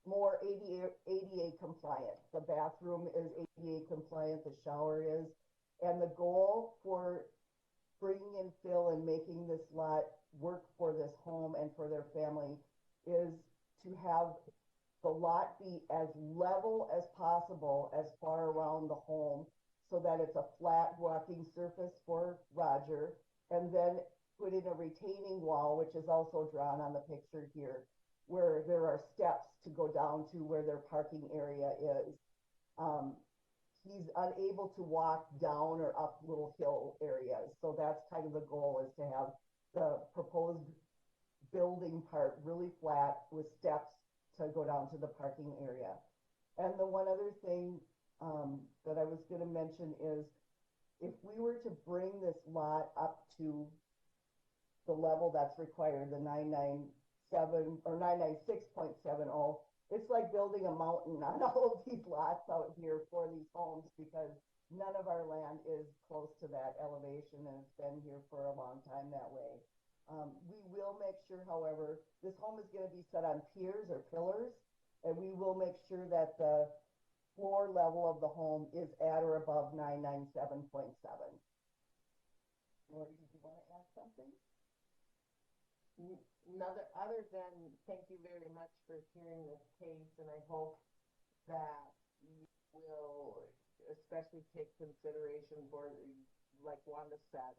more ADA compliant. The bathroom is ADA compliant, the shower is. And the goal for bringing in Phil and making this lot work for this home and for their family is to have the lot be as level as possible as far around the home so that it's a flat walking surface for Roger, and then put in a retaining wall, which is also drawn on the picture here, where there are steps to go down to where their parking area is. He's unable to walk down or up little hill areas. So that's kind of the goal, is to have the proposed building part really flat with steps to go down to the parking area. And the one other thing that I was going to mention is, if we were to bring this lot up to the level that's required, the 997 or 996.70, it's like building a mountain on all of these lots out here for these homes, because none of our land is close to that elevation, and it's been here for a long time that way. We will make sure, however, this home is going to be set on piers or pillars, and we will make sure that the floor level of the home is at or above 997.7. Lori, did you want to add something? Other than thank you very much for hearing this case, and I hope that you will especially take consideration for, like Wanda said,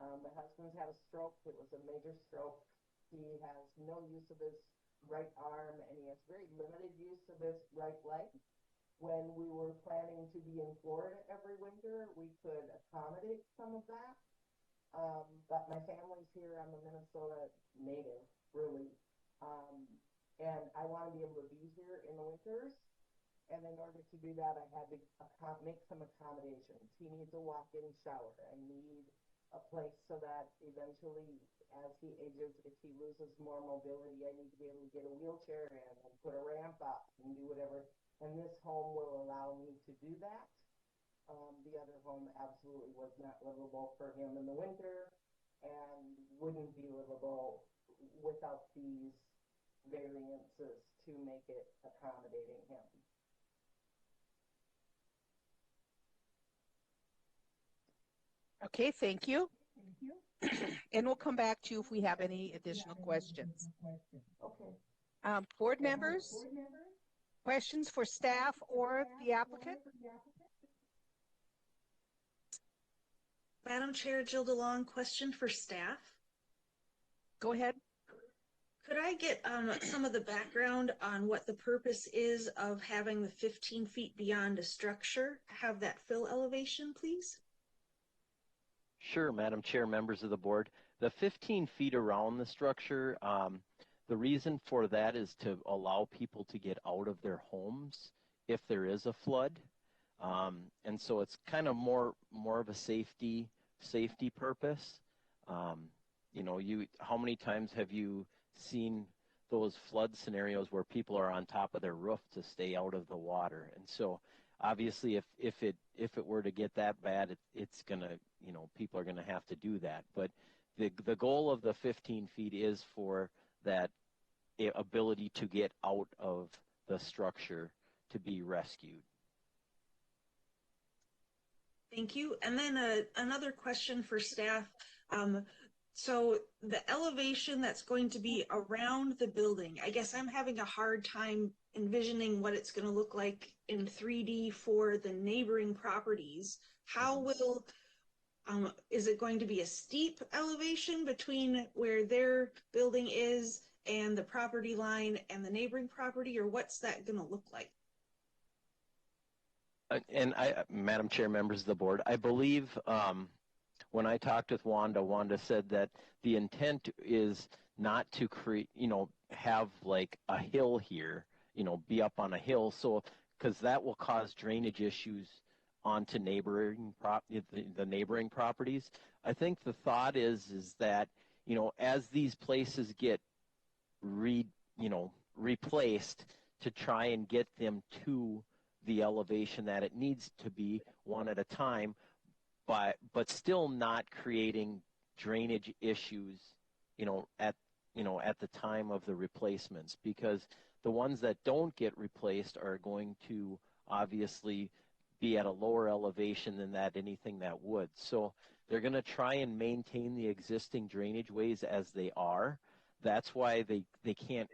my husband's had a stroke. It was a major stroke. He has no use of his right arm, and he has very limited use of his right leg. When we were planning to be in Florida every winter, we could accommodate some of that. But my family's here. I'm a Minnesota native, really. And I want to be able to be here in the winters. And in order to do that, I had to make some accommodations. He needs a walk-in shower. I need a place so that eventually, as he ages, if he loses more mobility, I need to be able to get a wheelchair in and put a ramp up and do whatever. And this home will allow me to do that. The other home absolutely was not livable for him in the winter and wouldn't be livable without these variances to make it accommodating him. Okay, thank you. And we'll come back to you if we have any additional questions. Okay. Board members, questions for staff or the applicant? Madam Chair, Jill DeLong, question for staff. Go ahead. Could I get some of the background on what the purpose is of having the 15 feet beyond a structure have that fill elevation, please? Sure, Madam Chair, members of the board. The 15 feet around the structure, the reason for that is to allow people to get out of their homes if there is a flood. And so it's kind of more of a safety purpose. You know, how many times have you seen those flood scenarios where people are on top of their roof to stay out of the water? And so obviously if it were to get that bad, it's gonna, you know, people are gonna have to do that. But the goal of the 15 feet is for that ability to get out of the structure to be rescued. Thank you. And then another question for staff. So the elevation that's going to be around the building, I guess I'm having a hard time envisioning what it's going to look like in 3D for the neighboring properties. How will, is it going to be a steep elevation between where their building is and the property line and the neighboring property, or what's that going to look like? And Madam Chair, members of the board, I believe when I talked with Wanda, Wanda said that the intent is not to create, have like a hill here, be up on a hill, so because that will cause drainage issues onto the neighboring properties. I think the thought is that as these places get replaced, to try and get them to the elevation that it needs to be one at a time, but still not creating drainage issues, at the time of the replacements, because the ones that don't get replaced are going to obviously be at a lower elevation than anything that would. So they're going to try and maintain the existing drainage ways as they are. That's why they can't,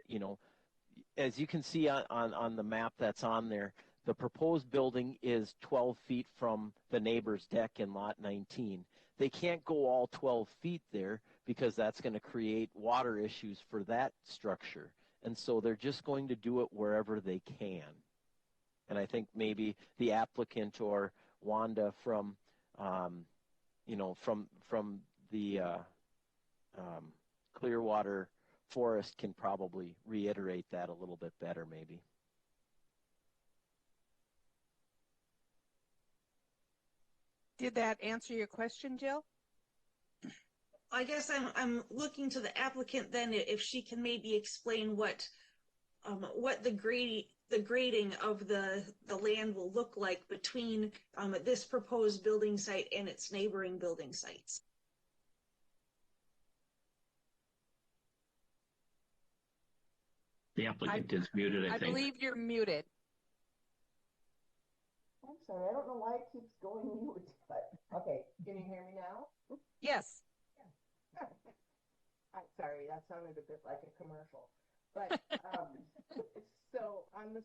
as you can see on the map that's on there, the proposed building is 12 feet from the neighbor's deck in lot 19. They can't go all 12 feet there because that's going to create water issues for that structure. And so they're just going to do it wherever they can. And I think maybe the applicant or Wanda from the Clearwater Forest can probably reiterate that a little bit better, maybe. Did that answer your question, Jill? I guess I'm looking to the applicant then, if she can maybe explain what the grading of the land will look like between this proposed building site and its neighboring building sites. The applicant is muted, I think. I believe you're muted. I'm sorry, I don't know why it keeps going mute, but okay. Can you hear me now? Yes. I'm sorry, that sounded a bit like a commercial. But so on the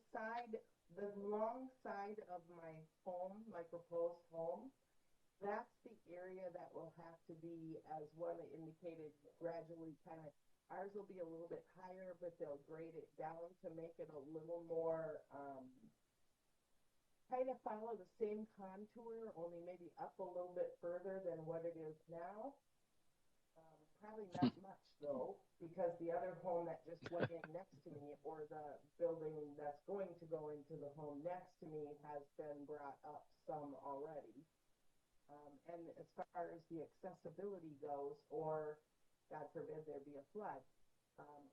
long side of my home, my proposed home, that's the area that will have to be, as one indicated, gradually ours will be a little bit higher, but they'll grade it down to make it a little more, kind of follow the same contour, only maybe up a little bit further than what it is now. Probably not much though, because the other home that just went in next to me, or the building that's going to go into the home next to me, has been brought up some already. And as far as the accessibility goes, or God forbid there be a flood,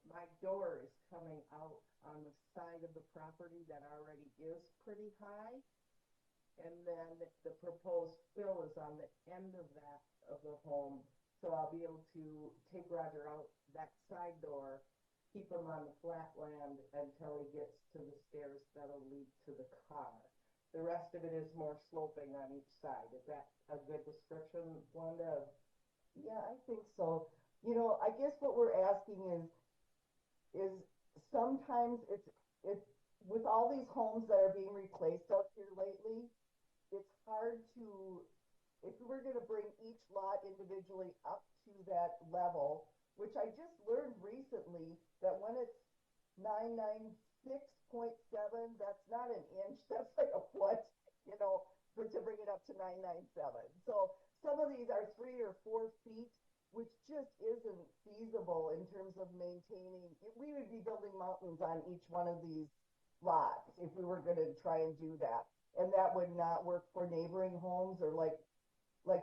my door is coming out on the side of the property that already is pretty high, and then the proposed fill is on the end of the home. So I'll be able to take Roger out that side door, keep him on the flat land until he gets to the stairs that'll lead to the car. The rest of it is more sloping on each side. Is that a good description, Wanda? Yeah, I think so. I guess what we're asking is sometimes it's with all these homes that are being replaced out here lately, it's hard to, if we were going to bring each lot individually up to that level, which I just learned recently that when it's 996.7, that's not an inch, that's like a foot, to bring it up to 997. So some of these are 3 or 4 feet, which just isn't feasible in terms of maintaining. We would be building mountains on each one of these lots if we were going to try and do that. And that would not work for neighboring homes, or like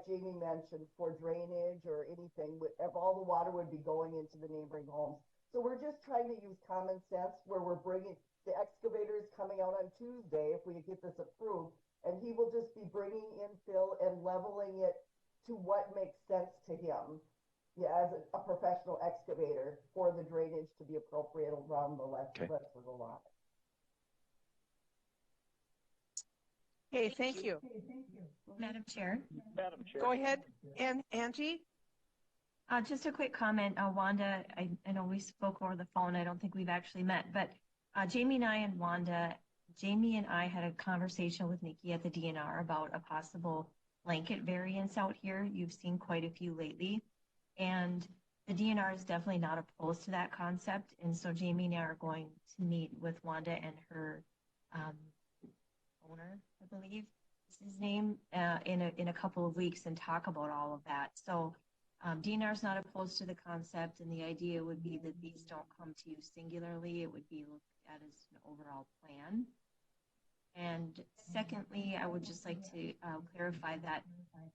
Jamie mentioned, for drainage or anything. All the water would be going into the neighboring homes. So we're just trying to use common sense, where we're bringing, the excavator is coming out on Tuesday if we get this approved, and he will just be bringing in fill and leveling it to what makes sense to him. Yeah, as a professional excavator, for the drainage to be appropriate around the rest of the lot. Okay, thank you. Madam Chair. Go ahead, Angie. Just a quick comment, Wanda. I know we spoke over the phone. I don't think we've actually met, but Jamie and I and Wanda, Jamie and I had a conversation with Nikki at the DNR about a possible blanket variance out here. You've seen quite a few lately, and the DNR is definitely not opposed to that concept. And so Jamie and I are going to meet with Wanda and her owner, I believe is his name, in a couple of weeks and talk about all of that. So DNR is not opposed to the concept, and the idea would be that these don't come to you singularly. It would be looked at as an overall plan. And secondly, I would just like to clarify that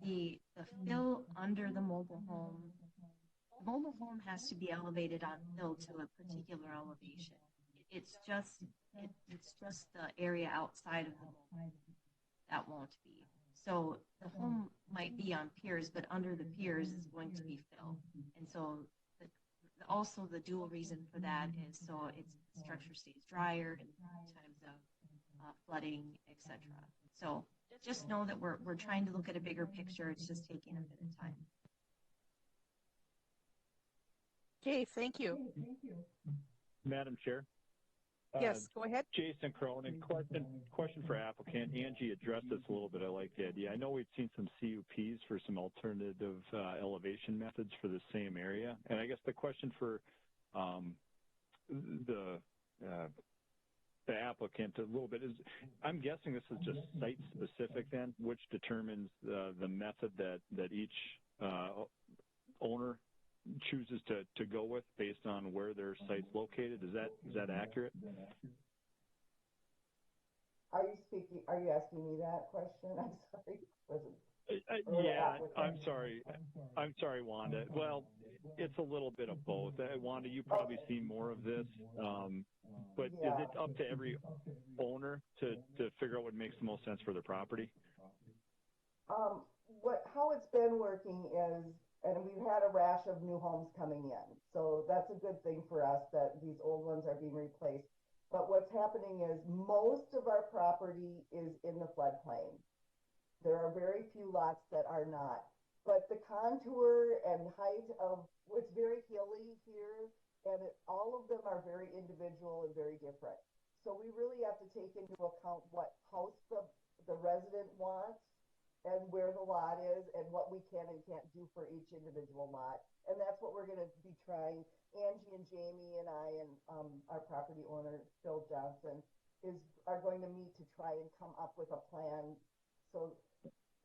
the fill under the mobile home has to be elevated on fill to a particular elevation. It's just the area outside of the mobile home that won't be. So the home might be on piers, but under the piers is going to be fill. And so also the dual reason for that is so the structure stays drier in times of flooding, etc. So just know that we're trying to look at a bigger picture. It's just taking a bit of time. Okay, thank you. Madam Chair. Yes, go ahead. Jason Cronin, question for applicant. Angie addressed this a little bit. I like the idea. I know we've seen some CUPs for some alternative elevation methods for the same area. And I guess the question for the applicant a little bit is, I'm guessing this is just site specific then, which determines the method that each owner chooses to go with based on where their site's located. Is that accurate? Are you asking me that question? I'm sorry. Yeah, I'm sorry, Wanda. Well, it's a little bit of both. Wanda, you probably see more of this, but is it up to every owner to figure out what makes the most sense for their property? How it's been working is, and we've had a rash of new homes coming in, so that's a good thing for us that these old ones are being replaced. But what's happening is most of our property is in the floodplain. There are very few lots that are not. But the contour and height of it's very hilly here, and all of them are very individual and very different. So we really have to take into account what house the resident wants and where the lot is and what we can and can't do for each individual lot. And that's what we're going to be trying. Angie and Jamie and I and our property owner, Phil Johnson, are going to meet to try and come up with a plan so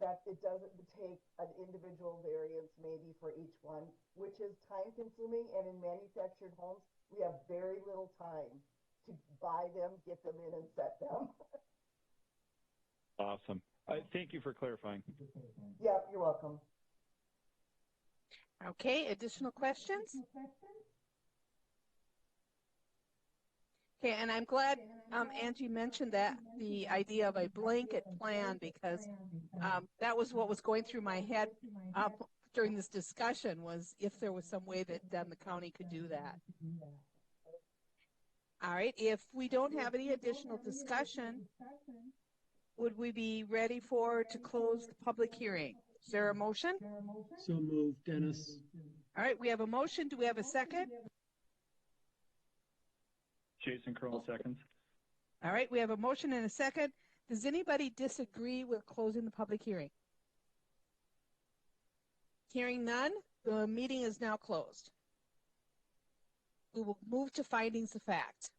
that it doesn't take an individual variance maybe for each one, which is time consuming. And in manufactured homes, we have very little time to buy them, get them in, and set them. Awesome. Thank you for clarifying. Yep, you're welcome. Okay, additional questions? Okay, and I'm glad Angie mentioned that, the idea of a blanket plan, because that was what was going through my head during this discussion, was if there was some way that then the county could do that. All right, if we don't have any additional discussion, would we be ready to close the public hearing? Is there a motion? So moved, Dennis. All right, we have a motion. Do we have a second? Jason Cronin, seconds. All right, we have a motion and a second. Does anybody disagree with closing the public hearing? Hearing none, the meeting is now closed. We will move to findings of fact.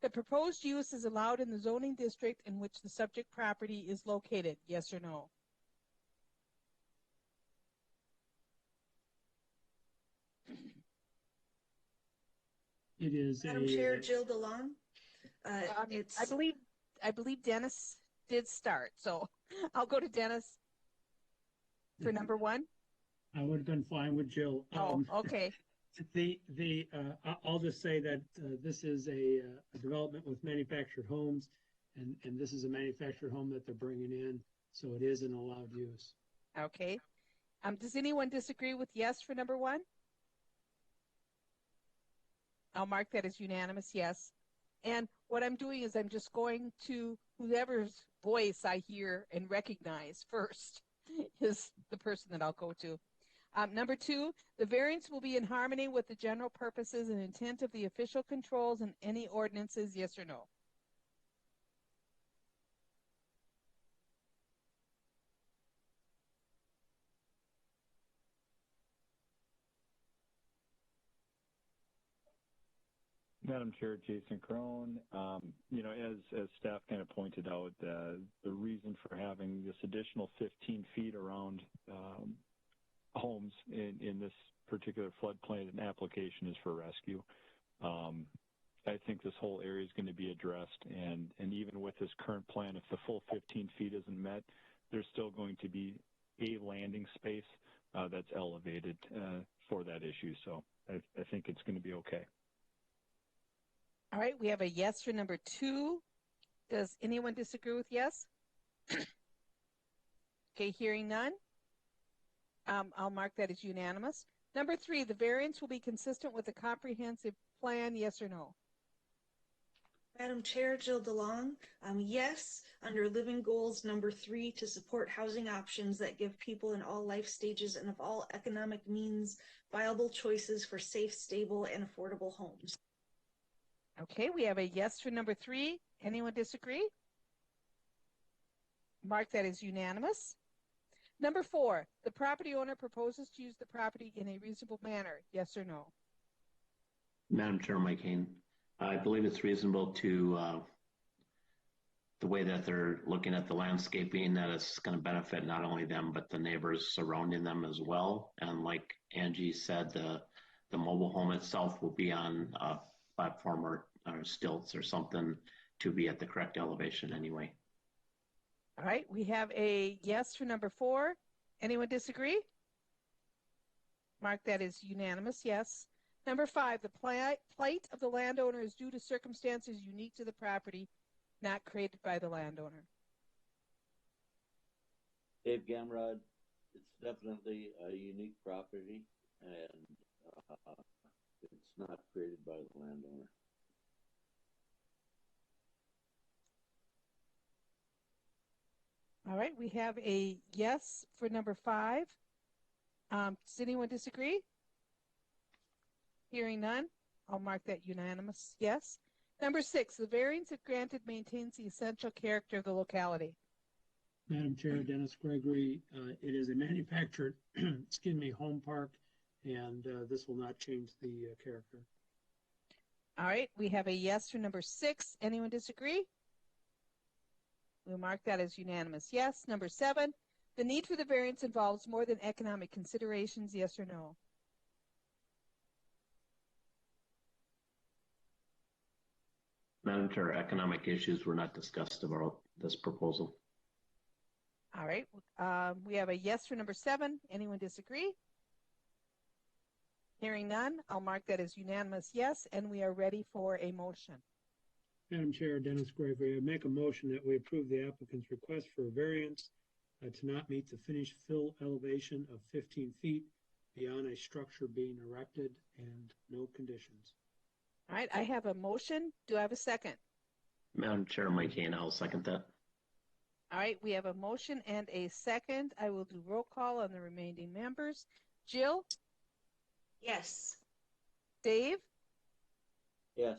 The proposed use is allowed in the zoning district in which the subject property is located, yes or no? It is Madam Chair, Jill DeLong. I believe Dennis did start, so I'll go to Dennis for number one. I would have been fine with Jill. Oh, okay. I'll just say that this is a development with manufactured homes, and this is a manufactured home that they're bringing in, so it is an allowed use. Okay. Does anyone disagree with yes for number one? I'll mark that as unanimous yes. And what I'm doing is I'm just going to whoever's voice I hear and recognize first is the person that I'll go to. Number 2, the variance will be in harmony with the general purposes and intent of the official controls and any ordinances, yes or no? Madam Chair, Jason Crone. As staff kind of pointed out, the reason for having this additional 15 feet around homes in this particular floodplain application is for rescue. I think this whole area is going to be addressed, and even with this current plan, if the full 15 feet isn't met, there's still going to be a landing space that's elevated for that issue. So I think it's going to be okay. All right, we have a yes for number 2. Does anyone disagree with yes? Okay, hearing none. I'll mark that as unanimous. Number 3, the variance will be consistent with the comprehensive plan, yes or no? Madam Chair, Jill DeLong, yes, under living goals number 3, to support housing options that give people in all life stages and of all economic means viable choices for safe, stable, and affordable homes. Okay, we have a yes for number 3. Anyone disagree? Mark that as unanimous. Number 4, the property owner proposes to use the property in a reasonable manner, yes or no? Madam Chair, Mike Hain, I believe it's reasonable to the way that they're looking at the landscaping, that it's going to benefit not only them but the neighbors surrounding them as well. And like Angie said, the mobile home itself will be on a platform or stilts or something to be at the correct elevation anyway. All right, we have a yes for number 4. Anyone disagree? Mark that as unanimous, yes. Number 5, the plight of the landowner is due to circumstances unique to the property, not created by the landowner. Dave Gamrod, it's definitely a unique property, and it's not created by the landowner. All right, we have a yes for number 5. Does anyone disagree? Hearing none, I'll mark that unanimous yes. Number 6, the variance if granted maintains the essential character of the locality. Madam Chair, Dennis Gregory, it is a manufactured, home park, and this will not change the character. All right, we have a yes for number 6. Anyone disagree? We'll mark that as unanimous yes. Number 7, the need for the variance involves more than economic considerations, yes or no? Madam Chair, economic issues were not discussed about this proposal. All right, we have a yes for number 7. Anyone disagree? Hearing none, I'll mark that as unanimous yes, and we are ready for a motion. Madam Chair, Dennis Gregory, I make a motion that we approve the applicant's request for a variance to not meet the finished fill elevation of 15 feet beyond a structure being erected and no conditions. All right, I have a motion. Do I have a second? Madam Chair, Mike Hain, I'll second that. All right, we have a motion and a second. I will do roll call on the remaining members. Jill? Yes. Dave? Yes.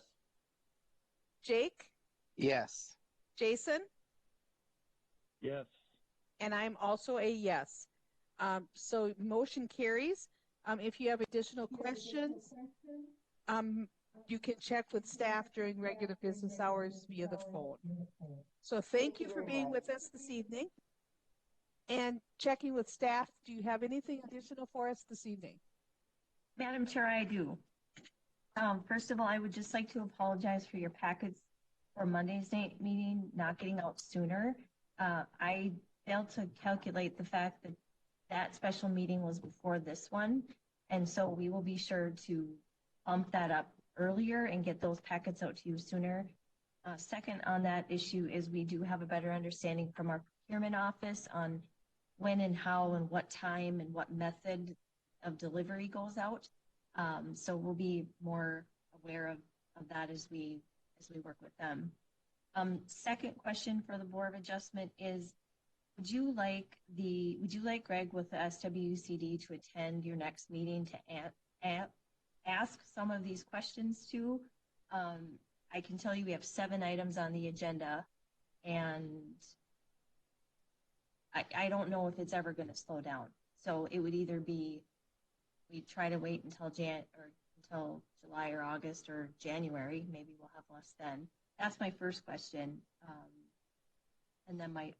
Jake? Yes. Jason? Yes. And I'm also a yes. So motion carries. If you have additional questions, you can check with staff during regular business hours via the phone. So thank you for being with us this evening. And checking with staff, do you have anything additional for us this evening? Madam Chair, I do. First of all, I would just like to apologize for your packets for Monday's night meeting not getting out sooner. I failed to calculate the fact that that special meeting was before this one, and so we will be sure to bump that up earlier and get those packets out to you sooner. Second on that issue is we do have a better understanding from our procurement office on when and how and what time and what method of delivery goes out. So we'll be more aware of that as we work with them. Second question for the Board of Adjustment is would you like Greg with the SWCD to attend your next meeting to ask some of these questions too? I can tell you we have 7 items on the agenda, and I don't know if it's ever going to slow down. So it would either be we try to wait until until July or August or January. Maybe we'll have less then. That's my first question. And then my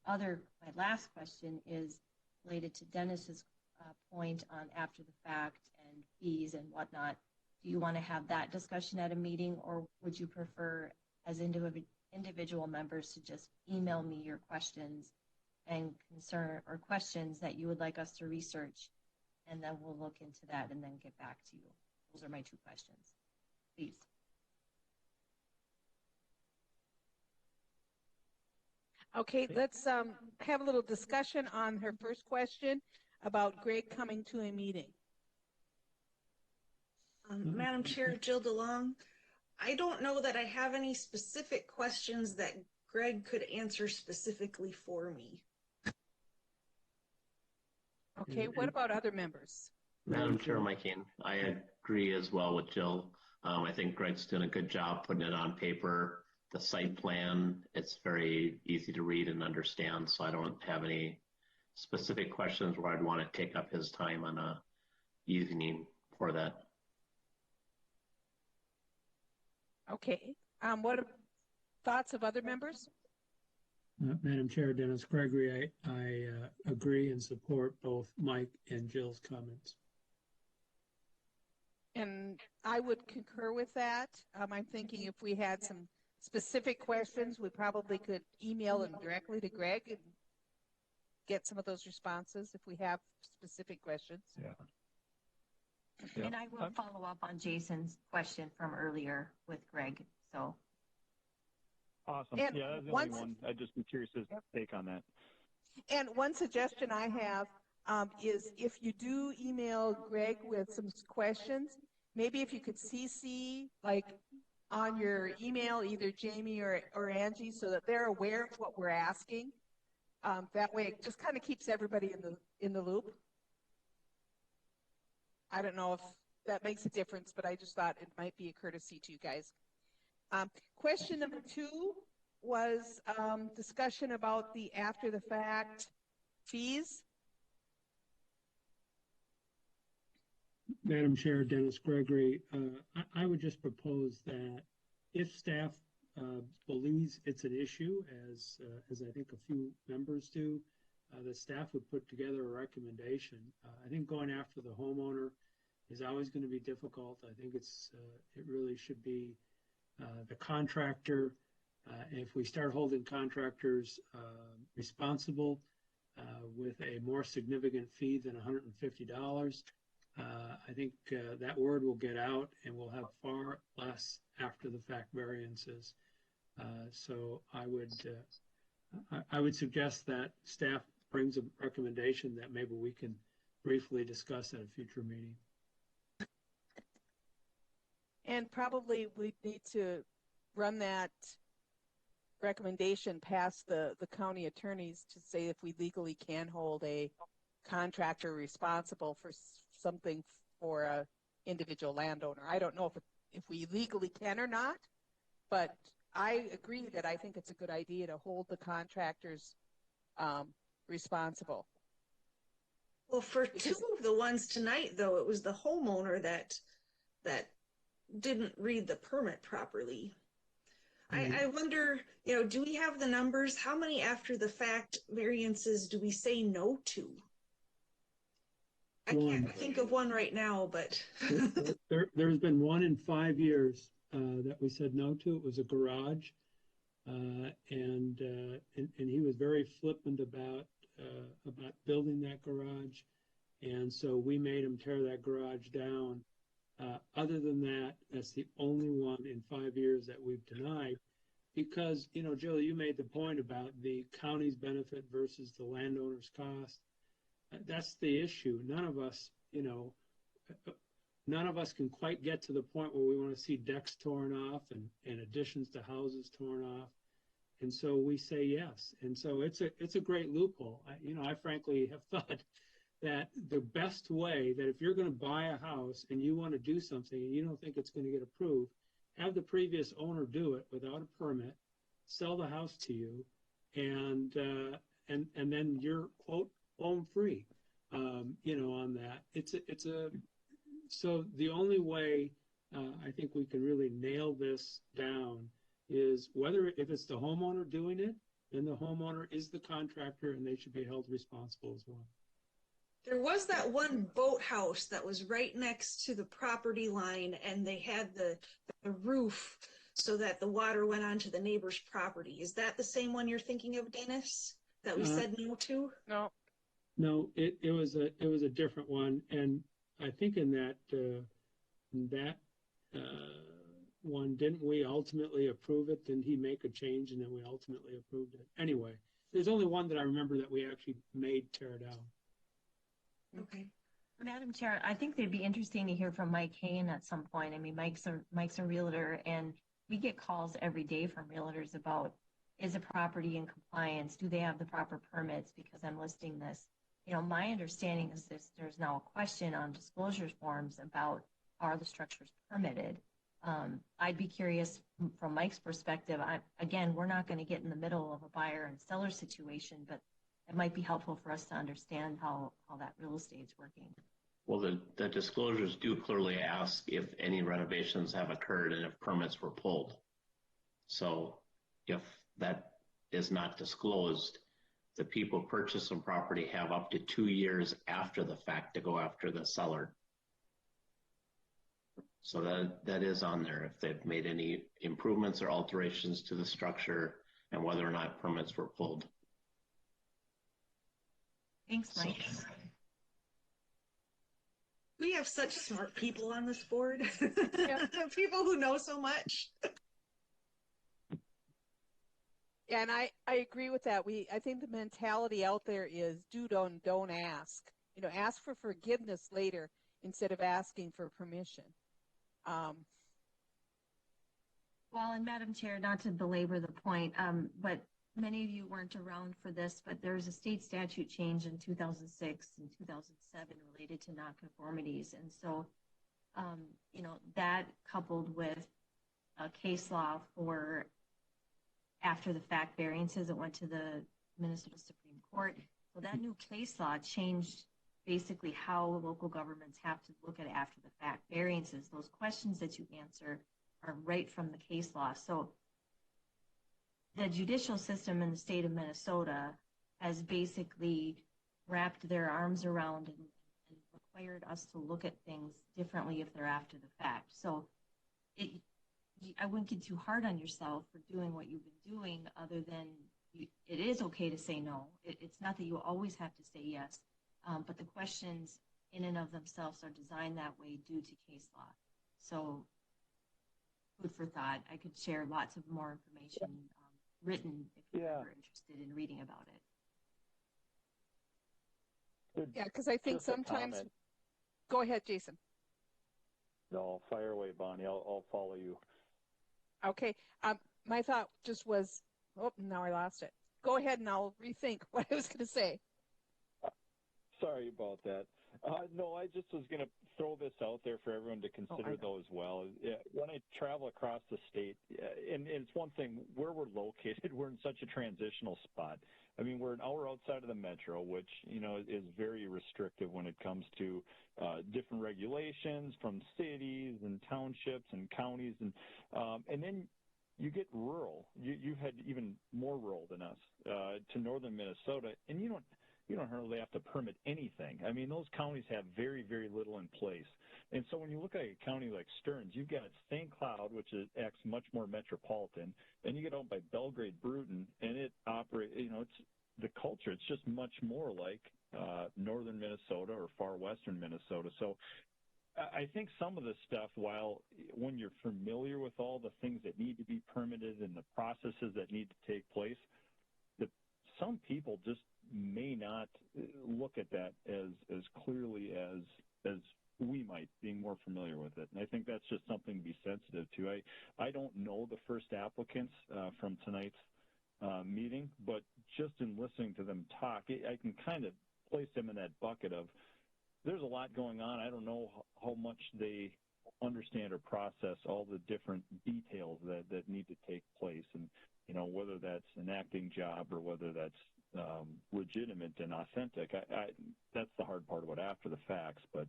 last question is related to Dennis's point on after the fact and fees and whatnot. Do you want to have that discussion at a meeting, or would you prefer as individual members to just email me your questions and concern or questions that you would like us to research, and then we'll look into that and then get back to you? Those are my 2 questions. Please. Okay, let's have a little discussion on her first question about Greg coming to a meeting. Madam Chair, Jill DeLong, I don't know that I have any specific questions that Greg could answer specifically for me. Okay, what about other members? Madam Chair, Mike Kane, I agree as well with Jill. I think Greg's doing a good job putting it on paper. The site plan, it's very easy to read and understand, so I don't have any specific questions where I'd want to take up his time on a evening for that. Okay, what are thoughts of other members? Madam Chair, Dennis Gregory, I agree and support both Mike and Jill's comments. And I would concur with that. I'm thinking if we had some specific questions, we probably could email them directly to Greg and get some of those responses if we have specific questions. And I will follow up on Jason's question from earlier with Greg. So awesome. And yeah, that's the only one. I'd just be curious his take on that. And one suggestion I have is if you do email Greg with some questions, maybe if you could CC like on your email either Jamie or Angie so that they're aware of what we're asking. That way it just kind of keeps everybody in the loop. I don't know if that makes a difference, but I just thought it might be a courtesy to you guys. Question number 2 was discussion about the after the fact fees. Madam Chair, Dennis Gregory, I would just propose that if staff believes it's an issue, as I think a few members do, the staff would put together a recommendation. I think going after the homeowner is always going to be difficult. I think it really should be the contractor. If we start holding contractors responsible with a more significant fee than $150, I think that word will get out and we'll have far less after the fact variances. So I would suggest that staff brings a recommendation that maybe we can briefly discuss at a future meeting. And probably we need to run that recommendation past the county attorneys to say if we legally can hold a contractor responsible for something for a individual landowner. I don't know if we legally can or not, but I agree that I think it's a good idea to hold the contractors responsible. Well, for 2 of the ones tonight, though, it was the homeowner that didn't read the permit properly. I wonder, do we have the numbers? How many after the fact variances do we say no to? I can't think of one right now, but there's been 1 in 5 years that we said no to. It was a garage, and he was very flippant about building that garage, and so we made him tear that garage down. Other than that, that's the only one in 5 years that we've denied, because Jill, you made the point about the county's benefit versus the landowner's cost. That's the issue. None of us can quite get to the point where we want to see decks torn off and additions to houses torn off. And so we say yes. And so it's a great loophole. I frankly have thought that the best way that if you're going to buy a house and you want to do something and you don't think it's going to get approved, have the previous owner do it without a permit, sell the house to you, and then you're quote home free. On that, so the only way I think we can really nail this down is if it's the homeowner doing it, then the homeowner is the contractor and they should be held responsible as well. There was that one boathouse that was right next to the property line, and they had the roof so that the water went onto the neighbor's property. Is that the same one you're thinking of, Dennis, that we said no to? No. No, it was a different one, and I think in that one, didn't we ultimately approve it? Didn't he make a change and then we ultimately approved it? Anyway, there's only one that I remember that we actually made tear down. Okay. Madam Chair, I think it'd be interesting to hear from Mike Hayne at some point. I mean, Mike's a realtor, and we get calls every day from realtors about, is a property in compliance? Do they have the proper permits? Because I'm listing this. My understanding is there's now a question on disclosure forms about, are the structures permitted? I'd be curious from Mike's perspective. Again, we're not going to get in the middle of a buyer and seller situation, but it might be helpful for us to understand how that real estate's working. Well, the disclosures do clearly ask if any renovations have occurred and if permits were pulled. So if that is not disclosed, the people purchasing property have up to 2 years after the fact to go after the seller. So that is on there if they've made any improvements or alterations to the structure and whether or not permits were pulled. Thanks, Mike. We have such smart people on this board. People who know so much. Yeah, and I agree with that. I think the mentality out there is don't ask. Ask for forgiveness later instead of asking for permission. Well, and Madam Chair, not to belabor the point, but many of you weren't around for this, but there's a state statute change in 2006 and 2007 related to nonconformities. And so, that coupled with a case law for after the fact variances that went to the Minnesota Supreme Court. So that new case law changed basically how local governments have to look at after the fact variances. Those questions that you answer are right from the case law. So the judicial system in the state of Minnesota has basically wrapped their arms around and required us to look at things differently if they're after the fact. So I wouldn't get too hard on yourself for doing what you've been doing, other than it is okay to say no. It's not that you always have to say yes, but the questions in and of themselves are designed that way due to case law. So food for thought. I could share lots of more information written if you're ever interested in reading about it. Yeah, because I think sometimes. Go ahead, Jason. No, fire away, Bonnie. I'll follow you. Okay. My thought just was, now I lost it. Go ahead and I'll rethink what I was going to say. Sorry about that. No, I just was going to throw this out there for everyone to consider, though, as well. When I travel across the state, and it's one thing, where we're located, we're in such a transitional spot. I mean, we're an hour outside of the metro, which, is very restrictive when it comes to different regulations from cities and townships and counties. And then you get rural. You've had even more rural than us to northern Minnesota, and you don't hardly have to permit anything. I mean, those counties have very, very little in place. And so when you look at a county like Stearns, you've got St. Cloud, which acts much more metropolitan. Then you get out by Belgrade, Bruton, and it operates, it's the culture. It's just much more like northern Minnesota or far western Minnesota. So I think some of this stuff, when you're familiar with all the things that need to be permitted and the processes that need to take place, some people just may not look at that as clearly as we might, being more familiar with it. And I think that's just something to be sensitive to. I don't know the first applicants from tonight's meeting, but just in listening to them talk, I can kind of place them in that bucket of there's a lot going on. I don't know how much they understand or process all the different details that need to take place, and whether that's an acting job or whether that's legitimate and authentic. That's the hard part about after the facts, but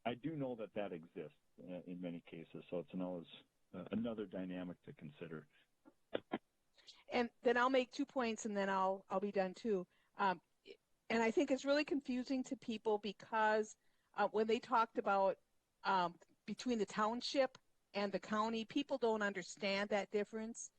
I do know that exists in many cases, so it's another dynamic to consider. And then I'll make 2 points, and then I'll be done too. And I think it's really confusing to people because when they talked about between the township and the county, people don't understand that difference.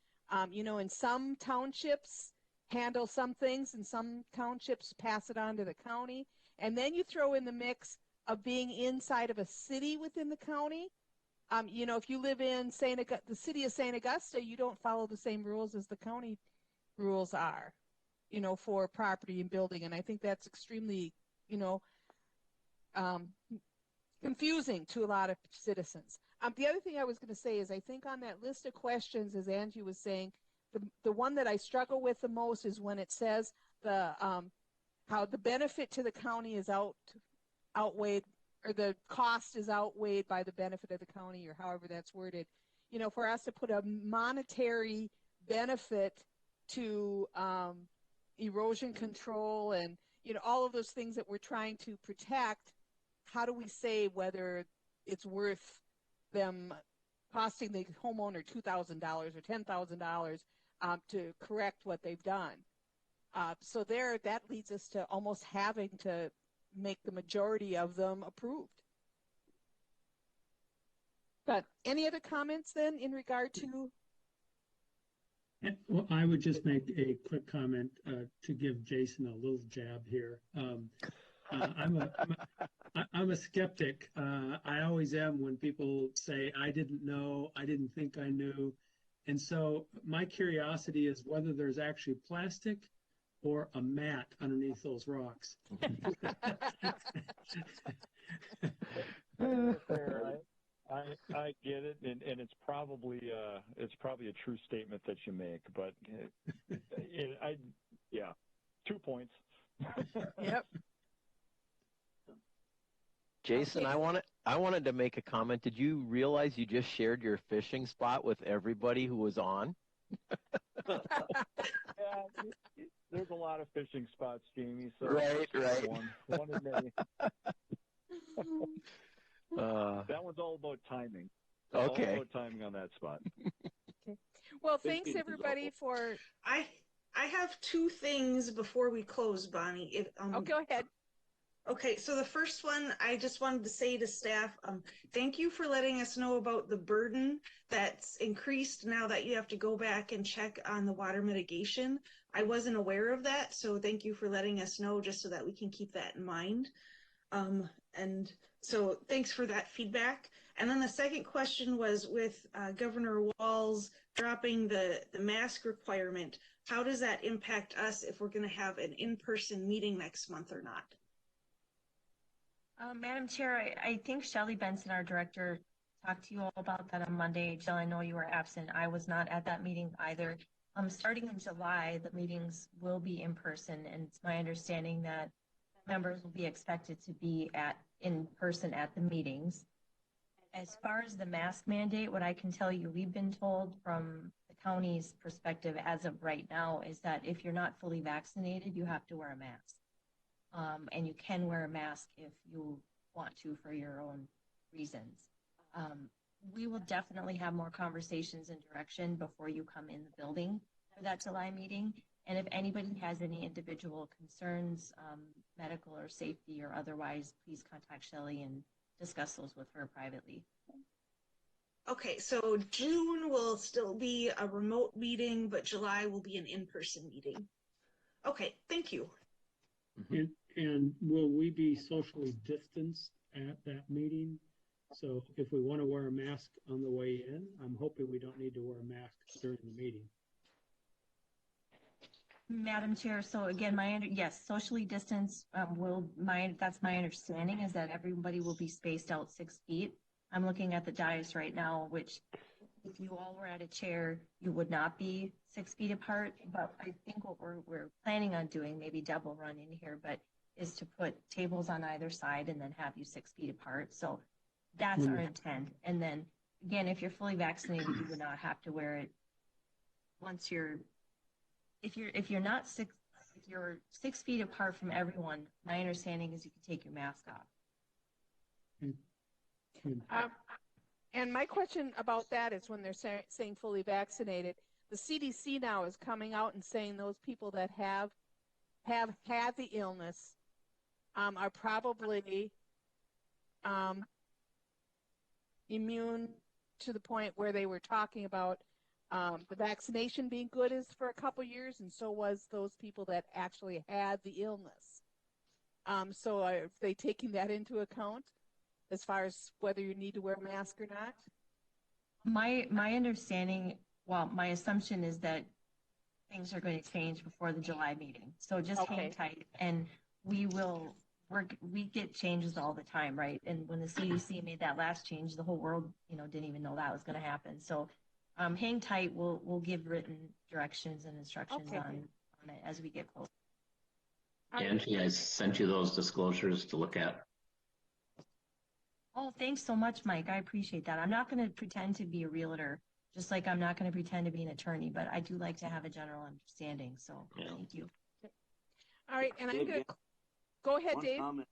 In some townships handle some things, and some townships pass it on to the county. And then you throw in the mix of being inside of a city within the county. If you live in the city of St. Augusta, you don't follow the same rules as the county rules are, for property and building. And I think that's extremely, confusing to a lot of citizens. The other thing I was going to say is I think on that list of questions, as Angie was saying, the one that I struggle with the most is when it says how the benefit to the county is outweighed, or the cost is outweighed by the benefit of the county, or however that's worded. For us to put a monetary benefit to erosion control and, all of those things that we're trying to protect, how do we say whether it's worth them costing the homeowner $2,000 or $10,000 to correct what they've done? So that leads us to almost having to make the majority of them approved. But any other comments then in regard to? Well, I would just make a quick comment to give Jason a little jab here. I'm a skeptic. I always am when people say, I didn't know, I didn't think I knew. And so my curiosity is whether there's actually plastic or a mat underneath those rocks. I get it, and it's probably a true statement that you make, but 2 points. Yep. Jason, I wanted to make a comment. Did you realize you just shared your fishing spot with everybody who was on? There's a lot of fishing spots, Jamie. So right. One in many. That one's all about timing. Okay. All about timing on that spot. Okay. Well, thanks everybody for. I have 2 things before we close, Bonnie. Go ahead. Okay, so the first one, I just wanted to say to staff, thank you for letting us know about the burden that's increased now that you have to go back and check on the water mitigation. I wasn't aware of that, so thank you for letting us know just so that we can keep that in mind. And so thanks for that feedback. And then the second question was with Governor Walz dropping the mask requirement, how does that impact us if we're going to have an in-person meeting next month or not? Madam Chair, I think Shelley Benson, our director, talked to you all about that on Monday. Jill, I know you were absent. I was not at that meeting either. Starting in July, the meetings will be in person, and it's my understanding that members will be expected to be in person at the meetings. As far as the mask mandate, what I can tell you, we've been told from the county's perspective as of right now is that if you're not fully vaccinated, you have to wear a mask. And you can wear a mask if you want to for your own reasons. We will definitely have more conversations and direction before you come in the building for that July meeting. And if anybody has any individual concerns, medical or safety or otherwise, please contact Shelley and discuss those with her privately. Okay, so June will still be a remote meeting, but July will be an in-person meeting. Okay, thank you. And will we be socially distanced at that meeting? So if we want to wear a mask on the way in, I'm hoping we don't need to wear a mask during the meeting. Madam Chair, so again, yes, socially distanced that's my understanding is that everybody will be spaced out 6 feet. I'm looking at the dais right now, which if you all were at a chair, you would not be 6 feet apart. But I think what we're planning on doing, maybe Deb will run in here, but is to put tables on either side and then have you 6 feet apart. So that's our intent. And then again, if you're fully vaccinated, you would not have to wear it once you're, if you're not if you're 6 feet apart from everyone, my understanding is you can take your mask off. And my question about that is when they're saying fully vaccinated, the CDC now is coming out and saying those people that have had the illness are probably immune to the point where they were talking about the vaccination being good is for a couple years, and so was those people that actually had the illness. So are they taking that into account as far as whether you need to wear a mask or not? My understanding, well, my assumption is that things are going to change before the July meeting. So just hang tight, and we get changes all the time, right? And when the CDC made that last change, the whole world, didn't even know that was going to happen. So hang tight. We'll give written directions and instructions on it as we get closer. Angie, I sent you those disclosures to look at. Oh, thanks so much, Mike. I appreciate that. I'm not going to pretend to be a realtor, just like I'm not going to pretend to be an attorney, but I do like to have a general understanding. So thank you. All right, and I'm going to go ahead, Dave. Comment.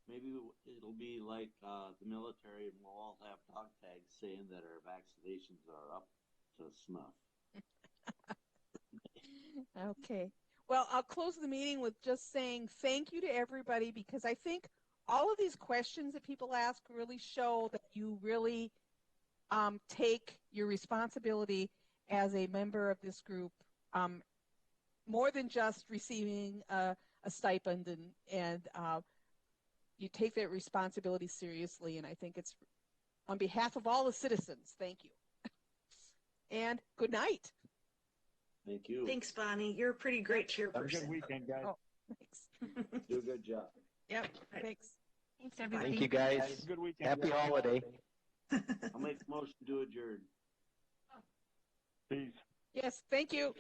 Maybe it'll be like the military, and we'll all have dog tags saying that our vaccinations are up to snuff. Okay. Well, I'll close the meeting with just saying thank you to everybody, because I think all of these questions that people ask really show that you really take your responsibility as a member of this group more than just receiving a stipend, and you take that responsibility seriously. And I think it's on behalf of all the citizens. Thank you. And good night. Thank you. Thanks, Bonnie. You're a pretty great chairperson. Have a good weekend, guys. Oh, thanks. Do a good job. Yep. Thanks. Thanks, everybody. Thank you, guys. Good weekend. Happy holiday. I'll make the motion to adjourn. Peace. Yes, thank you.